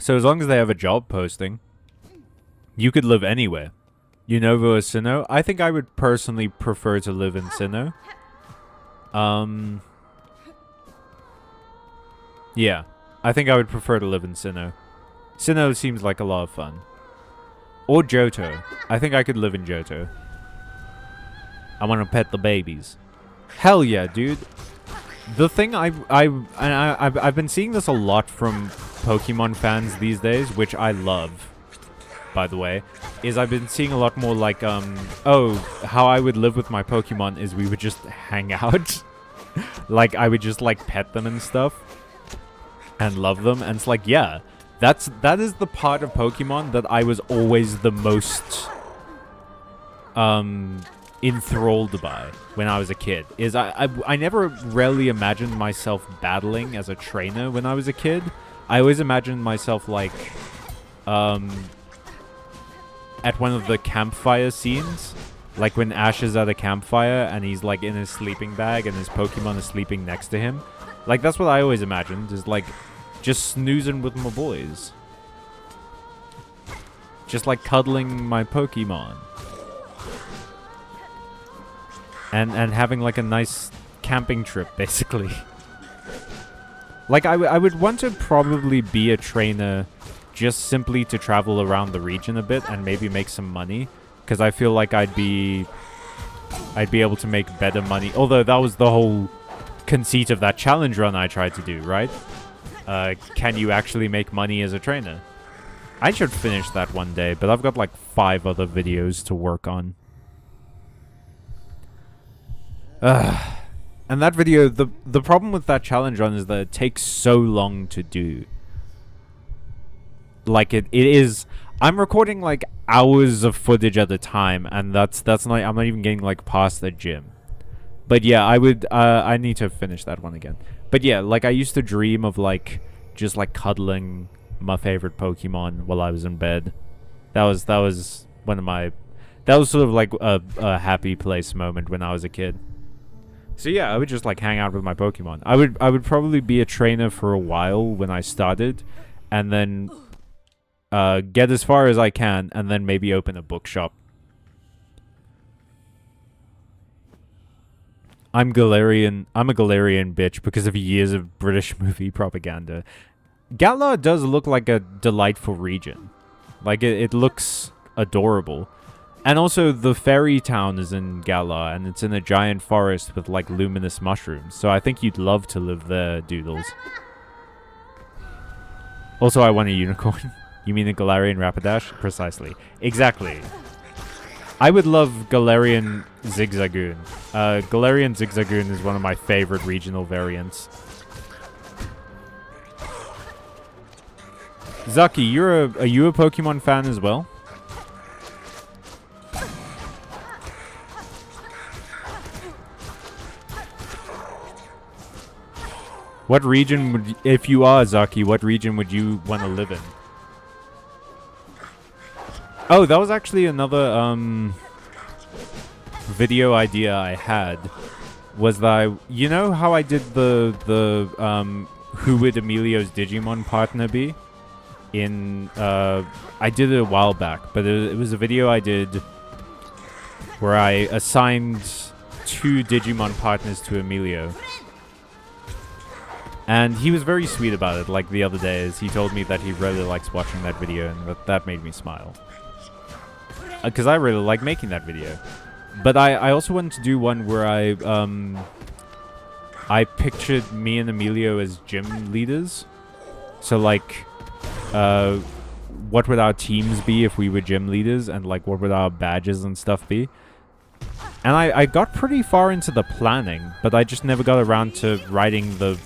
Speaker 1: So as long as they have a job posting, you could live anywhere. Unova or Sinnoh? I think I would personally prefer to live in Sinnoh. Yeah. I think I would prefer to live in Sinnoh. Sinnoh seems like a lot of fun. Or Johto. I think I could live in Johto. I want to pet the babies. Hell yeah, dude. The thing I've been seeing this a lot from Pokemon fans these days, which I love, by the way, is I've been seeing a lot more like, oh, how I would live with my Pokemon is we would just hang out. Like, I would just, like, pet them and stuff. And love them. And it's like, yeah, That is the part of Pokemon that I was always the most enthralled by when I was a kid. Is I never really imagined myself battling as a trainer when I was a kid. I always imagined myself like at one of the campfire scenes, like when Ash is at a campfire and he's like in his sleeping bag and his Pokemon is sleeping next to him. Like that's what I always imagined, is like just snoozing with my boys. Just like cuddling my Pokemon. And having like a nice camping trip, basically. Like I would want to probably be a trainer just simply to travel around the region a bit and maybe make some money. Because I feel like I'd be able to make better money. Although that was the whole conceit of that challenge run I tried to do, right? Can you actually make money as a trainer? I should finish that one day, but I've got like 5 other videos to work on. And that video, the problem with that challenge run is that it takes so long to do. Like it is, I'm recording like hours of footage at a time, and that's not, I'm not even getting like past the gym. But yeah, I need to finish that one again. But yeah, like I used to dream of like just like cuddling my favorite Pokemon while I was in bed. That was one of my, that was sort of like a happy place moment when I was a kid. So yeah, I would just like hang out with my Pokemon. I would probably be a trainer for a while when I started, and then get as far as I can, and then maybe open a bookshop. I'm a Galarian bitch because of years of British movie propaganda. Galar does look like a delightful region. Like it looks adorable. And also, the fairy town is in Galar, and it's in a giant forest with, like, luminous mushrooms. So I think you'd love to live there, Doodles. Also, I want a unicorn. You mean a Galarian Rapidash? Precisely. Exactly. I would love Galarian Zigzagoon. Galarian Zigzagoon is one of my favorite regional variants. Zaki, are you a Pokemon fan as well? What region would, if you are Zaki, what region would you want to live in? Oh, that was actually another video idea I had. Was that you know how I did the who would Emilio's Digimon partner be? In I did it a while back, but it was a video I did where I assigned 2 Digimon partners to Emilio. And he was very sweet about it, like the other days. He told me that he really likes watching that video, and that made me smile. Because I really like making that video. But I also wanted to do one where I pictured me and Emilio as gym leaders. So, like, what would our teams be if we were gym leaders? And, like, what would our badges and stuff be? And I got pretty far into the planning, but I just never got around to writing the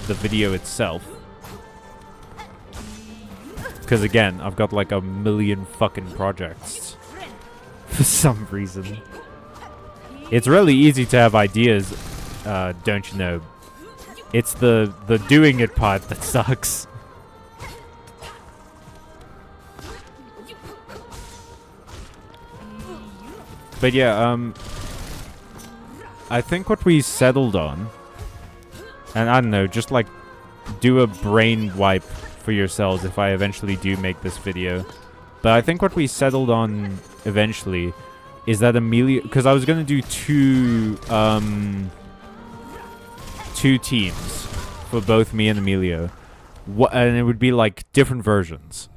Speaker 1: video itself. Because again, I've got like a million fucking projects. For some reason. It's really easy to have ideas, don't you know? It's the doing it part that sucks. But yeah, I think what we settled on, and I don't know, just like do a brain wipe for yourselves if I eventually do make this video. But I think what we settled on eventually is that Emilio, because I was going to do two teams for both me and Emilio. And it would be like different versions.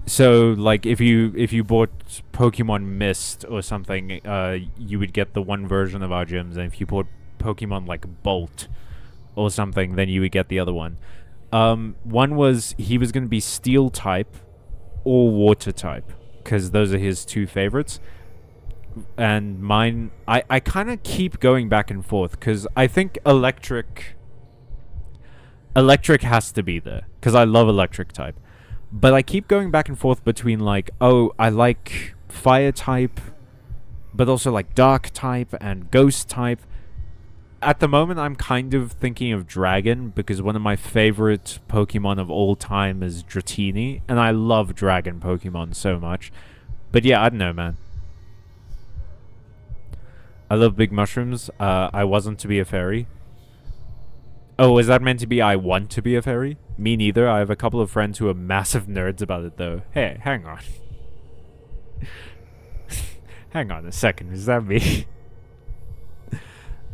Speaker 1: So, like, if you bought Pokemon Mist or something, you would get the one version of our gyms, and if you bought Pokemon, like, Bolt or something, then you would get the other one. One was, he was going to be Steel type or Water type, because those are his 2 favorites. And mine, I kind of keep going back and forth, because I think Electric... Electric has to be there, because I love electric type. But I keep going back and forth between, like, oh, I like fire type, but also, like, dark type and ghost type. At the moment, I'm kind of thinking of Dragon, because one of my favorite Pokemon of all time is Dratini, and I love Dragon Pokemon so much. But yeah, I don't know, man. I love big mushrooms. I wasn't to be a fairy. Oh, is that meant to be I want to be a fairy? Me neither. I have a couple of friends who are massive nerds about it, though. Hey, hang on. Hang on a second. Is that me?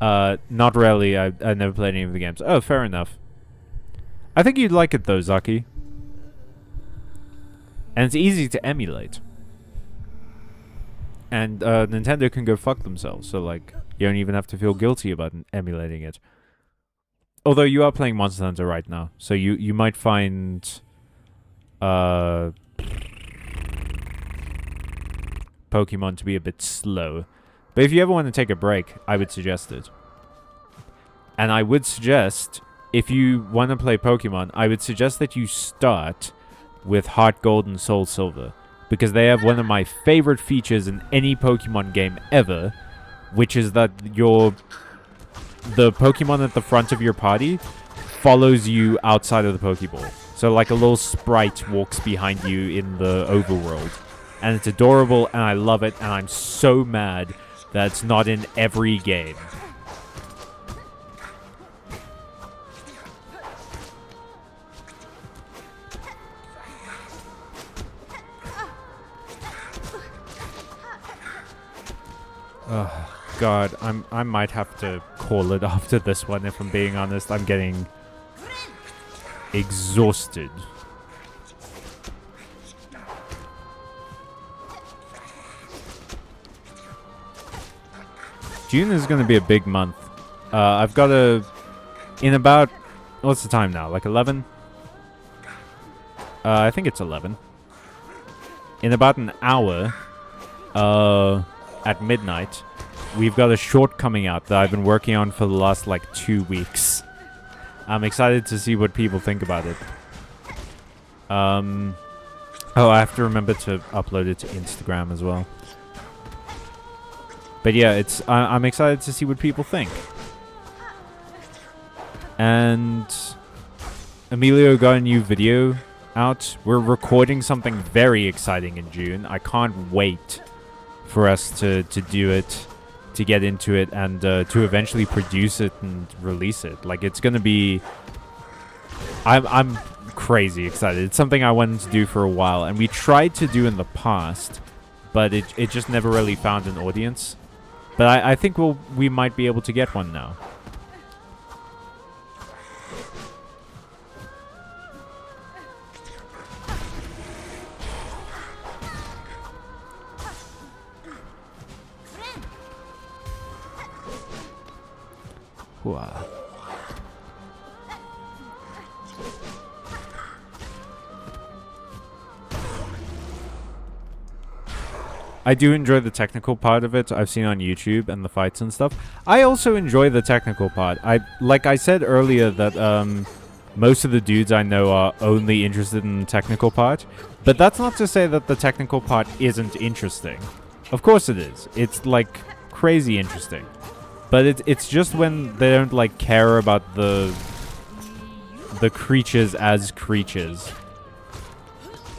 Speaker 1: Not really. I never played any of the games. Oh, fair enough. I think you'd like it, though, Zaki. And it's easy to emulate. And Nintendo can go fuck themselves, so, like, you don't even have to feel guilty about emulating it. Although you are playing Monster Hunter right now, so you might find Pokemon to be a bit slow. But if you ever want to take a break, I would suggest it. And I would suggest, if you want to play Pokemon, I would suggest that you start with Heart Gold and Soul Silver, because they have one of my favorite features in any Pokemon game ever, which is that the Pokemon at the front of your party follows you outside of the Pokeball. So like a little sprite walks behind you in the overworld. And it's adorable, and I love it, and I'm so mad that it's not in every game. Oh, God, I might have to call it after this one, if I'm being honest. I'm getting exhausted. June is going to be a big month. I've got in about, what's the time now? Like 11? I think it's 11. In about an hour, at midnight, we've got a short coming out that I've been working on for the last, like, 2 weeks. I'm excited to see what people think about it. Oh, I have to remember to upload it to Instagram as well. But yeah, I'm excited to see what people think. And Emilio got a new video out. We're recording something very exciting in June. I can't wait for us to do it, to get into it, and to eventually produce it and release it. Like, it's gonna be... I'm crazy excited. It's something I wanted to do for a while, and we tried to do in the past, but it just never really found an audience. But I think we might be able to get one now. Hooah. I do enjoy the technical part of it. I've seen on YouTube and the fights and stuff. I also enjoy the technical part. Like I said earlier that most of the dudes I know are only interested in the technical part. But that's not to say that the technical part isn't interesting. Of course it is. It's like crazy interesting. But it's just when they don't like care about the creatures as creatures.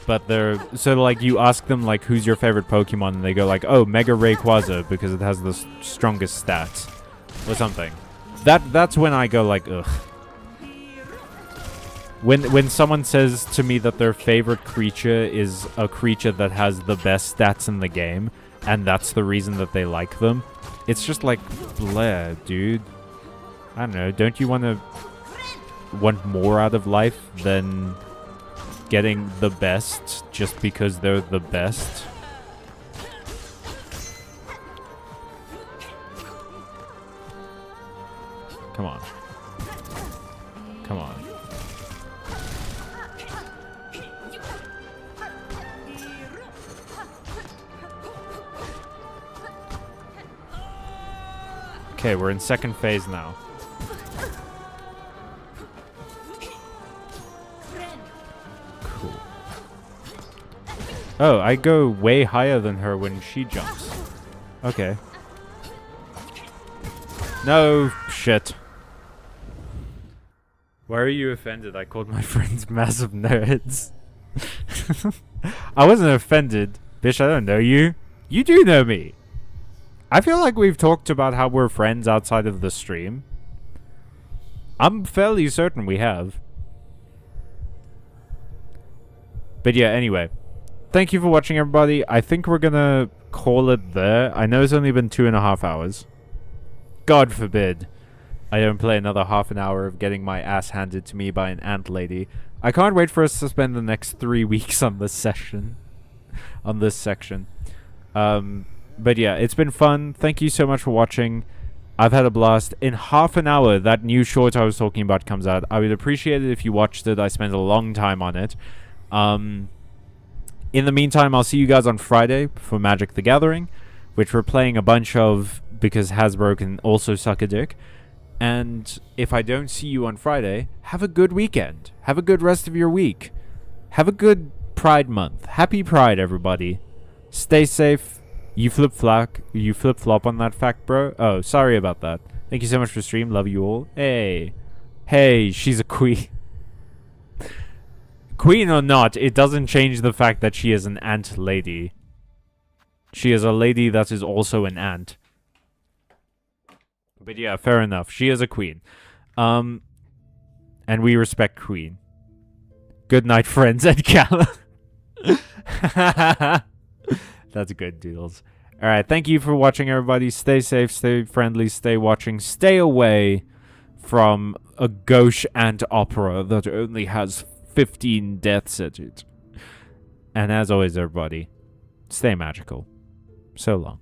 Speaker 1: But they're... So, like, you ask them, like, who's your favorite Pokemon? And they go, like, oh, Mega Rayquaza, because it has the strongest stats. Or something. That's when I go, like, ugh. When someone says to me that their favorite creature is a creature that has the best stats in the game, and that's the reason that they like them, it's just like, bleh, dude. I don't know. Don't you want more out of life than... getting the best just because they're the best? Come on. Come on. Okay, we're in second phase now. Oh, I go way higher than her when she jumps. Okay. No, shit. Why are you offended? I called my friends massive nerds. I wasn't offended. Bitch, I don't know you. You do know me. I feel like we've talked about how we're friends outside of the stream. I'm fairly certain we have. But yeah, anyway. Thank you for watching, everybody. I think we're gonna call it there. I know it's only been 2.5 hours. God forbid I don't play another half an hour of getting my ass handed to me by an ant lady. I can't wait for us to spend the next 3 weeks on this session. On this section. But yeah, it's been fun. Thank you so much for watching. I've had a blast. In half an hour, that new short I was talking about comes out. I would appreciate it if you watched it. I spent a long time on it. In the meantime, I'll see you guys on Friday for Magic the Gathering, which we're playing a bunch of because Hasbro can also suck a dick. And if I don't see you on Friday, have a good weekend. Have a good rest of your week. Have a good Pride Month. Happy Pride, everybody. Stay safe. You flip-flop on that fact, bro. Oh, sorry about that. Thank you so much for stream. Love you all. Hey. Hey, she's a queen. Queen or not, it doesn't change the fact that she is an ant lady. She is a lady that is also an ant. But yeah, fair enough. She is a queen. And we respect queen. Good night, friends and Calla. That's good, doodles. Alright, thank you for watching, everybody. Stay safe, stay friendly, stay watching. Stay away from a gauche ant opera that only has 15 deaths at it. And as always, everybody, stay magical. So long.